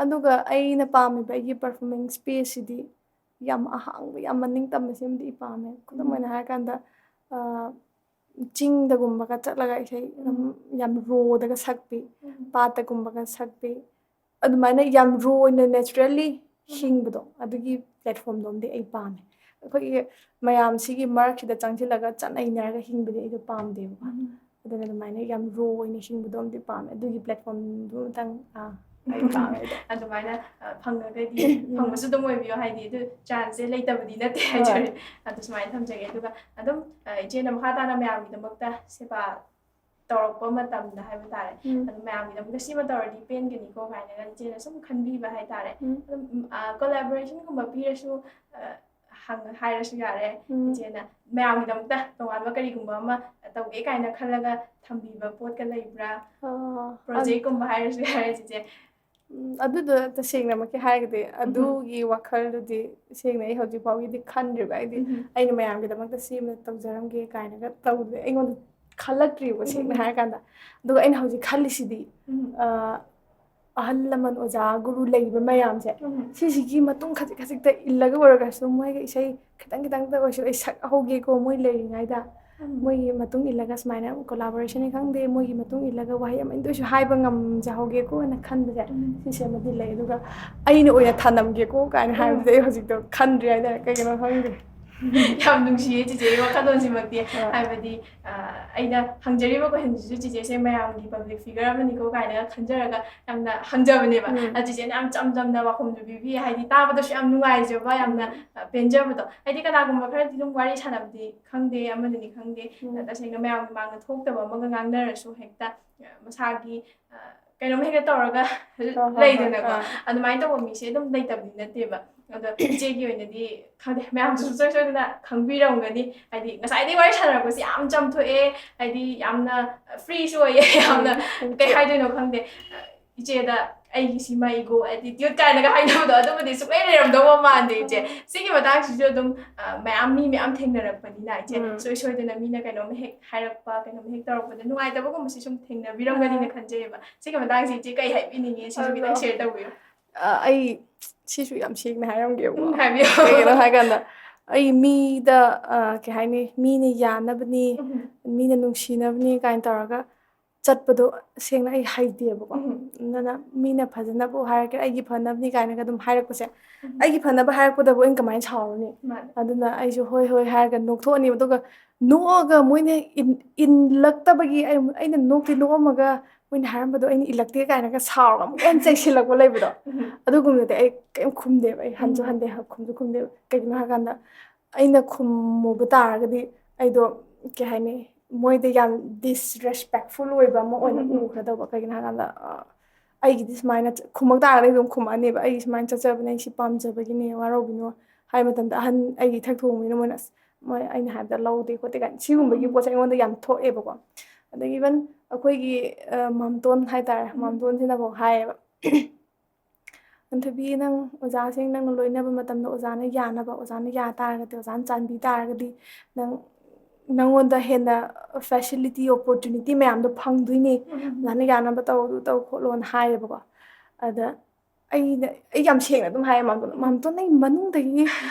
ꯑꯗꯨꯒ ꯑꯩꯅ ꯄꯥꯝꯃꯤꯕ ꯑꯩꯒꯤ ꯄꯔꯐꯣꯔꯃꯦꯟꯁ ꯁ꯭ꯄꯦꯁꯁꯤꯗꯤ ꯌꯥꯝ ꯑꯍꯥꯡꯕ ꯌꯥꯝ ꯃꯅꯤꯡ ꯇꯝꯕꯁꯤꯃꯗꯤ ꯄꯥꯝꯃꯦ ꯈꯨꯗꯝ ꯑꯣꯏꯅ ꯍꯥꯏꯔꯀꯥꯟꯗ ꯆꯤꯡꯗꯒꯨꯝꯕꯒ ꯆꯠꯂꯒ ꯏꯁꯩ ꯑꯗꯨꯝ ꯌꯥꯝ ꯔꯣꯗꯒ ꯁꯛꯄꯤ ꯄꯥꯠꯇꯒꯨꯝꯕꯒ ꯁꯛꯄꯤ ꯑꯗꯨꯃꯥꯏꯅ ꯌꯥꯝ ꯔꯣ ꯑꯣꯏꯅ ꯅꯦꯆꯔꯦꯜꯂꯤ ꯍꯤꯡꯕꯗꯣ ꯑꯗꯨꯒꯤ ꯄ꯭ꯂꯦꯠꯐꯣꯝꯗꯣꯝꯗꯤ ꯑꯩ ꯄꯥꯝꯃꯦ ꯑꯩꯈꯣꯏꯒꯤ ꯃꯌꯥꯝꯁꯤꯒꯤ ꯃꯔꯛꯁꯤꯗ ꯆꯪꯁꯤꯜꯂꯒ ꯆꯠꯅꯩꯅꯔꯒ ꯍꯤꯡꯕꯗꯤ ꯑꯩꯗꯣ ꯄꯥꯝꯗꯦꯕꯀꯣ ꯑꯗꯨꯅ ꯑꯗꯨꯃꯥꯏꯅ ꯌꯥꯝ ꯔꯣ ꯑꯣꯏꯅ ꯍꯤꯡꯕꯗꯣꯝꯗꯤ ꯄꯥꯝꯃꯦ ꯑꯗꯨꯒꯤ ꯄ꯭ꯂꯦꯠꯐꯣꯝꯗꯨꯇꯪ ꯑꯩ ꯄꯥꯝꯃꯦ ꯑꯗꯨꯃꯥꯏꯅ ꯐꯪꯉꯒꯗꯤ ꯐꯪꯕꯁꯨ ꯑꯗꯨꯝ ꯑꯣꯏꯕꯤꯌꯣ ꯍꯥꯏꯗꯤ ꯑꯗꯨ ꯆꯥꯟꯁꯁꯦ ꯂꯩꯇꯕꯗꯤ ꯅꯠꯇꯦ ꯍꯥꯏꯖꯔꯤ ꯑꯗꯨ ꯁꯨꯃꯥꯏꯅ ꯊꯝꯖꯒꯦ ꯑꯗꯨꯒ ꯑꯗꯨꯝ ꯏꯆꯦꯅ ꯃꯈꯥ ꯇꯥꯅ ꯃꯌꯥꯝꯒꯤꯗꯃꯛꯇ ꯁꯦꯕꯥ ꯇꯧꯔꯛꯄ ꯃꯇꯝꯗ ꯍꯥꯏꯕ ꯇꯥꯔꯦ ꯑꯗꯨꯝ ꯃꯌꯥꯝꯒꯤꯗꯃꯛꯇ ꯁꯤꯃ ꯇꯧꯔꯗꯤ ꯄꯦꯟꯒꯅꯤꯀꯣ ꯀꯥꯏꯅꯒ ꯏꯆꯦꯅ ꯁꯨꯝ ꯈꯟꯕꯤꯕ ꯍꯥꯏꯇꯥꯔꯦ ꯑꯗꯨꯝ ꯀꯣꯂꯥꯕꯣꯔꯦꯁꯟꯒꯨꯝꯕ ꯄꯤꯔꯁꯨ ꯍꯥꯏꯔꯁꯨ ꯌꯥꯔꯦ ꯏꯆꯦꯅ ꯃꯌꯥꯝꯒꯤꯗꯃꯛꯇ ꯇꯣꯉꯥꯟꯕ ꯀꯔꯤꯒꯨꯝꯕ ꯑꯃ ꯇꯧꯒꯦ ꯀꯥꯏꯅ ꯈꯜꯂꯒ ꯊꯝꯕꯤꯕ ꯄꯣꯠꯀ ꯂꯩꯕ꯭ꯔꯥ ꯄ꯭ꯔꯣꯖꯦꯛꯀꯨꯝꯕ ꯍꯥꯏꯔꯁꯨ ꯌꯥꯔꯦ ꯆꯤꯆꯦ ꯑꯗꯨꯗꯣ ꯇꯁꯦꯡꯅꯃꯛꯀꯤ ꯍꯥꯏꯔꯒꯗꯤ ꯑꯗꯨꯒꯤ ꯋꯥꯈꯜꯗꯨꯗꯤ ꯁꯦꯡꯅ ꯑꯩ ꯍꯧꯖꯤꯛ ꯐꯥꯎꯒꯤꯗꯤ ꯈꯟꯗ꯭ꯔꯤꯕ ꯍꯥꯏꯗꯤ ꯑꯩꯅ ꯃꯌꯥꯝꯒꯤꯗꯃꯛꯇ ꯁꯤꯃ ꯇꯧꯖꯔꯝꯒꯦ ꯀꯥꯏꯅꯒ ꯇꯧꯗꯦ ꯑꯩꯉꯣꯟꯗ ꯈꯜꯂꯛꯇ꯭ꯔꯤꯕ ꯁꯦꯡꯅ ꯍꯥꯏꯔꯀꯥꯟꯗ ꯑꯗꯨꯒ ꯑꯩꯅ ꯍꯧꯖꯤꯛ ꯈꯜꯂꯤꯁꯤꯗꯤ ꯑꯍꯜ ꯂꯃꯟ ꯑꯣꯖꯥ ꯒꯨꯔꯨ ꯂꯩꯔꯤꯕ ꯃꯌꯥꯝꯁꯦ ꯁꯤꯁꯤꯒꯤ ꯃꯇꯨꯡ ꯈꯖꯤꯛ ꯈꯖꯤꯛꯇ ꯏꯜꯂꯒ ꯑꯣꯏꯔꯒꯁꯨ ꯃꯣꯏꯒ ꯏꯁꯩ ꯈꯤꯇꯪ ꯈꯤꯇꯪꯇ ꯑꯣꯏꯔꯁꯨ ꯑꯩ ꯁꯛꯍꯧꯒꯦꯀꯣ ꯃꯣꯏ ꯂꯩꯔꯤꯉꯩꯗ ꯃꯣꯏꯒꯤ ꯃꯇꯨꯡ ꯏꯜꯂꯒ ꯁꯨꯃꯥꯏꯅ ꯀꯣꯂꯥꯕꯣꯔꯦꯁꯟꯅꯤ ꯈꯪꯗꯦ ꯃꯣꯏꯒꯤ ꯃꯇꯨꯡ ꯏꯜꯂꯒ ꯋꯥꯍꯩ ꯑꯃꯅꯤꯗ ꯑꯣꯏꯁꯨ ꯍꯥꯏꯕ ꯉꯝꯖꯍꯧꯒꯦꯀꯣꯅ ꯈꯟꯕꯁꯦ ꯁꯤꯁꯦ ꯑꯃꯗꯤ ꯂꯩ ꯑꯗꯨꯒ ꯑꯩꯅ ꯑꯣꯏꯅ ꯊꯥꯅꯝꯒꯦꯀꯣ ꯀꯥꯏꯅ ꯍꯥꯏꯕꯗꯨꯗꯤ ꯑꯩ ꯍꯧꯖꯤꯛꯇꯣ ꯈꯟꯗ꯭ꯔꯤ ꯍꯥꯏꯇꯥꯔꯦ ꯀꯩꯒꯤꯅꯣ ꯈꯪꯗꯦ ꯌꯥꯝ ꯅꯨꯡꯁꯤꯌꯦ ꯆꯤꯆꯦꯒꯤ ꯋꯥꯈꯜꯂꯣꯟꯁꯤꯃꯛꯇꯤ ꯍꯥꯏꯕꯗꯤ ꯑꯩꯅ ꯍꯪꯖꯔꯤꯕ ꯀꯣꯏꯁꯟꯁꯤꯁꯨ ꯆꯤꯆꯦꯁꯦ ꯃꯌꯥꯝꯒꯤ ꯄꯕ꯭ꯂꯤꯛ ꯐꯤꯒꯔ ꯑꯃꯅꯤꯀꯣ ꯀꯥꯏꯅꯒ ꯈꯟꯖꯔꯒ ꯌꯥꯝꯅ ꯍꯪꯖꯕꯅꯦꯕ ꯆꯤꯆꯦꯅ ꯌꯥꯝ ꯆꯝ ꯆꯝꯅ ꯋꯥꯐꯝꯁꯨ ꯄꯤꯕꯤꯌꯦ ꯍꯥꯏꯗꯤ ꯇꯥꯕꯗꯁꯨ ꯌꯥꯝ ꯅꯨꯡꯉꯥꯏꯖꯕ ꯌꯥꯝꯅ ꯄꯦꯟꯖꯕꯗꯣ ꯍꯥꯏꯗꯤ ꯀꯅꯥꯒꯨꯝꯕ ꯈꯔꯗꯤ ꯑꯗꯨꯝ ꯋꯥꯔꯤ ꯁꯥꯟꯅꯕꯗꯤ ꯈꯪꯗꯦ ꯑꯃꯗꯅꯤ ꯈꯪꯗꯦ ꯇꯁꯦꯡꯅ ꯃꯌꯥꯝꯒꯤ ꯃꯥꯡꯗ ꯊꯣꯛꯇꯕ ꯑꯃꯒ ꯉꯥꯡꯅꯔꯁꯨ ꯍꯦꯛꯇ ꯃꯁꯥꯒꯤ ꯀꯩꯅꯣꯝ ꯍꯦꯛꯇ ꯇꯧꯔꯒ ꯂꯩꯗꯅꯀꯣ ꯑꯗꯨꯃꯥꯏꯅ ꯇꯧꯕ ꯃꯤꯁꯦ ꯑꯗꯨꯝ ꯂꯩꯇꯕꯗꯤ ꯅꯠꯇꯦꯕ ꯑꯗꯣ ꯏꯆꯦꯒꯤ ꯑꯣꯏꯅꯗꯤ ꯈꯪꯗꯦ ꯃꯌꯥꯝꯁꯨ ꯁꯨꯡꯁꯣꯏ ꯁꯣꯏꯗꯅ ꯈꯪꯕꯤꯔꯝꯒꯅꯤ ꯍꯥꯏꯗꯤ ꯉꯁꯥꯏꯗꯒꯤ ꯋꯥꯔꯤ ꯁꯥꯟꯅꯔꯛꯄꯁꯤ ꯌꯥꯝ ꯆꯝꯊꯣꯛꯑꯦ ꯍꯥꯏꯗꯤ ꯌꯥꯝꯅ ꯐ꯭ꯔꯤꯁꯨ ꯑꯣꯏꯌꯦ ꯌꯥꯝꯅ ꯀꯩ ꯍꯥꯏꯗꯣꯏꯅꯣ ꯈꯪꯗꯦ ꯏꯆꯦꯗ ꯑꯩꯒꯤ ꯁꯤꯃ ꯏꯒꯣ ꯑꯦꯇꯤꯇ꯭ꯌꯨꯠ ꯀꯥꯏꯅꯒ ꯍꯥꯏꯅꯕꯗꯣ ꯑꯗꯨꯕꯨꯗꯤ ꯁꯨꯡꯂꯩ ꯂꯩꯔꯝꯗꯧꯕ ꯃꯥꯟꯗꯦ ꯏꯆꯦ ꯁꯤꯒꯤ ꯃꯇꯥꯡꯁꯤꯁꯨ ꯑꯗꯨꯝ ꯃꯤ ꯃꯌꯥꯝ ꯊꯦꯡꯅꯔꯛꯄꯅꯤꯅ ꯏꯆꯦ ꯁꯣꯏ ꯁꯣꯏꯗꯅ ꯃꯤꯅ ꯀꯩꯅꯣꯝ ꯍꯦꯛ ꯍꯥꯏꯔꯛꯄ ꯀꯩꯅꯣꯝ ꯍꯦꯛ ꯇꯧꯔꯛꯄꯗ ꯅꯨꯡꯉꯥꯏꯇꯕꯒꯨꯝꯕꯁꯤ ꯁꯨꯝ ꯊꯦꯡꯅꯕꯤꯔꯝꯒꯅꯤꯅ ꯈꯟꯖꯩꯌꯦꯕ ꯁꯤꯒꯤ ꯃꯇꯥꯡꯁꯤ ꯏꯆꯦ ꯀꯩ ꯍꯥꯏꯕꯤꯅꯤꯡꯉꯤ ꯁꯤꯁꯨ ꯈꯤꯇꯪ ꯁꯦꯌꯔ ꯇꯧꯕꯤꯌꯨ ꯑꯩ ꯁꯤꯁꯨ ꯌꯥꯝ ꯁꯦꯡꯅ ꯍꯥꯏꯔꯝꯒꯦꯕꯀꯣ ꯍꯥꯏꯕꯤꯌꯨ ꯀꯩꯒꯤꯅꯣ ꯍꯥꯏꯀꯥꯟꯗ ꯑꯩ ꯃꯤꯗ ꯀꯩ ꯍꯥꯏꯅꯤ ꯃꯤꯅ ꯌꯥꯅꯕꯅꯤ ꯃꯤꯅ ꯅꯨꯡꯁꯤꯅꯕꯅꯤ ꯀꯥꯏꯅ ꯇꯧꯔꯒ ꯆꯠꯄꯗꯣ ꯁꯦꯡꯅ ꯑꯩ ꯍꯩꯇꯦꯕꯀꯣ ꯑꯗꯨꯅ ꯃꯤꯅ ꯐꯖꯅꯕꯨ ꯍꯥꯏꯔꯛꯀꯦ ꯑꯩꯒꯤ ꯐꯅꯕꯅꯤ ꯀꯥꯏꯅꯒ ꯑꯗꯨꯝ ꯍꯥꯏꯔꯛꯄꯁꯦ ꯑꯩꯒꯤ ꯐꯅꯕ ꯍꯥꯏꯔꯛꯄꯗꯕꯨ ꯑꯩꯅ ꯀꯃꯥꯏꯅ ꯁꯥꯎꯔꯨꯅꯤ ꯑꯗꯨꯅ ꯑꯩꯁꯨ ꯍꯣꯏ ꯍꯣꯏ ꯍꯥꯏꯔꯒ ꯅꯣꯛꯊꯣꯛꯑꯅꯤꯕ ꯑꯗꯨꯒ ꯅꯣꯛꯑꯒ ꯃꯣꯏꯅ इꯜꯂꯛꯇꯕꯒꯤ ꯑꯩꯅ ꯅꯣꯛꯇꯤ ꯅꯣꯛꯑꯝꯃꯒ ꯃꯣꯏꯅ ꯍꯥꯏꯔꯝꯕꯗꯣ ꯑꯩꯅ ꯏꯜꯂꯛꯇꯦ ꯀꯥꯏꯅꯒ ꯁꯥꯎꯔꯒ ꯑꯃꯨꯛ ꯍꯦꯟꯅ ꯆꯩꯁꯤꯜꯂꯛꯄ ꯂꯩꯕꯗꯣ ꯑꯗꯨꯒꯨꯝꯕꯗꯤ ꯑꯩ ꯀꯩꯝ ꯈꯨꯝꯗꯦꯕ ꯑꯩ ꯍꯟꯁꯨ ꯍꯟꯗꯦ ꯈꯨꯝꯁꯨ ꯈꯨꯝꯗꯦꯕ ꯀꯩꯒꯤꯅꯣ ꯍꯥꯏꯔꯀꯥꯟꯗ ꯑꯩꯅ ꯈꯨꯝꯃꯨꯕ ꯇꯥꯔꯒꯗꯤ ꯑꯩꯗꯣ ꯀꯩ ꯍꯥꯏꯅꯤ ꯃꯣꯏꯗ ꯌꯥꯝ ꯗꯤꯁꯔꯦꯁꯄꯦꯛꯐꯨꯜ ꯑꯣꯏꯕ ꯑꯃ ꯑꯣꯏꯅ ꯎꯈ꯭ꯔꯗꯧꯕ ꯀꯩꯒꯤꯅꯣ ꯍꯥꯏꯔꯀꯥꯟꯗ ꯑꯩꯒꯤꯗꯤ ꯁꯨꯃꯥꯏꯅ ꯈꯨꯝꯃꯛ ꯇꯥꯔꯒꯗꯤ ꯑꯗꯨꯝ ꯈꯨꯝꯃꯛꯑꯅꯦꯕ ꯑꯩ ꯁꯨꯃꯥꯏꯅ ꯆꯠꯆꯕꯅꯦ ꯑꯩ ꯁꯤ ꯄꯥꯝꯖꯕꯒꯤꯅꯦ ꯋꯥꯔꯧꯕꯤꯅꯣ ꯍꯥꯏꯕ ꯃꯇꯝꯗ ꯑꯍꯟ ꯑꯩꯒꯤ ꯏꯊꯛ ꯊꯣꯡꯕꯅꯤꯅ ꯃꯣꯏꯅ ꯑꯁ ꯃꯣꯏ ꯑꯩꯅ ꯍꯥꯏꯕꯗ ꯂꯧꯗꯦ ꯈꯣꯠꯇꯦ ꯀꯥꯏꯅ ꯁꯤꯒꯨꯝꯕꯒꯤ ꯄꯣꯠꯁꯦ ꯑꯩꯉꯣꯟꯗ ꯌꯥꯝ ꯊꯣꯛꯑꯦꯕꯀꯣ ꯑꯗꯒꯤ ꯏꯚꯟ ꯑꯩꯈꯣꯏꯒꯤ ꯃꯥꯝꯇꯣꯟ ꯍꯥꯏꯇꯥꯔꯦ ꯃꯥꯝꯇꯣꯟꯁꯤꯅꯐꯥꯎ ꯍꯥꯏꯌꯦꯕ ꯅꯟꯊꯣꯏꯕꯤ ꯅꯪ ꯑꯣꯖꯥꯁꯤꯡ ꯅꯪꯅ ꯂꯣꯏꯅꯕ ꯃꯇꯝꯗ ꯑꯣꯖꯥꯅ ꯌꯥꯅꯕ ꯑꯣꯖꯥꯅ ꯌꯥ ꯇꯥꯔꯒꯗꯤ ꯑꯣꯖꯥꯅ ꯆꯥꯟꯕꯤ ꯇꯥꯔꯒꯗꯤ ꯅꯪꯉꯣꯟꯗ ꯍꯦꯟꯅ ꯐꯦꯁꯤꯂꯤꯇꯤ ꯑꯣꯄꯣꯔꯆꯨꯅꯤꯇꯤ ꯃꯌꯥꯝꯗꯣ ꯐꯪꯗꯣꯏꯅꯦ ꯑꯣꯖꯥꯅ ꯌꯥꯅꯕ ꯇꯧ ꯑꯗꯨ ꯇꯧ ꯈꯣꯠꯂꯣꯅ ꯍꯥꯏꯌꯦꯕꯀോ ꯑꯗ ꯑꯩ ꯌꯥꯝ ꯁꯦꯡꯅ ꯑꯗꯨꯝ ꯍꯥꯏꯌꯦ ꯃꯥꯝꯇꯣꯟ ꯅꯪ ꯃꯅꯨꯡꯗꯒꯤ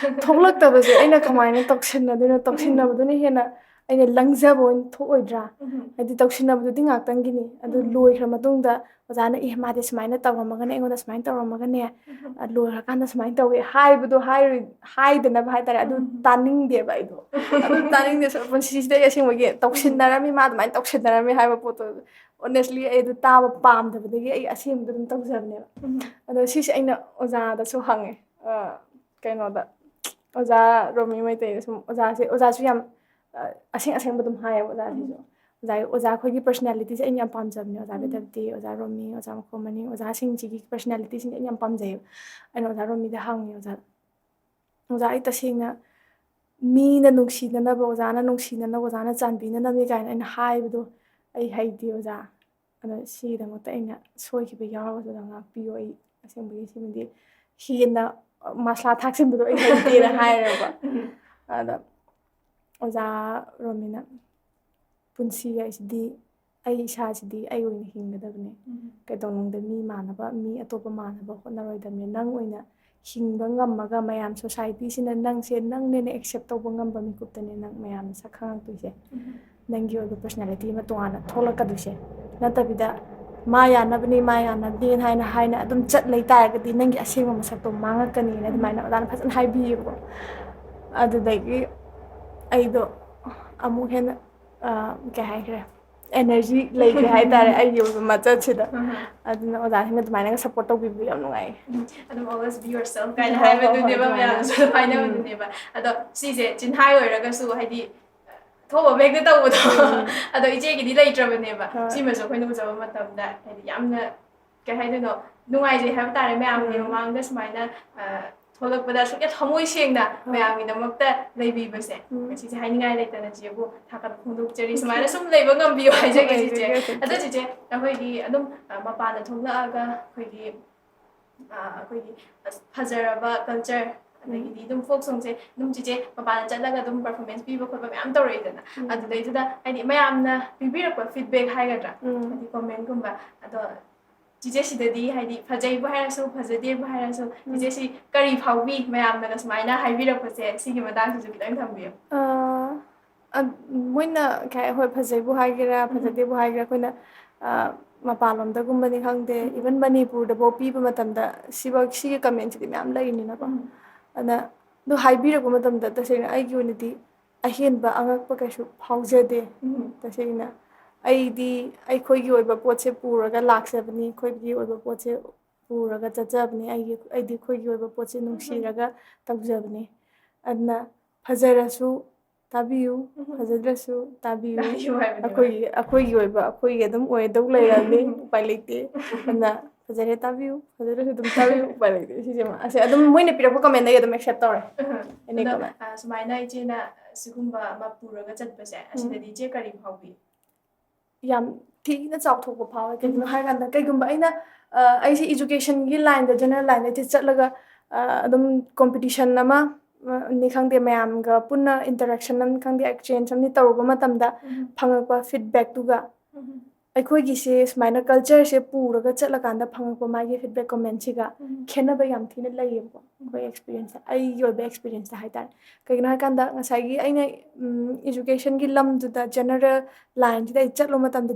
ꯊꯣꯛꯂꯛꯇꯕꯁꯦ ꯑꯩꯅ ꯀꯃꯥꯏꯅ ꯇꯧꯁꯤꯟꯅꯗꯣꯏꯅꯣ ꯇꯧꯁꯤꯟꯅꯕꯗꯨꯅ ꯍꯦꯟꯅ ꯑꯩꯅ ꯂꯪꯖꯕ ꯑꯣꯏꯅ ꯊꯣꯛꯑꯣꯏꯗ꯭ꯔꯥ ꯍꯥꯏꯗꯤ ꯇꯧꯁꯤꯟꯅꯕꯗꯨꯗꯤ ꯉꯥꯛꯇꯪꯒꯤꯅꯤ ꯑꯗꯨ ꯂꯣꯏꯈ꯭ꯔ ꯃꯇꯨꯡꯗ ꯑꯣꯖꯥꯅ ꯃꯥꯗꯤ ꯁꯨꯃꯥꯏꯅ ꯇꯧꯔꯝꯃꯒꯅꯦ ꯑꯩꯉꯣꯟꯗ ꯁꯨꯃꯥꯏꯅ ꯇꯧꯔꯝꯃꯒꯅꯦ ꯂꯣꯏꯈ꯭ꯔꯀꯥꯟꯗ ꯁꯨꯃꯥꯏꯅ ꯇꯧꯋꯦ ꯍꯥꯏꯕꯗꯣ ꯍꯥꯏꯗꯅꯕ ꯍꯥꯏꯇꯥꯔꯦ ꯑꯗꯨ ꯇꯥꯅꯤꯡꯗꯦꯕ ꯑꯩꯗꯣ ꯑꯗꯨ ꯇꯥꯅꯤꯡꯗꯦ ꯄꯨꯟꯁꯤꯁꯤꯗ ꯑꯁꯦꯡꯕꯒꯤ ꯇꯧꯁꯤꯟꯅꯔꯝꯃꯤ ꯃꯥ ꯑꯗꯨꯃꯥꯏꯅ ꯇꯧꯁꯤꯟꯅꯔꯝꯃꯤ ꯍꯥꯏꯕ ꯄꯣꯠꯇꯣ ꯑꯣꯅꯦꯁꯂꯤ ꯑꯩ ꯑꯗꯨ ꯇꯥꯕ ꯄꯥꯝꯗꯕꯗꯒꯤ ꯑꯩ ꯑꯁꯦꯡꯕꯗꯣ ꯑꯗꯨꯝ ꯇꯧꯖꯕꯅꯦꯕ ꯑꯗꯣ ꯁꯤꯁꯦ ꯑꯩꯅ ꯑꯣꯖꯥꯗꯁꯨ ꯍꯪꯉꯦ ꯀꯩꯅꯣꯗ ꯑꯣꯖꯥ ꯔꯣꯃꯤ ꯃꯩꯇꯩꯗ ꯁꯨꯝ ꯑꯣꯖꯥꯁꯨ ꯌꯥꯝ ꯑꯁꯦꯡꯕ ꯑꯗꯨꯝ ꯍꯥꯏꯌꯦꯕ ꯑꯣꯖꯥꯁꯤꯁꯨ ꯑꯣꯖꯥ ꯑꯩꯈꯣꯏꯒꯤ ꯄꯔꯁꯣꯅꯦꯂꯤꯇꯤꯁꯦ ꯑꯩꯅ ꯌꯥꯝ ꯄꯥꯝꯖꯕꯅꯦ ꯑꯣꯖꯥ ꯕꯦꯗꯕꯇꯤ ꯑꯣꯖꯥ ꯔꯣꯃꯤ ꯑꯣꯖꯥ ꯃꯈꯣꯝꯃꯅꯤ ꯑꯣꯖꯥꯁꯤꯡꯁꯤꯒꯤ ꯄꯔꯁꯣꯅꯦꯂꯤꯇꯤꯁꯤꯡꯁꯦ ꯑꯩꯅ ꯌꯥꯝ ꯄꯥꯝꯖꯩꯌꯦꯕ ꯑꯩꯅ ꯑꯣꯖꯥ ꯔꯣꯃꯤꯗ ꯍꯪꯉꯦ ꯑꯣꯖꯥ ꯑꯩ ꯇꯁꯦꯡꯅ ꯃꯤꯅ ꯅꯨꯡꯁꯤꯅꯅꯕ ꯑꯣꯖꯥꯅ ꯅꯨꯡꯁꯤꯅꯅꯕ ꯑꯣꯖꯥꯅ ꯆꯥꯟꯕꯤꯅꯅꯕꯅꯤ ꯀꯥꯏꯅ ꯑꯩꯅ ꯍꯥꯏꯕꯗꯣ ꯑꯩ ꯍꯩꯇꯦ ꯑꯣꯖꯥ ꯑꯗꯣ ꯁꯤꯒꯤꯗꯃꯛꯇ ꯑꯩꯅ ꯁꯣꯏꯈꯤꯕ ꯌꯥꯎꯔꯒꯁꯨ ꯑꯣꯖꯥ ꯉꯥꯛꯄꯤꯌꯣ ꯑꯩ ꯑꯁꯦꯡꯕꯒꯤ ꯁꯤꯃꯗꯤ ꯍꯦꯟꯅ ꯃꯁꯂꯥ ꯊꯥꯛꯆꯤꯟꯕꯗꯣ ꯑꯩ ꯍꯩꯇꯦꯅ ꯍꯥꯏꯔꯦꯕ ꯑꯗ ꯑꯣꯖꯥ ꯔꯣꯃꯤꯅ ꯄꯨꯟꯁꯤ ꯍꯥꯏꯁꯤꯗꯤ ꯑꯩ ꯏꯁꯥꯁꯤꯗꯤ ꯑꯩ ꯑꯣꯏꯅ ꯍꯤꯡꯒꯗꯕꯅꯦ ꯀꯩꯗꯧꯅꯨꯡꯗ ꯃꯤ ꯃꯥꯟꯅꯕ ꯃꯤ ꯑꯇꯣꯞꯄ ꯃꯥꯟꯅꯕ ꯍꯣꯠꯅꯔꯣꯏꯗꯕꯅꯦ ꯅꯪ ꯑꯣꯏꯅ ꯍꯤꯡꯕ ꯉꯝꯃꯒ ꯃꯌꯥꯝ ꯁꯣꯁꯥꯏꯇꯤꯁꯤꯅ ꯅꯪꯁꯦ ꯅꯪꯅꯦꯅ ꯑꯦꯛꯁꯦꯞ ꯇꯧꯕ ꯉꯝꯕ ꯃꯤꯀꯨꯞꯇꯅꯦ ꯅꯪ ꯃꯌꯥꯝꯅ ꯁꯛ ꯈꯪꯉꯛꯇꯣꯏꯁꯦ ꯅꯪꯒꯤ ꯑꯣꯏꯕ ꯄꯔꯁꯣꯅꯦꯂꯤꯇꯤ ꯑꯃ ꯇꯣꯉꯥꯟꯅ ꯊꯣꯛꯂꯛꯀꯗꯣꯏꯁꯦ ꯅꯠꯇꯕꯤꯗ ꯃꯥ ꯌꯥꯅꯕꯅꯤ ꯍꯥꯏꯅ ꯑꯗꯨꯝ ꯆꯠ ꯂꯩ ꯇꯥꯔꯒꯗꯤ ꯅꯪꯒꯤ ꯑꯁꯦꯡꯕ ꯃꯁꯛꯇꯣ ꯃꯥꯡꯉꯛꯀꯅꯤꯅ ꯑꯗꯨꯃꯥꯏꯅ ꯑꯣꯖꯥꯅ ꯐꯖꯅ ꯍꯥꯏꯕꯤꯌꯦꯕꯀꯣ ꯑꯗꯨꯗꯒꯤ ꯑꯩꯗꯣ ꯑꯃꯨꯛ ꯍꯦꯟꯅ ꯀꯩ ꯍꯥꯏꯈ꯭ꯔꯦ एनर्जी लेके हाय तारे आई यो मचा छिदा अदुना ओजाहिना दुमाइना सपोर्ट तौबिबु याम नुगाई अदुम always be yourself kind हाय बदुनेबा मया सो फाइना बदुनेबा अदो सिजे चिन्हाय ओइरगसु हाइदि थोबा बेग तौबदो अदो इचे गिदि लेट्रबनेबा सिमसो खोइना बुजबा मतमदा हाइदि यामना के हाइदनो नुगाइजे हाय तारे मयामनि ममांगदा सुमाइना थोलकपदा सुके थमोइ सेंना मयामनि दमकता लेबिबसे सिजे हाइनिगाय लेतना जेबु थाका खुंदुकचरी सुमाइना सुम लेबा ngамबियो हाइजेगे सिजे अदो सिजे अखोइगी अदुम मपाना थोलआगा अखोइगी अखोइगी फजरबा कल्चर अदगिदि अदुम फोक सोंगसे अदुम चिचे मपाना चलगा अदुम परफॉर्मेंस पीबा खोबा मयाम तौरइदना अदुदैदुदा हाइदि मयामना पिबिरकपा फीडबैक हाइगद्रा हाइदि कमेंट गुम्बा अदो चिचे सिददी हाइदि फजैबु हाइरसु फजदेबु हाइरसु चिचे सि करी फाउबी मयामना सुमाइना हाइबिरकपसे सिगि मदांगसु खितंग थम्बियो मोइना काय होय फजैबु हाइगेरा फजदेबु हाइगेरा कोइना मपालमदगुम्बनि खंगदे इवन मणिपुरदबो पीबा मतमदा सिगे कमेंट्सदि म्याम लैनिनाको अना दु हाइबिरकु मतमदा तसेना आइगी ओइनदि अहेनबा अंगकपा कैसु फाउजदे तसेना अइदि अइखोइगी ओइबा पोतसे पुरगा लाक्सबनि खोइगी ओइबा पोतसे पुरगा चचबनि अइदि खोइगी ओइबा पोतसे नुंगसिरगा तौजबनि अदना फजरसु ताबियु फजद्रसु ताबियु अखोइगी ओइबा अखोइगी अदुम ओइदौ लैरबनि उपाय लैते अदना फजरे ताबियु फजद्रसु अदुम ताबियु उपाय लैते सिजेमा असे अदुम मोइना पिरकपा कमेंट दइ अदुम एक्सेप्ट तौरे एने कमेंट सुमाइना इचेना सिगुम्बा मा पुरगा चतपसे असिददि इचे करी फाउबी याम थीना चाउथोकपा फावे कइनो हाइगांदा कइगुम्बा अइना अइसे एजुकेशन गी लाइन द जनरल लाइन द चटलगा अदुम कंपटीशन अमा नि खंगदे मयामगा पुन्ना इंटरेक्शन अम खंगदे एक्सचेंज अमनि तौरबा मतमदा फंगकपा फीडबैक तुगा ꯑꯩꯈꯣꯏꯒꯤꯁꯦ ꯁꯨꯃꯥꯏꯅ ꯀꯜꯆꯔꯁꯦ ꯄꯨꯔꯒ ꯆꯠꯂꯀꯥꯟꯗ ꯐꯪꯉꯛꯄ ꯃꯥꯒꯤ ꯐꯤꯗꯕꯦꯛ ꯀꯣꯃꯦꯟꯁꯤꯒ ꯈꯦꯠꯅꯕ ꯌꯥꯝ ꯊꯤꯅ ꯂꯩꯌꯦꯕꯀꯣ ꯑꯩꯈꯣꯏ ꯑꯦꯛꯁꯄꯤꯔꯤꯌꯦꯟꯁꯇ ꯑꯩꯒꯤ ꯑꯣꯏꯕ ꯑꯦꯛꯁꯄꯤꯔꯤꯌꯦꯟꯁꯇ ꯍꯥꯏꯇꯥꯔꯦ ꯀꯩꯒꯤꯅꯣ ꯍꯥꯏꯀꯥꯟꯗ ꯉꯁꯥꯏꯒꯤ ꯑꯩꯅ ꯏꯖꯨꯀꯦꯁꯟꯒꯤ ꯂꯝꯗꯨꯗ ꯖꯦꯅꯔꯦꯜ ꯂꯥꯏꯟꯁꯤꯗ ꯑꯩ ꯆꯠꯂꯨ ꯃꯇꯝꯗ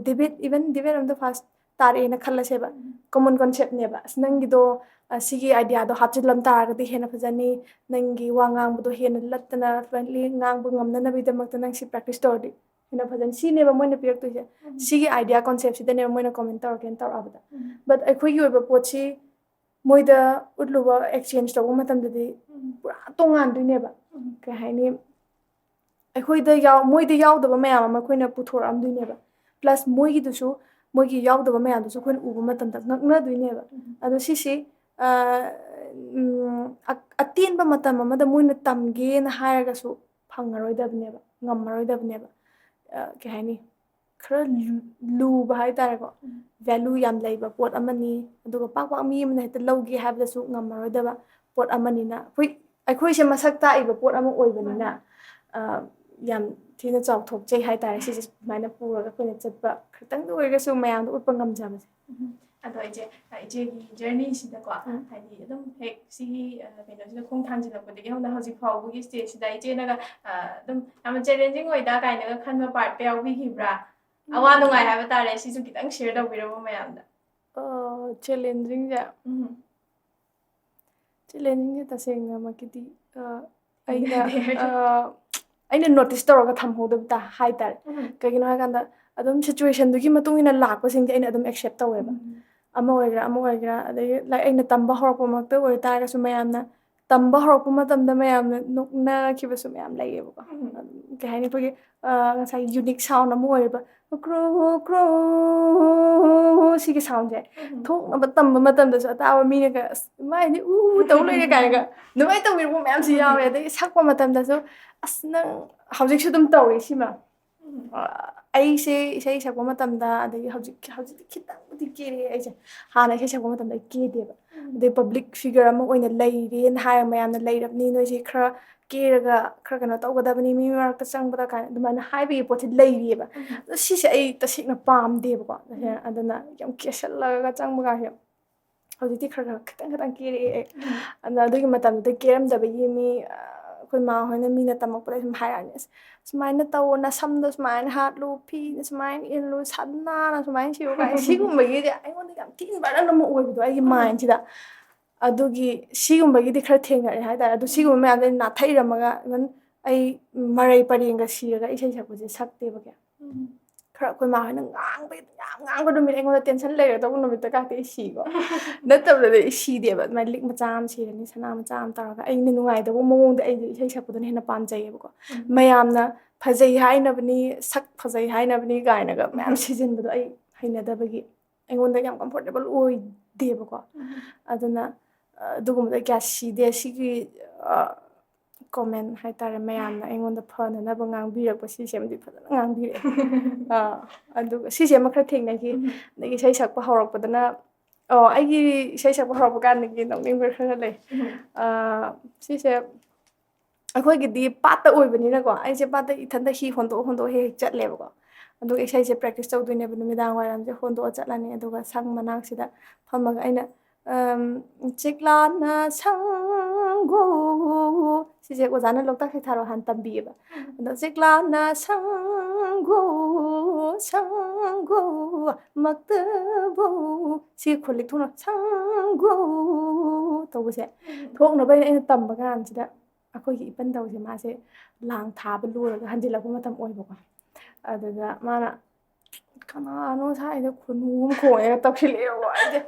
ꯏꯚꯟ ꯗꯤꯕꯦꯠ ꯑꯝꯇ ꯐꯥꯔꯁ ꯇꯥꯔꯛꯑꯦꯅ ꯈꯜꯂꯁꯦꯕ ꯀꯣꯃꯟ ꯀꯣꯟꯁꯦꯞꯅꯦꯕ ꯑꯁ ꯅꯪꯒꯤꯗꯣ ꯁꯤꯒꯤ ꯑꯥꯏꯗꯤꯌꯥꯗꯣ ꯍꯥꯞꯆꯤꯜꯂꯝ ꯇꯥꯔꯒꯗꯤ ꯍꯦꯟꯅ ꯐꯖꯅꯤ ꯅꯪꯒꯤ ꯋꯥ ꯉꯥꯡꯕꯗꯣ ꯍꯦꯟꯅ ꯂꯠꯇꯅ ꯐ꯭ꯂꯨꯋꯦꯟꯠꯂꯤ ꯉꯥꯡꯕ ꯉꯝꯅꯅꯕꯒꯤꯗꯃꯛꯇ ꯅꯪ ꯁꯤ ꯄ꯭ꯔꯦꯛꯇꯤꯁ ꯇꯧꯔꯗꯤ ꯍꯦꯟꯅ ꯐꯖꯅꯤ ꯁꯤꯅꯦꯕ ꯃꯣꯏꯅ ꯄꯤꯔꯛꯇꯣꯏꯁꯦ ꯁꯤꯒꯤ ꯑꯥꯏꯗꯤꯌꯥ ꯀꯣꯟꯁꯦꯞꯁꯤꯗꯅꯦꯕ ꯃꯣꯏꯅ ꯀꯣꯃꯦꯟ ꯇꯧꯔꯛꯀꯦꯅ ꯇꯧꯔꯛꯑꯕꯗ ꯕꯠ ꯑꯩꯈꯣꯏꯒꯤ ꯑꯣꯏꯕ ꯄꯣꯠꯁꯤ ꯃꯣꯏꯗ ꯎꯠꯂꯨꯕ ꯑꯦꯛꯁꯆꯦꯟꯖ ꯇꯧꯕ ꯃꯇꯝꯗꯗꯤ ꯄꯨꯔꯥ ꯇꯣꯉꯥꯟꯗꯣꯏꯅꯦꯕ ꯀꯩ ꯍꯥꯏꯅꯤ ꯃꯣꯏꯗ ꯌꯥꯎꯗꯕ ꯃꯌꯥꯝ ꯑꯃ ꯑꯩꯈꯣꯏꯅ ꯄꯨꯊꯣꯔꯛꯑꯝꯗꯣꯏꯅꯦꯕ ꯄ꯭ꯂꯁ ꯃꯣꯏꯒꯤꯗꯨꯁꯨ ꯃꯣꯏꯒꯤ ꯌꯥꯎꯗꯕ ꯃꯌꯥꯝꯗꯨꯁꯨ ꯑꯩꯈꯣꯏꯅ ꯎꯕ ꯃꯇꯝꯗ ꯉꯛꯅꯗꯣꯏꯅꯦꯕ ꯑꯗꯣ ꯁꯤꯁꯤ ꯑꯇꯦꯟꯕ ꯃꯇꯝ ꯑꯃꯗ ꯃꯣꯏꯅ ꯇꯝꯒꯦꯅ ꯍꯥꯏꯔꯒꯁꯨ ꯐꯪꯉꯔꯣꯏꯗꯕꯅꯦꯕ ꯉꯝꯃꯔꯣꯏꯗꯕꯅꯦꯕ ꯀꯩ ꯍꯥꯏꯅꯤ ꯈꯔ ꯂꯨꯕ ꯍꯥꯏꯇꯥꯔꯦꯀꯣ ꯚꯦꯂꯨ ꯌꯥꯝ ꯂꯩꯕ ꯄꯣꯠ ꯑꯃꯅꯤ ꯑꯗꯨꯒ ꯄꯥꯛ ꯃꯤ ꯑꯃꯅ ꯍꯦꯛꯇ ꯂꯧꯒꯦ ꯍꯥꯏꯕꯗꯁꯨ ꯉꯝꯃꯔꯣꯏꯗꯕ ꯄꯣꯠ ꯑꯃꯅꯤꯅ ꯑꯩꯈꯣꯏꯁꯦ ꯃꯁꯛ ꯇꯥꯛꯏꯕ ꯄꯣꯠ ꯑꯃ ꯑꯣꯏꯕꯅꯤ나 ꯌꯥꯝ ꯊꯤꯅ ꯆꯥꯎꯊꯣꯛꯆꯩ ꯍꯥꯏꯇꯥꯔꯦ ꯁꯤꯁꯦ ꯁꯨꯃꯥꯏꯅ ꯄꯨꯔꯒ ꯑꯩꯈꯣꯏꯅ ꯆꯠꯄ ꯈꯤꯇꯪꯗ ꯑꯣꯏꯔꯒꯁꯨ ꯃꯌꯥꯝꯗ ꯎꯠꯄ ꯉꯝꯖꯕꯁꯦ ꯑꯗꯣ ꯏꯆꯦꯒꯤ ꯖꯔꯅꯤꯁꯤꯗꯀꯣ ꯍꯥꯏꯗꯤ ꯑꯗꯨꯝ ꯍꯦꯛ ꯁꯤꯒꯤ ꯀꯩꯅꯣꯁꯤꯗ ꯈꯣꯡ ꯊꯥꯡꯖꯤꯜꯂꯛꯄꯗꯒꯤ ꯍꯧꯅ ꯍꯧꯖꯤꯛ ꯐꯥꯎꯕꯒꯤ ꯁ꯭ꯇꯦꯖꯁꯤꯗ ꯏꯆꯦꯅꯒ ꯑꯗꯨꯝ ꯌꯥꯝꯅ ꯆꯦꯂꯦꯟꯖꯤꯡ ꯑꯣꯏꯗ ꯀꯥꯏꯅꯒ ꯈꯟꯕ ꯄꯥꯔꯠꯇ ꯌꯥꯎꯕꯤꯈꯤꯕ꯭ꯔꯥ ꯑꯋꯥ ꯅꯨꯡꯉꯥꯏ ꯍꯥꯏꯕ ꯇꯥꯔꯦ ꯁꯤꯁꯨ खितꯪ ꯁꯦꯌꯔ ꯇꯧꯕꯤꯔꯝꯃꯣ ꯃꯌꯥꯝꯗ ꯆꯦꯂꯦꯟꯖꯤꯡꯁꯦ ꯆꯦꯂꯦꯟꯖꯤꯡꯁꯦ ꯇꯁꯦꯡꯅꯃꯛꯀꯤꯗꯤ ꯑꯩꯅ ꯅꯣꯇꯤꯁ ꯇꯧꯔꯒ ꯊꯝꯍꯧꯗꯕ ꯍꯥꯏꯇꯥꯔꯦ ꯀꯩꯒꯤꯅꯣ ꯍꯥꯏꯀꯥꯟꯗ ꯑꯗꯨꯝ ꯁꯤꯆꯨꯋꯦꯁꯟꯗꯨꯒꯤ ꯃꯇꯨꯡ ꯏꯟꯅ ꯂꯥꯛꯄꯁꯤꯡꯁꯦ ꯑꯩꯅ ꯑꯗꯨꯝ ꯑꯦꯛꯁꯦꯞ ꯇꯧꯋꯦꯕ ꯑꯃ ꯑꯣꯏꯒꯦꯔꯥ ꯑꯗꯒꯤ ꯂꯥꯏꯛ ꯑꯩꯅ ꯇꯝꯕ ꯍꯧꯔꯛꯄꯃꯛꯇ ꯑꯣꯏꯇꯥꯔꯒꯁꯨ ꯃꯌꯥꯝꯅ ꯇꯝꯕ ꯍꯧꯔꯛꯄ ꯃꯇꯝꯗ ꯃꯌꯥꯝꯅ ꯅꯣꯛꯅꯈꯤꯕꯁꯨ ꯃꯌꯥꯝ ꯂꯩꯌꯦꯕꯀꯣ ꯀꯩ ꯍꯥꯏꯅꯤ ꯑꯩꯈꯣꯏꯒꯤ ꯉꯁꯥꯏꯒꯤ ꯌꯨꯅꯤꯛ ꯁꯥꯎꯟ ꯑꯃ ꯑꯣꯏꯔꯤꯕ ꯀ꯭ꯔꯣ ꯀ꯭ꯔꯣ ꯁꯤꯒꯤ ꯁꯥꯎꯟꯁꯦ ꯊꯣꯛꯅꯕ ꯇꯝꯕ ꯃꯇꯝꯗꯁꯨ ꯑꯇꯥꯕ ꯃꯤꯅꯒ ꯑꯁ ꯃꯥꯏꯗꯤ ꯇꯧ ꯂꯩꯔꯦ ꯀꯥꯏꯅꯒ ꯑꯗꯨꯃꯥꯏꯅ ꯇꯧꯕꯤꯔꯛꯄ ꯃꯌꯥꯝꯁꯨ ꯌꯥꯎꯋꯦ ꯑꯗꯒꯤ ꯁꯛꯄ ꯃꯇꯝꯗꯁꯨ ꯑꯁ ꯅꯪ ꯍꯧꯖꯤꯛꯁꯨ ꯑꯗꯨꯝ ꯇꯧꯔꯤ ꯁꯤꯃ ꯑꯩꯁꯦ ꯏꯁꯩ ꯁꯛꯄ ꯃꯇꯝꯗ ꯑꯗꯒꯤ ꯍꯧꯖꯤꯛꯇꯤ ꯈꯤꯇꯪꯕꯨꯗꯤ ꯀꯦꯔꯦ ꯑꯩꯁꯦ ꯍꯥꯟꯅ ꯏꯁꯩ ꯁꯛꯄ ꯃꯇꯝꯗ ꯑꯩ ꯀꯦꯗꯦꯕ ꯑꯗꯩ ꯄꯕ꯭ꯂꯤꯛ ꯐꯤꯒꯔ ꯑꯃ ꯑꯣꯏꯅ ꯂꯩꯔꯦꯅ ꯍꯥꯏꯔ ꯃꯌꯥꯝꯅ ꯂꯩꯔꯕꯅꯤ ꯅꯣꯏꯁꯦ ꯈꯔ ꯀꯦꯔꯒ ꯈꯔ ꯀꯩꯅꯣ ꯇꯧꯒꯗꯕꯅꯤ ꯃꯤ ꯃꯔꯛꯇ ꯆꯪꯕꯗ ꯀꯥꯏꯅ ꯑꯗꯨꯃꯥꯏꯅ ꯍꯥꯏꯕꯒꯤ ꯄꯣꯠꯁꯦ ꯂꯩꯔꯤꯑꯕ ꯑꯗꯣ ꯁꯤꯁꯦ ꯑꯩ ꯇꯁꯦꯡꯅ ꯄꯥꯝꯗꯦꯕꯀꯣ ꯑꯗꯨꯅ ꯌꯥꯝ ꯀꯦꯁꯜꯂꯒ ꯆꯪꯕꯒꯁꯦ ꯍꯧꯖꯤꯛꯇꯤ ꯈꯔ ꯈꯤꯇꯪ ꯀꯦꯔꯛꯑꯦ ꯑꯗꯨꯅ ꯑꯗꯨꯒꯤ ꯃꯇꯝꯗꯨꯗ ꯀꯦꯔꯝꯗꯕꯒꯤ ꯑꯩꯈꯣꯏ ꯃꯥ ꯍꯣꯏꯅ ꯃꯤꯅ ꯇꯝꯃꯛꯄꯗ ꯁꯨꯝ ꯍꯥꯏꯔꯛꯑꯅꯤ ꯑꯁ ꯁꯨꯃꯥꯏꯅ ꯇꯧ ꯅꯁꯝꯗꯣ ꯁꯨꯃꯥꯏꯅ ꯍꯥꯠꯂꯨ ꯐꯤꯅ ꯁꯨꯃꯥꯏꯅ ꯏꯜꯂꯨ ꯁꯟꯅꯥꯅ ꯁꯨꯃꯥꯏꯅ ꯁꯤꯌꯨ ꯀꯥꯏꯅ ꯁꯤꯒꯨꯝꯕꯒꯤꯗꯤ ꯑꯩꯉꯣꯟꯗ ꯌꯥꯝ ꯊꯤꯅ ꯕꯔꯗꯟ ꯑꯃ ꯑꯣꯏꯕꯗꯣ ꯑꯩꯒꯤ ꯃꯥꯏꯟꯁꯤꯗ ꯑꯗꯨꯒꯤ ꯁꯤꯒꯨꯝꯕꯒꯤꯗꯤ ꯈꯔ ꯊꯦꯡꯅꯔꯦ ꯍꯥꯏꯇꯥꯔꯦ ꯑꯗꯨ ꯁꯤꯒꯨꯝꯕ ꯃꯌꯥꯝꯗ ꯅꯥꯊꯩꯔꯝꯃꯒ ꯏꯚꯟ ꯑꯩ ꯃꯔꯩ ꯄꯔꯦꯡꯒ ꯁꯤꯔꯒ ꯏꯁꯩ ꯁꯛꯄꯁꯦ ꯁꯛꯇꯦꯕ ꯀꯌꯥ ꯈꯔ ꯑꯩꯈꯣই ꯃꯥ ꯍꯣꯏꯅ ꯌꯥꯝ ꯉꯥꯡꯕ ꯅꯨꯃꯤꯠ ꯑꯩꯉꯣꯟꯗ ꯇꯦꯟꯁꯟ ꯂꯩꯔꯗꯧꯕ ꯅꯨꯃꯤꯠꯇ ꯀꯥꯛꯇꯤ ꯑꯩ ꯁꯤꯀꯣ ꯅꯠꯇꯕꯗꯗꯤ ꯑꯩ ꯁꯤꯗꯦꯕ ꯑꯗꯨꯃꯥꯏꯅ ꯂꯤꯛ ꯃꯆꯥ ꯑꯃ ꯁꯤꯔꯅꯤ ꯁꯅꯥ ꯃꯆꯥ ꯑꯃ ꯇꯧꯔꯒ ꯑꯩꯅ ꯅꯨꯡꯉꯥꯏꯗꯧꯕ ꯃꯑꯣꯡꯗ ꯑꯩꯗꯤ ꯏꯁꯩ ꯁꯛꯄꯗꯨꯅ ꯍꯦꯟꯅ ꯄꯥꯝꯖꯩꯌꯦꯕꯀꯣ ꯃꯌꯥꯝꯅ ꯐꯖꯩ ꯍꯥꯏꯅꯕꯅꯤ ꯁꯛ ꯐꯖꯩ ꯍꯥꯏꯅꯕꯅꯤ ꯀꯥꯏꯅꯒ ꯃꯌꯥꯝ ꯁꯤꯖꯤꯟꯕꯗꯣ ꯑꯩ ꯍꯩꯅꯗꯕꯒꯤ ꯑꯩꯉꯣꯟꯗ ꯌꯥꯝ ꯀꯝꯐꯣꯔꯇꯦꯕꯜ ꯑꯣꯏꯗꯦꯕꯀꯣ ꯑꯗꯨꯅ ꯑꯗꯨꯒꯨꯝꯕꯗ ꯀꯌꯥ ꯁꯤꯗꯦ ꯁꯤꯒꯤ ꯀꯣꯃꯦꯟ ꯍꯥꯏꯇꯥꯔꯦ ꯃꯌꯥꯝꯅ ꯑꯩꯉꯣꯟꯗ ꯐꯅꯅꯕ ꯉꯥꯡꯕꯤꯔꯛꯄ ꯁꯤꯁꯦꯃꯗꯤ ꯐꯖꯅ ꯉꯥꯡꯕꯤꯔꯛꯑꯦ ꯑꯗꯨꯒ ꯁꯤꯁꯦ ꯑꯃ ꯈꯔ ꯊꯦꯡꯅꯈꯤ ꯑꯗꯒꯤ ꯏꯁꯩ ꯁꯛꯄ ꯍꯧꯔꯛꯄꯗꯅ ꯑꯩꯒꯤ ꯏꯁꯩ ꯁꯛꯄ ꯍꯧꯔꯛꯄ ꯀꯥꯟꯗꯒꯤ ꯅꯣꯛꯅꯤꯡꯕ ꯈꯔ ꯂꯩ ꯁꯤꯁꯦ ꯑꯩꯈꯣꯏꯒꯤꯗꯤ ꯄꯥꯠꯇ ꯑꯣꯏꯕꯅꯤꯅꯀꯣ ꯑꯩꯁꯦ ꯄꯥꯠꯇ ꯏꯊꯟꯇ ꯍꯤ ꯍꯣꯟꯗꯣꯛ ꯍꯦꯛ ꯆꯠꯂꯦꯕꯀꯣ ꯑꯗꯨꯒ ꯏꯁꯩꯁꯦ ꯄ꯭ꯔꯦꯛꯇꯤꯁ ꯇꯧꯗꯣꯏꯅꯦꯕ ꯅꯨꯃꯤꯗꯥꯡ ꯋꯥꯏꯔꯝꯁꯦ ꯍꯣꯟꯗꯣꯛꯑ ꯆꯠꯂꯅꯤ ꯑꯗꯨꯒ ꯁꯪ ꯃꯅꯥꯛꯁꯤꯗ ꯐꯝꯃꯒ ꯑꯩꯅ ꯆꯤꯛꯂꯥꯅ ꯁꯪꯒꯣ ꯁꯤꯁꯦ ꯑꯣꯖꯥꯅ ꯂꯣꯛꯇꯥꯛ ꯁꯩꯊꯥꯔꯣ ꯍꯥꯟꯅ ꯇꯝꯕꯤꯌꯦꯕ ꯑꯗꯣ ꯆꯤꯛꯂꯥꯅ ꯁꯪꯒꯣ ꯃꯛꯇꯕꯣ ꯁꯤ ꯈꯣꯜꯂꯤꯛ ꯊꯣꯛꯅ ꯁꯪꯒꯣ ꯇꯧꯕꯁꯦ ꯊꯣꯛꯅꯕ ꯑꯩꯅ ꯇꯝꯕ ꯀꯥꯟꯁꯤꯗ ꯑꯩꯈꯣꯏꯒꯤ ꯏꯄꯟꯗꯧꯁꯦ ꯃꯥꯁꯦ ꯂꯥꯡ ꯊꯥꯕ ꯂꯣꯏꯔꯒ ꯍꯟꯖꯤꯜꯂꯛꯄ ꯃꯇꯝ ꯑꯣꯏꯕꯀꯣ ꯑꯗꯨꯗ ꯃꯥꯅ ꯀꯅꯥꯅꯣ ꯁ꯭ꯋꯥꯏꯗ ꯈꯨꯅꯨ ꯑꯃ ꯈꯣꯡꯉꯦꯒ ꯇꯧꯁꯤꯜꯂꯛꯑꯦꯕꯀꯣ ꯑꯩꯁꯦ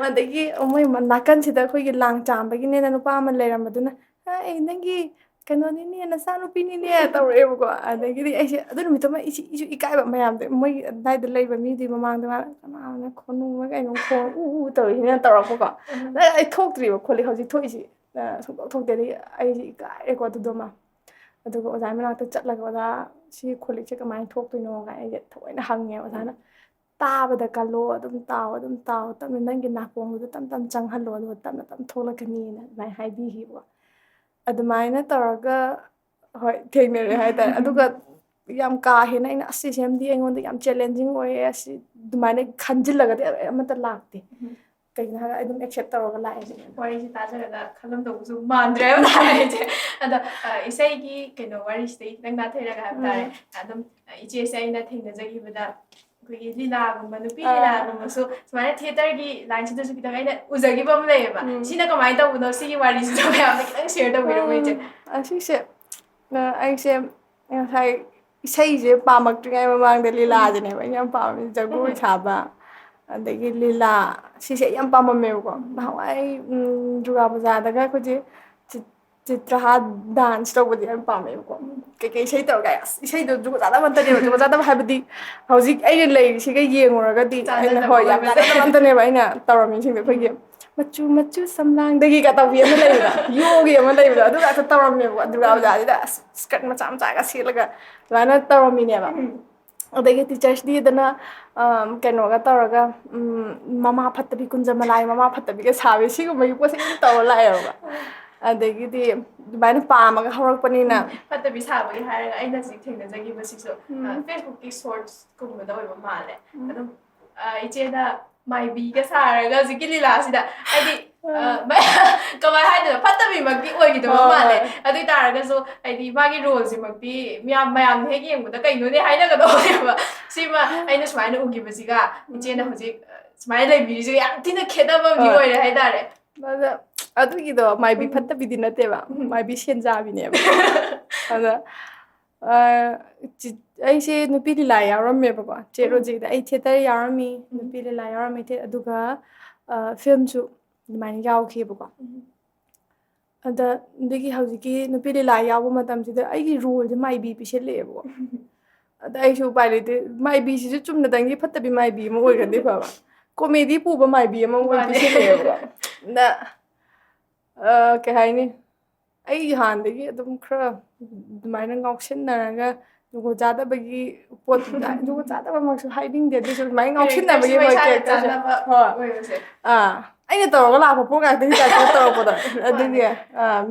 ꯑꯗꯒꯤ ꯃꯣꯏ ꯅꯥꯀꯟꯁꯤꯗ ꯑꯩꯈꯣꯏꯒꯤ ꯂꯥꯡ ꯆꯥꯝꯕꯒꯤꯅꯦꯅ ꯅꯨꯄꯥ ꯑꯃ ꯂꯩꯔꯝꯕꯗꯨꯅ ꯑꯩ ꯅꯪꯒꯤ ꯀꯩꯅꯣꯅꯤꯅꯦ ꯅꯆꯥꯅꯨꯄꯤꯅꯤꯅꯦ ꯇꯧꯔꯛꯑꯦꯕꯀꯣ ꯑꯗꯒꯤꯗꯤ ꯑꯩꯁꯦ ꯑꯗꯨ ꯅꯨꯃꯤꯠꯇꯨꯃꯏꯁꯨ ꯏꯀꯥꯏꯕ ꯃꯌꯥꯝꯗꯣ ꯃꯣꯏ ꯑꯗꯨꯋꯥꯏꯗ ꯂꯩꯕ ꯃꯤꯗꯨꯒꯤ ꯃꯃꯥꯡꯗ ꯃꯥꯅ ꯀꯅꯥꯅ ꯈꯣꯟꯅꯨꯡꯒ ꯀꯩꯅꯣ ꯈꯣꯡ ꯇꯧꯔꯤꯁꯤꯅ ꯇꯧꯔꯛꯄꯀꯣ ꯑꯩ ꯊꯣꯛꯇ꯭ꯔꯤꯕ ꯈꯣꯠꯂꯤ ꯍꯧꯖꯤꯛ ꯊꯣꯛꯏꯁꯤ ꯁꯨꯡꯊꯣꯛ ꯊꯣꯛꯇꯦ ꯑꯗꯒꯤ ꯑꯩꯁꯦ ꯏꯀꯥꯏꯔꯦꯀꯣ ꯑꯗꯨꯗꯨꯃ ꯑꯗꯨꯒ ꯑꯣꯖꯥ ꯃꯅꯥꯛꯇ ꯆꯠꯂꯒ ꯑꯣꯖꯥ ꯁꯤ ꯈꯣꯜꯂꯤꯛꯁꯦ ꯀꯃꯥꯏꯅ ꯊꯣꯛꯇꯣꯏꯅꯣ ꯀꯥꯏꯅ ꯑꯩꯁꯦ ꯊꯑꯣꯏꯅ ꯍꯪꯉꯦ ꯑꯣꯖꯥꯅ ꯇꯥꯕꯗ ꯀꯜꯂꯣ ꯑꯗꯨꯝ ꯇꯥꯎ ꯇꯞꯅ ꯅꯪꯒꯤ ꯅꯥꯀꯣꯡꯗꯨꯗ ꯇꯞ ꯆꯪꯍꯜꯂꯣ ꯑꯗꯨꯒ ꯇꯞꯅ ꯊꯣꯛꯂꯛꯀꯅꯤꯅ ꯑꯗꯨꯃꯥꯏꯅ ꯍꯥꯏꯕꯤꯈꯤꯕꯀꯣ ꯑꯗꯨꯃꯥꯏꯅ ꯇꯧꯔꯒ ꯍꯣꯏ ꯊꯦꯡꯅꯔꯦ ꯍꯥꯏꯇꯥꯔꯦ ꯑꯗꯨꯒ ꯌꯥꯝ ꯀꯥ ꯍꯦꯟꯅ ꯑꯩꯅ ꯑꯁꯤꯁꯦ ꯑꯃꯗꯤ ꯑꯩꯉꯣꯟꯗ ꯌꯥꯝ ꯆꯦꯂꯦꯟꯖꯤꯡ ꯑꯣꯏꯌꯦ ꯑꯁꯤ ꯑꯗꯨꯃꯥꯏꯅ ꯈꯟꯖꯤꯜꯂꯒꯗꯤ ꯑꯃꯠꯇ ꯂꯥꯛꯇꯦ ꯀꯩꯒꯤꯅꯣ ꯍꯥꯏꯔꯒ ꯑꯩ ꯑꯗꯨꯝ ꯑꯦꯛꯁꯦꯞ ꯇꯧꯔꯒ ꯂꯥꯛꯑꯦ ꯋꯥꯔꯤꯁꯤ ꯇꯥꯖꯔꯒ ꯈꯜꯂꯝꯗꯧꯕꯁꯨ ꯃꯥꯟꯗ꯭ꯔꯦ ꯍꯥꯏꯕ ꯇꯥꯔꯦ ꯑꯩꯁꯦ ꯑꯗꯣ ꯏꯁꯩꯒꯤ ꯀꯩꯅꯣ ꯋꯥꯔꯤꯁꯤꯗꯩ ꯈꯤꯇꯪ ꯅꯥꯊꯩꯔꯒ ꯍꯥꯏꯕ ꯇꯥꯔꯦ ꯑꯗꯨꯝ ꯏꯆꯦꯁꯦ ꯑꯩꯅ ꯊꯦꯡꯅꯖꯈꯤꯕꯗ ꯑꯩꯈꯣꯏꯒꯤ ꯂꯤꯂꯥꯒꯨꯝꯕ ꯅꯨꯄꯤ ꯂꯤꯂꯥꯒꯨꯝꯕꯁꯨ ꯁꯨꯃꯥꯏꯅ ꯊꯤꯌꯦꯇꯔꯒꯤ ꯂꯥꯏꯟꯁꯤꯗꯁꯨ ꯈꯤꯇꯪ ꯑꯩꯅ ꯎꯖꯈꯤꯕ ꯑꯃ ꯂꯩꯌꯦꯕ ꯁꯤꯅ ꯀꯃꯥꯏꯅ ꯇꯧꯕꯅꯣ ꯁꯤꯒꯤ ꯋꯥꯔꯤꯁꯤꯁꯨ ꯃꯌꯥꯝꯅ ꯈꯤꯇꯪ ꯁꯦꯌꯔ ꯇꯧꯕꯤꯔꯝꯃꯣ ꯏꯆꯦ ꯑꯁꯤꯁꯦ ꯑꯩꯁꯦ ꯉꯁꯥꯏ ꯏꯁꯩꯁꯦ ꯄꯥꯝꯃꯛꯇ꯭ꯔꯤꯉꯩ ꯃꯃꯥꯡꯗ ꯂꯤꯂꯥꯁꯤꯅꯦꯕ ꯑꯩꯅ ꯌꯥꯝ ꯄꯥꯝꯃꯦ ꯖꯒꯣꯏ ꯁꯥꯕ ꯑꯗꯒꯤ ꯂꯤꯂꯥ ꯁꯤꯁꯦ ꯑꯩ ꯌꯥꯝ ꯄꯥꯝꯃꯝꯃꯦꯕꯀꯣ ꯅꯍꯥꯟꯋꯥꯏ ꯗꯨꯔꯒꯥ ꯄꯨꯖꯥꯗꯒ ꯑꯩꯈꯣꯏꯁꯦ ꯆꯤꯇ꯭ꯔꯍꯥ ꯗꯥꯟꯁ ꯇꯧꯕꯗꯤ ꯌꯥꯝ ꯄꯥꯝꯃꯦꯕꯀꯣ ꯀꯩꯀꯩ ꯏꯁꯩ ꯇꯧꯔꯒ ꯑꯁ ꯏꯁꯩꯗꯣ ꯖꯨꯒꯣꯠ ꯆꯥꯗꯕ ꯑꯝꯇꯅꯦꯕ ꯖꯨꯒꯣꯠ ꯆꯥꯗꯕ ꯍꯥꯏꯕꯗꯤ ꯍꯧꯖꯤꯛ ꯑꯩꯅ ꯂꯩꯔꯤꯁꯤꯒ ꯌꯦꯡꯉꯨꯔꯒꯗꯤ ꯑꯩꯅ ꯍꯣꯏ ꯌꯥꯝ ꯆꯥꯟꯅꯗꯕ ꯑꯝꯇꯅꯦꯕ ꯑꯩꯅ ꯇꯧꯔꯝꯃꯤꯁꯤꯡꯗꯣ ꯑꯩꯈꯣꯏꯒꯤ ꯃꯆꯨ ꯃꯆꯨ ꯁꯝꯂꯥꯡꯗꯒꯤꯒ ꯇꯧꯕꯤ ꯑꯃ ꯂꯩꯕꯗꯣ ꯌꯣꯒꯤ ꯑꯃ ꯂꯩꯕꯗꯣ ꯑꯗꯨꯒ ꯇꯧꯔꯝꯃꯦꯕꯀꯣ ꯗꯨꯔꯒꯥ ꯄꯨꯖꯥꯁꯤꯗ ꯑꯁ ꯁ꯭ꯀꯔꯠ ꯃꯆꯥ ꯃꯆꯥꯒ ꯁꯦꯠꯂꯒ ꯑꯗꯨꯃꯥꯏꯅ ꯇꯧꯔꯝꯃꯤꯅꯦꯕ ꯑꯗꯒꯤ ꯇꯤꯆꯔꯁ ꯗꯦꯗꯅ ꯀꯩꯅꯣꯒ ꯇꯧꯔꯒ ꯃꯃꯥ ꯐꯠꯇꯕꯤ ꯀꯨꯟꯖꯃꯂꯥꯏ ꯃꯃꯥ ꯐꯠꯇꯕꯤꯒ ꯁꯥꯕꯤ ꯁꯤꯒꯨꯝꯕꯒꯤ ꯄꯣꯠꯁꯦ ꯑꯗꯨꯝ ꯇꯧꯔ ꯂꯥꯛꯑꯦꯕ ꯑꯗꯒꯤꯗꯤ ꯑꯗꯨꯃꯥꯏꯅ ꯄꯥꯝꯃꯒ ꯍꯧꯔꯛꯄꯅꯤꯅ ꯐꯠꯇꯕꯤ ꯁꯥꯕꯒꯤ ꯍꯥꯏꯔꯒ ꯑꯩꯅ ꯍꯧꯖꯤꯛ ꯊꯦꯡꯅꯖꯈꯤꯕꯁꯤꯁꯨ ꯐꯦꯁꯕꯨꯛꯀꯤ ꯁꯣꯔꯠꯁꯀꯨꯝꯕꯗ ꯑꯣꯏꯕ ꯃꯥꯜꯂꯦ ꯑꯗꯨꯝ ꯏꯆꯦꯅ ꯃꯥꯏꯕꯤꯒ ꯁꯥꯔꯒ ꯍꯧꯖꯤꯛꯀꯤ ꯂꯤꯂꯥꯁꯤꯗ ꯍꯥꯏꯗꯤ ꯀꯃꯥꯏꯅ ꯍꯥꯏꯗꯣꯏꯅꯣ ꯐꯠꯇꯕꯤꯃꯛꯇꯤ ꯑꯣꯏꯈꯤꯗꯕ ꯃꯥꯜꯂꯦ ꯑꯗꯨ ꯑꯣꯏ ꯇꯥꯔꯒꯁꯨ ꯍꯥꯏꯗꯤ ꯃꯥꯒꯤ ꯔꯣꯜꯁꯤꯃꯛꯇꯤ ꯃꯌꯥꯝꯅ ꯍꯦꯛ ꯌꯦꯡꯕꯗ ꯀꯩꯅꯣꯅꯦ ꯍꯥꯏꯅꯒꯗꯧꯕꯅꯦꯕ ꯁꯤꯃ ꯑꯩꯅ ꯁꯨꯃꯥꯏꯅ ꯎꯈꯤꯕꯁꯤꯒ ꯏꯆꯦꯅ ꯍꯧꯖꯤꯛ ꯁꯨꯃꯥꯏꯅ ꯂꯩꯕꯤꯔꯤꯁꯤꯒ ꯌꯥꯝ ꯊꯤꯅ ꯈꯦꯠꯅꯕ ꯑꯃꯗꯤ ꯑꯣꯏꯔꯦ ꯍꯥꯏꯇꯥꯔꯦ ꯑꯗꯨꯒꯤꯗꯣ ꯃꯥꯏꯕꯤ ꯐꯠꯇꯕꯤꯗꯤ ꯅꯠꯇꯦꯕ ꯃꯥꯏꯕꯤ ꯁꯦꯟꯖꯥꯕꯤꯅꯦꯕ ꯑꯗ ꯑꯩꯁꯦ ꯅꯨꯄꯤ ꯂꯤꯂꯥ ꯌꯥꯎꯔꯝꯃꯦꯕꯀꯣ ꯆꯦ ꯔꯣꯖꯤꯗ ꯑꯩ ꯊꯤꯌꯦꯇꯔ ꯌꯥꯎꯔꯝꯃꯤ ꯅꯨꯄꯤ ꯂꯤꯂꯥ ꯌꯥꯎꯔꯝꯃꯤ ꯑꯗꯨꯒ ꯐꯤꯂꯝꯁꯨ ꯑꯗꯨꯃꯥꯏꯅ ꯌꯥꯎꯈꯤꯕꯀꯣ ꯑꯗ ꯑꯗꯒꯤ ꯍꯧꯖꯤꯛꯀꯤ ꯅꯨꯄꯤ ꯂꯤꯂꯥ ꯌꯥꯎꯕ ꯃꯇꯝꯁꯤꯗ ꯑꯩꯒꯤ ꯔꯣꯜꯁꯦ ꯃꯥꯏꯕꯤ ꯄꯤꯁꯤꯜꯂꯛꯑꯦꯕꯀꯣ ꯑꯗ ꯑꯩꯁꯨ ꯎꯄꯥꯏ ꯂꯩꯇꯦ ꯃꯥꯏꯕꯤꯁꯤꯁꯨ ꯆꯨꯝꯅꯗꯪꯒꯤ ꯐꯠꯇꯕꯤ ꯃꯥꯏꯕꯤ ꯑꯃ ꯑꯣꯏꯒ꯭ꯔꯗꯤ ꯐꯕ ꯀꯣꯃꯦꯗꯤ ꯄꯨꯕ ꯃꯥꯏꯕꯤ ꯑꯃ ꯑꯣꯏꯅ ꯄꯤꯁꯤꯜꯂꯛꯑꯦꯕꯀꯣ ꯑꯗ ꯀꯩ ꯍꯥꯏꯅꯤ ꯑꯩ ꯍꯥꯟꯅꯗꯒꯤ ꯑꯗꯨꯝ ꯈꯔ ꯑꯗꯨꯃꯥꯏꯅ ꯉꯥꯎꯁꯤꯟꯅꯔꯒ ꯖꯨꯒꯣꯠ ꯆꯥꯗꯕꯒꯤ ꯄꯣꯠꯇꯨꯗ ꯖꯨꯒꯣꯠ ꯆꯥꯗꯕꯃꯛꯁꯨ ꯍꯥꯏꯅꯤꯡꯗꯦ ꯑꯗꯨꯁꯨ ꯑꯗꯨꯃꯥꯏꯅ ꯉꯥꯎꯁꯤꯟꯅꯕꯒꯤ ꯍꯣꯏ ꯀꯦꯔꯦꯛꯇꯔꯁꯦ ꯍꯣꯏ ꯑꯩꯅ ꯇꯧꯔꯒ ꯂꯥꯛꯄ ꯄꯣꯠ ꯉꯥꯛꯇꯒꯤ ꯇꯥꯏꯞꯇ ꯇꯧꯔꯛꯄꯗꯣ ꯑꯗꯨꯒꯤ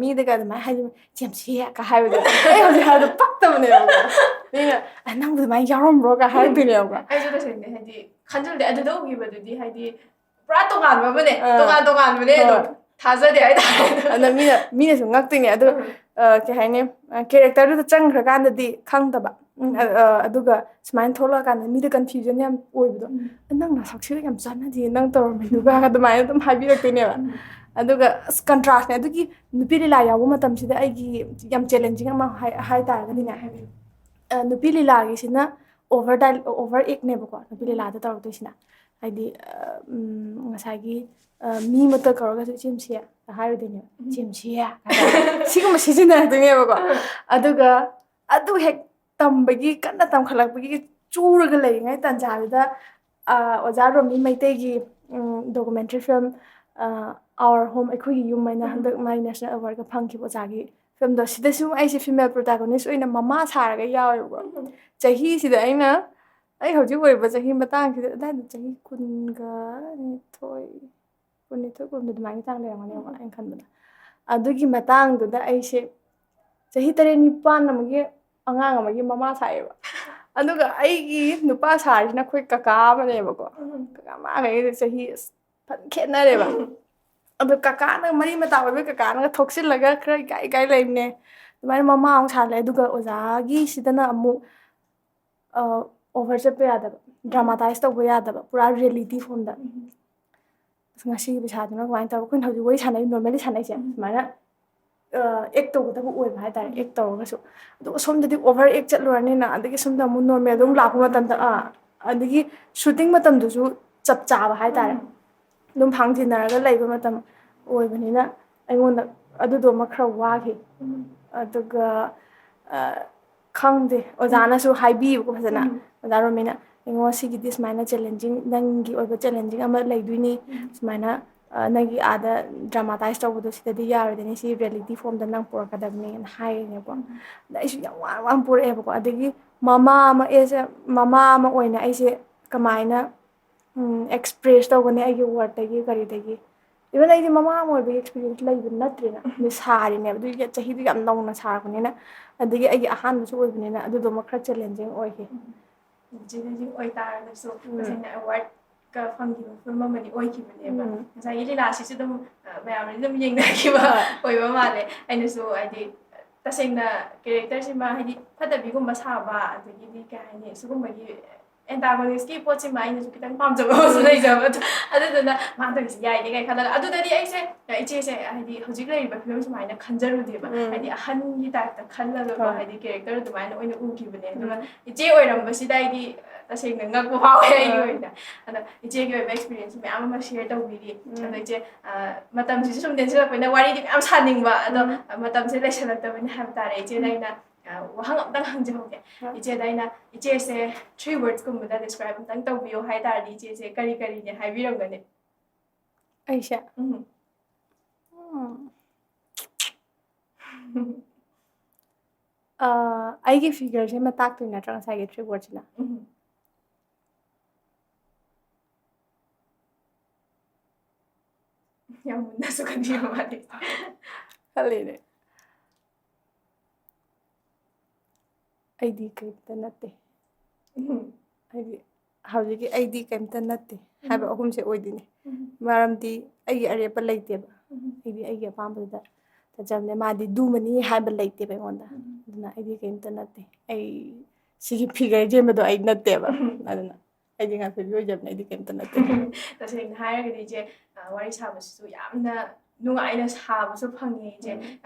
ꯃꯤꯗꯒ ꯑꯗꯨꯃꯥꯏꯅ ꯍꯥꯏꯗꯤ ꯆꯦꯝꯁꯤꯒ ꯍꯥꯏꯕꯗꯣ ꯑꯩ ꯍꯧꯖꯤꯛ ꯍꯥꯏꯕꯗꯣ ꯄꯛꯇꯕꯅꯦꯕꯀꯣ ꯃꯤꯅ ꯅꯪꯕꯨ ꯑꯗꯨꯃꯥꯏꯅ ꯌꯥꯎꯔꯝꯕ꯭ꯔꯣꯒ ꯍꯥꯏꯔꯛꯇꯣꯏꯅꯦꯕꯀꯣ ꯑꯩꯁꯨ ꯇꯁꯦꯡꯅ ꯍꯥꯏꯗꯤ ꯈꯟꯖꯤꯜꯂꯦ ꯑꯗꯨꯗ ꯎꯈꯤꯕꯗꯨꯗꯤ ꯍꯥꯏꯗꯤ ꯄꯨꯔꯥ ꯇꯣꯉꯥꯟꯕ ꯑꯃꯅꯦ ꯇꯣꯉꯥꯟꯕꯅꯦ ꯑꯗꯨꯝ ꯊꯥꯖꯗꯦ ꯍꯥꯏꯇꯥꯔꯦ ꯑꯗ ꯃꯤꯅꯁꯨ ꯉꯛꯇꯣꯏꯅꯦ ꯑꯗꯨ ꯀꯩ ꯍꯥꯏꯅꯤ ꯀꯦꯔꯦꯛꯇꯔꯗꯨꯗ ꯆꯪꯈ꯭ꯔꯀꯥꯟꯗꯗꯤ ꯈꯪꯗꯕ ꯑꯗꯨꯒ ꯁꯨꯃꯥꯏꯅ ꯊꯣꯛꯂꯛꯑꯀꯥꯟꯗ ꯃꯤꯗ ꯀꯟꯐ꯭ꯌꯨꯖꯟ ꯌꯥꯝ ꯑꯣꯏꯕꯗꯣ ꯅꯪ ꯅꯁꯛꯁꯤꯒ ꯌꯥꯝ ꯆꯥꯟꯅꯗꯦ ꯅꯪ ꯇꯧꯔꯝꯃꯤꯗꯨꯒ ꯑꯗꯨꯃꯥꯏꯅ ꯑꯗꯨꯝ ꯍꯥꯏꯕꯤꯔꯛꯇꯣꯏꯅꯦꯕ ꯑꯗꯨꯒ ꯑꯁ ꯀꯟꯇ꯭ꯔꯥꯁꯅꯦ ꯑꯗꯨꯒꯤ ꯅꯨꯄꯤ ꯂꯤꯂꯥ ꯌꯥꯎꯕ ꯃꯇꯝꯁꯤꯗ ꯑꯩꯒꯤ ꯌꯥꯝ ꯆꯦꯂꯦꯟꯖꯤꯡ ꯑꯃ ꯍꯥꯏ ꯇꯥꯔꯒꯗꯤꯅꯦ ꯅꯨꯄꯤ ꯂꯤꯂꯥꯒꯤꯁꯤꯅ ꯑꯣꯚꯔ ꯑꯦꯛꯅꯦꯕꯀꯣ ꯅꯨꯄꯤ ꯂꯤꯂꯥꯗ ꯇꯧꯔꯛꯇꯣꯏꯁꯤꯅ ꯍꯥꯏꯗꯤ ꯉꯁꯥꯏꯒꯤ ꯃꯤ ꯑꯃꯠꯇ ꯀꯧꯔꯒꯁꯨ ꯏꯆꯦꯝꯁꯤ ꯍꯥꯏꯔꯨꯗꯣꯏꯅꯦꯕ ꯏꯆꯦꯝꯁꯤ ꯁꯤꯒꯨꯝꯕ ꯁꯤꯖꯤꯟꯅꯔꯛꯇꯣꯏꯅꯦꯕꯀꯣ ꯑꯗꯨꯒ ꯑꯗꯨ ꯍꯦꯛ ꯇꯝꯕꯒꯤ ꯀꯟꯅ ꯇꯝꯈꯠꯂꯛꯄꯒꯤ ꯆൂꯔꯒ ꯂꯩꯔꯤꯉꯩ ꯇꯥꯟꯖꯥꯗꯨꯗ ꯑꯣꯖꯥ ꯔꯣꯃꯤ ꯃꯩꯇꯩꯒꯤ ꯗꯣꯀꯨꯃꯦꯟꯇ꯭ꯔꯤ ꯐꯤꯂꯝ ꯑꯥꯋꯔ ꯍꯣꯝ ꯑꯩꯈꯣꯏꯒꯤ ꯌꯨꯝ ꯍꯥꯏꯅ ꯍꯟꯗꯛ ꯃꯥꯏ ꯅꯦꯁꯅꯦꯜ ꯑꯦꯋꯥꯔꯗꯀ ꯐꯪꯈꯤꯕ ꯑꯣꯖꯥꯒꯤ ꯐꯤꯂꯝꯗꯣ ꯁꯤꯗꯁꯨ ꯑꯩꯁꯦ ꯐꯤꯃꯦꯜ ꯄ꯭ꯔꯣꯇꯥꯒꯣꯅꯤꯁ ꯑꯣꯏꯅ ꯃꯃꯥ ꯁꯥꯔꯒ ꯌꯥꯎꯋꯦꯕꯀꯣ ꯆꯍꯤꯁꯤꯗ ꯑꯩꯅ ꯑꯩ ꯍꯧꯖꯤꯛ ꯑꯣꯏꯔꯤꯕ ꯆꯍꯤ ꯃꯇꯥꯡꯁꯤꯗ ꯑꯗꯥꯏꯗ ꯆꯍꯤ ꯀꯨꯟꯅꯤꯊꯣꯏ ꯑꯗꯨꯃꯥꯏꯅ ꯆꯥꯡ ꯂꯩꯔꯝꯒꯅꯦꯕꯀꯣ ꯑꯩꯅ ꯈꯟꯕꯗ ꯑꯗꯨꯒꯤ ꯃꯇꯥꯡꯗꯨꯗ ꯑꯩꯁꯦ ꯆꯍꯤ 9 ꯑꯃꯒꯤ ꯑꯉꯥꯡ ꯑꯃꯒꯤ ꯃꯃꯥ ꯁꯥꯏꯌꯦꯕ ꯑꯗꯨꯒ ꯑꯩꯒꯤ ꯅꯨꯄꯥ ꯁꯥꯔꯤꯁꯤꯅ ꯑꯩꯈꯣꯏ ꯀꯀꯥ ꯑꯃꯅꯦꯕꯀꯣ ꯀꯀꯥ ꯃꯥꯒꯩꯗꯤ ꯆꯍꯤ ꯐꯖꯅ ꯈꯦꯠꯅꯔꯦꯕ ꯑꯗꯣ ꯀꯀꯥꯅ ꯃꯔꯤ ꯃꯇꯥ ꯑꯣꯏꯕ ꯀꯀꯥꯅꯒ ꯊꯣꯛꯆꯤꯜꯂꯒ ꯈꯔ ꯏꯀꯥꯏ ꯂꯩꯕꯅꯦ ꯑꯗꯨꯃꯥꯏꯅ ꯃꯃꯥ ꯑꯃꯨꯛ ꯁꯥꯍꯜꯂꯦ ꯑꯗꯨꯒ ꯑꯣꯖꯥꯒꯤꯁꯤꯗꯅ ꯑꯃꯨꯛ ꯑꯣꯚꯔ ꯆꯠꯄ ꯌꯥꯗꯕ ꯗ꯭ꯔꯃꯥꯇꯥꯏꯁ ꯇꯧꯕ ꯌꯥꯗꯕ ꯄꯨꯔꯥ ꯔꯤꯌꯦꯂꯤꯇꯤ ꯐꯣꯝꯗ ꯉꯁꯤꯒꯤ ꯄꯩꯁꯥꯗꯨꯅ ꯀꯃꯥꯏꯅ ꯇꯧꯔꯒ ꯑꯩꯈꯣꯏꯅ ꯍꯧꯖꯤꯛ ꯋꯥꯔꯤ ꯁꯥꯟꯅꯩ ꯅꯣꯔꯃꯦꯜꯂꯤ ꯁꯥꯟꯅꯩꯁꯦ ꯁꯨꯃꯥꯏꯅ ꯑꯦꯛ ꯇꯧꯒꯗꯕ ꯑꯣꯏꯕ ꯍꯥꯏꯇꯥꯔꯦ ꯑꯦꯛ ꯇꯧꯔꯒꯁꯨ ꯑꯗꯨꯒ ꯁꯣꯝꯗꯗꯤ ꯑꯣꯚꯔ ꯑꯦꯛ ꯆꯠꯂꯨꯔꯅꯤꯅ ꯑꯗꯒꯤ ꯁꯣꯝꯗ ꯑꯃꯨꯛ ꯅꯣꯔꯃꯦꯜꯗ ꯑꯃꯨꯛ ꯂꯥꯛꯄ ꯃꯇꯝꯗ ꯑꯗꯒꯤ ꯁꯨꯇꯤꯡ ꯃꯇꯝꯗꯨꯁꯨ ꯆꯞ ꯆꯥꯕ ꯍꯥꯏꯇꯥꯔꯦ ꯑꯗꯨꯝ ꯐꯥꯡꯖꯤꯟꯅꯔꯒ ꯂꯩꯕ ꯃꯇꯝ ꯑꯣꯏꯕꯅꯤꯅ ꯑꯩꯉꯣꯟꯗ ꯑꯗꯨꯗꯣ ꯑꯃ ꯈꯔ ꯋꯥꯈꯤ ꯑꯗꯨꯒ ꯈꯪꯗꯦ ꯑꯣꯖꯥꯅꯁꯨ ꯍꯥꯏꯕꯤꯌꯨꯀꯣ ꯐꯖꯅ ꯑꯣꯖꯥ ꯔꯣꯃꯤꯅ ꯌꯦꯡꯉꯣ ꯁꯤꯒꯤꯗꯤ ꯁꯨꯃꯥꯏꯅ ꯆꯦꯂꯦꯟꯖꯤꯡ ꯅꯪꯒꯤ ꯑꯣꯏꯕ ꯆꯦꯂꯦꯟꯖꯤꯡ ꯑꯃ ꯂꯩꯗꯣꯏꯅꯤ ꯁꯨꯃꯥꯏꯅ ꯅꯪꯒꯤ ꯑꯥꯗ ꯗ꯭ꯔꯃꯥꯇꯥꯏꯁ ꯇꯧꯕꯗꯣ ꯁꯤꯗꯗꯤ ꯌꯥꯔꯣꯏꯗꯣꯏꯅꯤ ꯁꯤ ꯔꯤꯌꯦꯂꯤꯇꯤ ꯐꯣꯝꯗ ꯅꯪ ꯄꯨꯔꯛꯀꯗꯕꯅꯦꯅ ꯍꯥꯏꯔꯤꯅꯦꯀꯣ ꯑꯗ ꯑꯩꯁꯨ ꯌꯥꯝ ꯋꯥꯅ ꯄꯨꯔꯛꯑꯦꯕꯀꯣ ꯑꯗꯒꯤ ꯃꯃꯥ ꯑꯃ ꯑꯣꯏꯅ ꯑꯩꯁꯦ ꯀꯃꯥꯏꯅ ꯑꯦꯛꯁꯄ꯭ꯔꯦꯁ ꯇꯧꯒꯅꯤ ꯑꯩꯒꯤ ꯋꯥꯔꯗꯇꯒꯤ ꯀꯔꯤꯗꯒꯤ 이번 ꯑꯩꯗꯤ ꯃꯃꯥꯡ ꯑꯣꯏꯕꯒꯤ ꯑꯦꯛꯁꯄꯤꯔꯤꯌꯦꯟꯁ ꯂꯩꯕ ꯅꯠꯇ꯭ꯔꯦꯅ ꯑꯗꯨ ꯁꯥꯔꯤꯅꯦꯕ ꯑꯗꯨꯒꯤ ꯆꯍꯤꯗꯨ ꯌꯥꯝ ꯅꯧꯅ ꯁꯥꯔꯛꯄꯅꯤꯅ ꯑꯗꯒꯤ ꯑꯩꯒꯤ ꯑꯍꯥꯟꯕꯁꯨ ꯑꯣꯏꯕꯅꯤꯅ ꯑꯗꯨꯗꯨꯃ ꯈꯔ ꯆꯦꯂꯦꯟꯖꯤꯡ ꯑꯣꯏꯈꯤ ꯆꯦꯂꯦꯟꯖꯤꯡ ꯑꯣꯏꯇꯥꯔꯒꯁꯨ ꯇꯁꯦꯡꯅ ꯑꯦꯋꯥꯔꯗꯀ ꯐꯪꯈꯤꯕ ꯐꯤꯂꯝ ꯑꯃꯗꯤ ꯑꯣꯏꯈꯤꯕꯅꯦꯕ ꯉꯁꯥꯏꯒꯤ ꯂꯤꯂꯥꯁꯤꯁꯨ ꯑꯗꯨꯝ ꯃꯌꯥꯝꯅ ꯑꯗꯨꯝ ꯌꯦꯡꯅꯈꯤꯕ ꯑꯣꯏꯕ ꯃꯥꯜꯂꯦ ꯑꯩꯅꯁꯨ ꯍꯥꯏꯗꯤ ꯇꯁꯦꯡꯅ ꯀꯦꯔꯦꯛꯇꯔꯁꯤꯃ ꯍꯥꯏꯗꯤ ꯐꯠꯇꯕꯤꯒꯨꯝꯕ ꯁꯥꯕ ꯑꯗꯒꯤꯗꯤ ꯀꯩ ꯍꯥꯏꯅꯤ ꯁꯤꯒꯨꯝꯕꯒꯤ ꯑꯦꯟꯇꯥꯒꯣꯅꯤꯁꯀꯤ ꯄꯣꯠꯁꯤꯃ ꯑꯩꯅꯁꯨ ꯈꯤꯇꯪ ꯄꯥꯝꯖꯕ ꯑꯃꯁꯨ ꯂꯩꯖꯕ ꯑꯗꯨꯗꯨꯅ ꯃꯥ ꯇꯧꯔꯤꯁꯤ ꯌꯥꯏꯅꯦ ꯀꯥꯏ ꯈꯜꯂꯒ ꯑꯗꯨꯗꯗꯤ ꯑꯩꯁꯦ ꯏꯆꯦꯁꯦ ꯍꯥꯏꯗꯤ ꯍꯧꯖꯤꯛ ꯂꯩꯔꯤꯕ ꯐꯤꯕꯝ ꯁꯨꯃꯥꯏꯅ ꯈꯟꯖꯔꯨꯗꯦꯕ ꯍꯥꯏꯗꯤ ꯑꯍꯟꯒꯤ ꯇꯥꯏꯞꯇ ꯈꯜꯂꯒꯀꯣ ꯍꯥꯏꯗꯤ ꯀꯦꯔꯦꯛꯇꯔ ꯑꯗꯨꯃꯥꯏꯅ ꯑꯣꯏꯅ ꯎꯈꯤꯕꯅꯦ ꯑꯗꯨꯒ ꯏꯆꯦ ꯑꯣꯏꯔꯝꯕꯁꯤꯗ ꯑꯩꯗꯤ ꯇꯁꯦꯡꯅ ꯉꯛꯄ ꯐꯥꯎꯋꯦ ꯑꯩꯒꯤ ꯑꯣꯏꯅ ꯑꯗ ꯏꯆꯦꯒꯤ ꯑꯣꯏꯕ ꯑꯦꯛꯁꯄꯤꯔꯤꯌꯦꯟꯁ ꯃꯌꯥꯝ ꯑꯃ ꯁꯦꯌꯔ ꯇꯧꯕꯤꯔꯤ ꯑꯗꯣ ꯏꯆꯦ ꯃꯇꯝꯁꯤꯁꯨ ꯁꯨꯝ ꯇꯦꯟꯁꯤꯜꯂꯛꯄꯅꯤꯅ ꯋꯥꯔꯤꯗꯤ ꯃꯌꯥꯝ ꯁꯥꯅꯤꯡꯕ ꯑꯗꯣ ꯃꯇꯝꯁꯦ ꯂꯩꯁꯜꯂꯛꯇꯕꯅꯤ ꯍꯥꯏꯕ ꯇꯥꯔꯦ ꯏꯆꯦꯗ ꯑꯩꯅ ꯋꯥꯍꯪ ꯑꯝꯇꯪ ꯍꯪꯖꯍꯧꯒꯦ ꯏꯆꯦꯗ ꯑꯩꯅ ꯏꯆꯦꯁꯦ 3 wordsꯀꯨꯝꯕꯗ ꯗꯤꯁꯀ꯭ꯔꯥꯏꯕ ꯑꯝꯇꯪ ꯇꯧꯕꯤꯌꯣ ꯍꯥꯏ ꯇꯥꯔꯗꯤ ꯏꯆꯦꯁꯦ ꯀꯔꯤ ꯀꯔꯤꯅꯦ ꯍꯥꯏꯕꯤꯔꯝꯒꯅꯤ ꯑꯩꯁꯦ ꯑꯩꯒꯤ ꯐꯤꯒꯔꯁꯦ ꯑꯃ ꯇꯥꯛꯇꯣꯏ ꯅꯠꯇ꯭ꯔꯥ ꯉꯁꯥꯏꯒꯤ 3 wordsꯁꯤꯅ ꯌꯥꯝ ꯃꯨꯟꯅꯁꯨ ꯈꯟꯕꯤꯕ ꯃꯥꯜꯂꯤ ꯈꯜꯂꯤꯅꯦ ꯑꯩꯗꯤ ꯀꯩꯝꯇ ꯅꯠꯇꯦ ꯍꯥꯏꯗꯤ ꯍꯧꯖꯤꯛꯀꯤ ꯑꯩꯗꯤ ꯀꯩꯝꯇ ꯅꯠꯇꯦ ꯍꯥꯏꯕ ꯑꯍꯨꯝꯁꯦ ꯑꯣꯏꯗꯣꯏꯅꯦ ꯃꯔꯝꯗꯤ ꯑꯩꯒꯤ ꯑꯔꯦꯞꯄ ꯂꯩꯇꯦꯕ ꯑꯩꯗꯤ ꯑꯩꯒꯤ ꯑꯄꯥꯝꯕꯗꯨꯗ ꯆꯠꯆꯕꯅꯦ ꯃꯥꯗꯤ ꯗꯨꯃꯅꯤ ꯍꯥꯏꯕ ꯂꯩꯇꯦꯕ ꯑꯩꯉꯣꯟꯗ ꯑꯗꯨꯅ ꯑꯩꯗꯤ ꯀꯩꯝꯇ ꯅꯠꯇꯦ ꯑꯩ ꯁꯤꯒꯤ ꯐꯤꯒꯔ ꯁꯦꯝꯕꯗꯣ ꯑꯩ ꯅꯠꯇꯦꯕ ꯑꯗꯨꯅ ꯑꯩꯗꯤ ꯉꯥꯛꯇꯕꯤ ꯑꯣꯏꯖꯕꯅꯦ ꯑꯩꯗꯤ ꯀꯩꯝꯇ ꯅꯠꯇꯦ ꯇꯁꯦꯡꯅ ꯍꯥꯏꯔꯒꯗꯤ ꯏꯆꯦ ꯋꯥꯔꯤ ꯁꯥꯕꯁꯤꯁꯨ ꯌꯥꯝꯅ ꯅꯨꯡꯉꯥꯏꯅ ꯁꯥꯕꯁꯨ ꯐꯪꯉꯦ ꯏꯆꯦ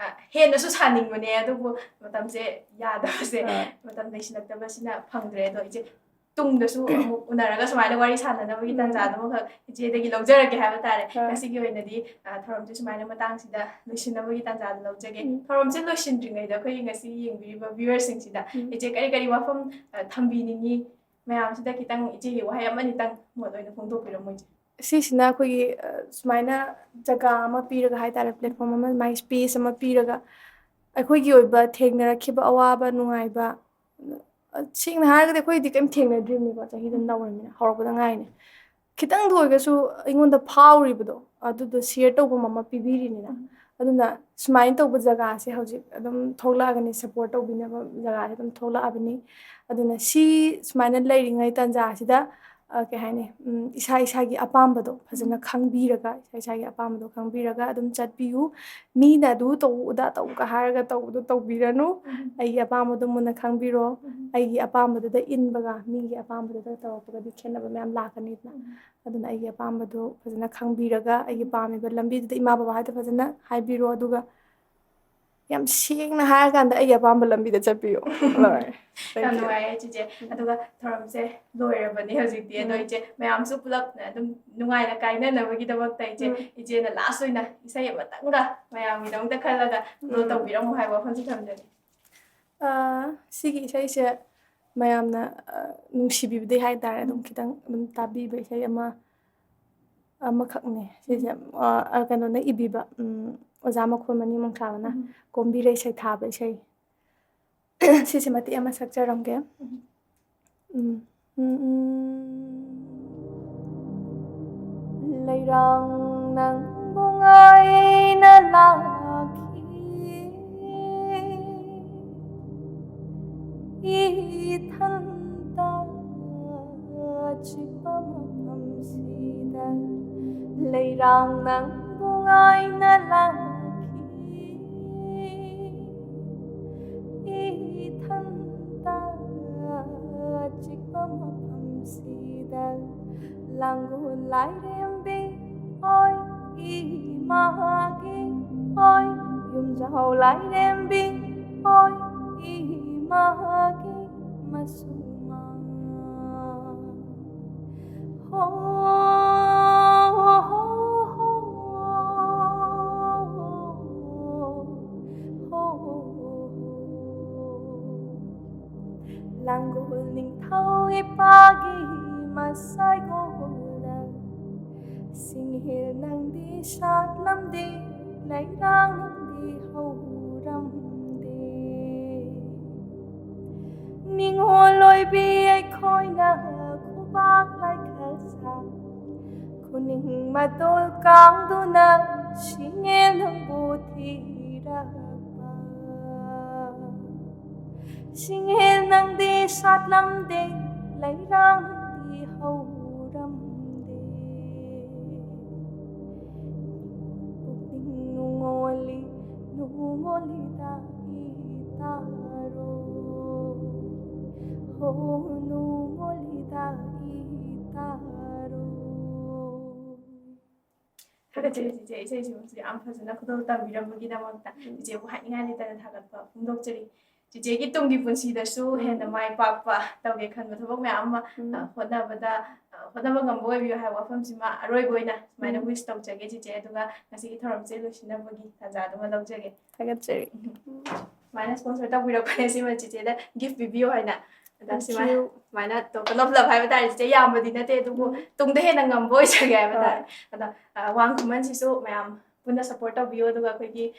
ꯍꯦꯟꯅꯁꯨ ꯁꯥꯅꯤꯡꯕꯅꯦ ꯑꯗꯨꯕꯨ ꯃꯇꯝꯁꯦ ꯌꯥꯗꯕꯁꯦ ꯃꯇꯝ ꯂꯩꯁꯤꯜꯂꯛꯇꯕꯁꯤꯅ ꯐꯪꯗ꯭ꯔꯦ ꯑꯗꯣ ꯏꯆꯦ ꯇꯨꯡꯗꯁꯨ ꯑꯃꯨꯛ ꯎꯅꯔꯒ ꯁꯨꯃꯥꯏꯅ ꯋꯥꯔꯤ ꯁꯥꯟꯅꯅꯕꯒꯤ ꯇꯥꯟꯖꯥꯗꯨꯃꯈꯛ ꯏꯆꯦꯗꯒꯤ ꯂꯧꯖꯔꯒꯦ ꯍꯥꯏꯕ ꯇꯥꯔꯦ ꯉꯁꯤꯒꯤ ꯑꯣꯏꯅꯗꯤ ꯊꯧꯔꯝꯁꯦ ꯁꯨꯃꯥꯏꯅ ꯃꯇꯥꯡꯁꯤꯗ ꯂꯣꯏꯁꯤꯟꯅꯕꯒꯤ ꯇꯥꯟꯖꯥꯗꯨ ꯂꯧꯖꯒꯦ ꯊꯧꯔꯝꯁꯦ ꯂꯣꯏꯁꯤꯟꯗ꯭ꯔꯤꯉꯩꯗ ꯑꯩꯈꯣꯏꯒꯤ ꯉꯁꯤ ꯌꯦꯡꯕꯤꯔꯤꯕ ꯚ꯭ꯌꯨꯋꯔꯁꯤꯡꯁꯤꯗ ꯏꯆꯦ ꯀꯔꯤ ꯀꯔꯤ ꯋꯥꯐꯝ ꯊꯝꯕꯤꯅꯤꯡꯉꯤ ꯃꯌꯥꯝꯁꯤꯗ ꯈꯤꯇꯪ ꯏꯆꯦꯒꯤ ꯋꯥꯍꯩ ꯑꯃꯅꯤꯇꯪ ꯃꯣꯠ ꯑꯣꯏꯅ ꯐꯣꯡꯗꯣꯛꯄꯤꯔꯝꯃꯣ ꯏꯆꯦ ꯁꯤꯁꯤꯅ ꯑꯩꯈꯣꯏꯒꯤ ꯁꯨꯃꯥꯏꯅ ꯖꯒꯥ ꯑꯃ ꯄꯤꯔꯒ ꯍꯥꯏꯇꯥꯔꯦ ꯄ꯭ꯂꯦꯠꯐꯣꯝ ꯑꯃ ꯃꯥꯏ ꯁ꯭ꯄꯦꯁ ꯑꯃ ꯄꯤꯔꯒ ꯑꯩꯈꯣꯏꯒꯤ ꯑꯣꯏꯕ ꯊꯦꯡꯅꯔꯛꯈꯤꯕ ꯑꯋꯥꯕ ꯅꯨꯡꯉꯥꯏꯕ ꯁꯦꯡꯅ ꯍꯥꯏꯔꯒꯗꯤ ꯑꯩꯈꯣꯏꯗꯤ ꯀꯩꯝ ꯊꯦꯡꯅꯗ꯭ꯔꯤꯕꯅꯤꯀꯣ ꯆꯍꯤꯗꯣ ꯅꯧꯔꯤꯕꯅꯤꯅ ꯍꯧꯔꯛꯄꯗ ꯉꯥꯏꯅꯤ ꯈꯤꯇꯪꯗ ꯑꯣꯏꯔꯒꯁꯨ ꯑꯩꯉꯣꯟꯗ ꯐꯥꯎꯔꯤꯕꯗꯣ ꯑꯗꯨꯗꯣ ꯁꯤꯌꯔ ꯇꯧꯐꯝ ꯑꯃ ꯄꯤꯕꯤꯔꯤꯅꯤꯅ ꯑꯗꯨꯅ ꯁꯨꯃꯥꯏꯅ ꯇꯧꯕ ꯖꯒꯥꯁꯦ ꯍꯧꯖꯤꯛ ꯑꯗꯨꯝ ꯊꯣꯛꯂꯛꯑꯒꯅꯤ ꯁꯞꯄꯣꯔꯠ ꯇꯧꯕꯤꯅꯕ ꯖꯒꯥꯁꯦ ꯑꯗꯨꯝ ꯊꯣꯛꯂꯛꯑꯕꯅꯤ ꯑꯗꯨꯅ ꯁꯤ ꯁꯨꯃꯥꯏꯅ ꯂꯩꯔꯤꯉꯩ ꯇꯥꯟꯖꯥꯁꯤꯗ ꯀꯩ ꯍꯥꯏꯅꯤ ꯏꯁꯥ ꯏꯁꯥꯒꯤ ꯑꯄꯥꯝꯕꯗꯣ ꯐꯖꯅ ꯈꯪꯕꯤꯔꯒ ꯏꯁꯥ ꯏꯁꯥꯒꯤ ꯑꯄꯥꯝꯕꯗꯣ ꯈꯪꯕꯤꯔꯒ ꯑꯗꯨꯝ ꯆꯠꯄꯤꯌꯨ ꯃꯤꯅ ꯑꯗꯨ ꯇꯧ ꯑꯗꯥ ꯇꯧꯒ ꯍꯥꯏꯔꯒ ꯇꯧꯕꯗꯣ ꯇꯧꯕꯤꯔꯅꯨ ꯑꯩꯒꯤ ꯑꯄꯥꯝꯕꯗꯣ ꯃꯨꯟꯅ ꯈꯪꯕꯤꯔꯣ ꯑꯩꯒꯤ ꯑꯄꯥꯝꯕꯗꯨꯗ ꯏꯟꯕꯒ ꯃꯤꯒꯤ ꯑꯄꯥꯝꯕꯗꯨꯗ ꯇꯧꯔꯛꯄꯒꯗꯤ ꯈꯦꯠꯅꯕ ꯃꯌꯥꯝ ꯂꯥꯛꯀꯅꯤꯗꯅ ꯑꯗꯨꯅ ꯑꯩꯒꯤ ꯑꯄꯥꯝꯕꯗꯣ ꯐꯖꯅ ꯈꯪꯕꯤꯔꯒ ꯑꯩꯒꯤ ꯄꯥꯝꯃꯤꯕ ꯂꯝꯕꯤꯗꯨꯗ ꯏꯃꯥ ꯕꯕꯥꯗ ꯐꯖꯅ ꯍꯥꯏꯕꯤꯔꯣ ꯑꯗꯨꯒ ꯌꯥꯝ ꯁꯦꯡꯅ ꯍꯥꯏꯔꯀꯥꯟꯗ ꯑꯩꯒꯤ ꯑꯄꯥꯝꯕ ꯂꯝꯕꯤꯗ ꯆꯠꯄꯤꯌꯨ ꯂꯣꯏꯔꯦ ꯌꯥꯝ ꯅꯨꯡꯉꯥꯏꯔꯦ ꯆꯤꯆꯦ ꯑꯗꯨꯒ ꯊꯧꯔꯝꯁꯦ ꯂꯣꯏꯔꯕꯅꯤ ꯍꯧꯖꯤꯛꯇꯤ ꯑꯗꯣ ꯏꯆꯦ ꯃꯌꯥꯝꯁꯨ ꯄꯨꯂꯞ ꯑꯗꯨꯝ ꯅꯨꯡꯉꯥꯏꯅ ꯀꯥꯏꯅꯅꯕꯒꯤꯗꯃꯛꯇ ꯏꯆꯦꯅ ꯂꯥꯁ ꯑꯣꯏꯅ ꯏꯁꯩ ꯑꯃꯇꯪꯒ ꯃꯌꯥꯝꯒꯤꯗꯃꯛꯇ ꯈꯜꯂꯒ ꯀ꯭ꯂꯣꯖ ꯇꯧꯕꯤꯔꯝꯃꯣ ꯍꯥꯏꯕ ꯋꯥꯐꯝꯁꯨ ꯊꯝꯖꯒꯦ ꯁꯤꯒꯤ ꯏꯁꯩꯁꯦ ꯃꯌꯥꯝꯅ ꯅꯨꯡꯁꯤꯕꯤꯕꯗꯩ ꯍꯥꯏꯇꯥꯔꯦ ꯑꯗꯨꯝ ꯈꯤꯇꯪ ꯑꯗꯨꯝ ꯇꯥꯕꯤꯕ ꯏꯁꯩ ꯑꯃꯈꯛꯅꯦ ꯁꯤꯁꯦ ꯀꯩꯅꯣꯅ ꯏꯕꯤꯕ ꯑꯣꯖꯥ ꯃꯈꯣꯟꯃꯅꯤ ꯃꯣꯡꯁꯥꯕꯅ ꯀꯣꯝꯕꯤꯔꯩ ꯁꯩꯊꯥꯕ ꯏꯁꯩ ꯁꯤꯁꯦ ꯃꯇꯦꯛ ꯑꯃ ꯁꯛꯆꯔꯝꯒꯦ ꯂꯩꯔꯥꯡ ꯅꯪꯕꯨ ꯉꯥꯏꯅ ꯂꯥꯛꯈꯤ 이탄다 지밤함시다 레이랑 낭봉아이 날라기 이탄다 지밤함시다 랑구 라이렘비 oi 이마하기 oi юм자호 라이렘비 oi 이마하기 masuma ho langgol ning thau ipagi masai golda singhil nang di sat lam di lai rang di ho ram Ningoloi bi ai khoi na khu bak lai khal sa khu puning matol kangduna singel nangbu thirapa singel nang di satlam de lairang di hauram de puning nungoli da itaro ho nungoli da itaro 타가제리 이제 이제 지금 안파주나 구독다 미련무기다먹다 이제 하이가리다는 타가파 풍독제리 이제 기똥기 분시다수 해나 마이 빠빠 떡에 칸 더벅 매암마 호나보다 감보에 하이 와fam지마 아로이고이나 마이나 위스 떡제게 이제 에두가 나시기 터럼제 루시나보기 타자도마 떡제게 타가제리 마이나 스폰서 떡비로 코네시마 지제다 기프트 비디오 하이나 다시마 마이나 또 그놈라 하이바다 이제 야무디 나테 두고 똥데 해나 감보이 저게 하이바다 ada wang kuman sisu mayam puna support of view aduga akhoi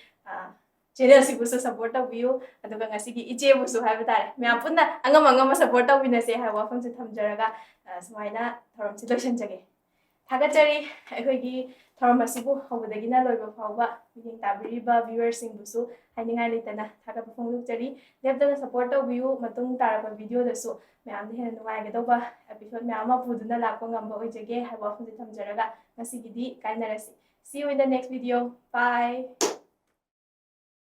channel sibusu support of view aduga ngasi gi iche busu haiba tare mayam puna angam support of wina se hai wafam se thamjaraga sumaina thorom si lotion jage thagachari akhoi gi thorom asibu hobudagi na loiba phawba yeng tabiriba viewers sing busu hainingai litana thaga phonglu chari lepdana support of view matung taraba video da su mayam de hena nuai ga doba episode mayam puduna lakpa ngamba oijage hai wafam se thamjaraga see you in the next video. Bye.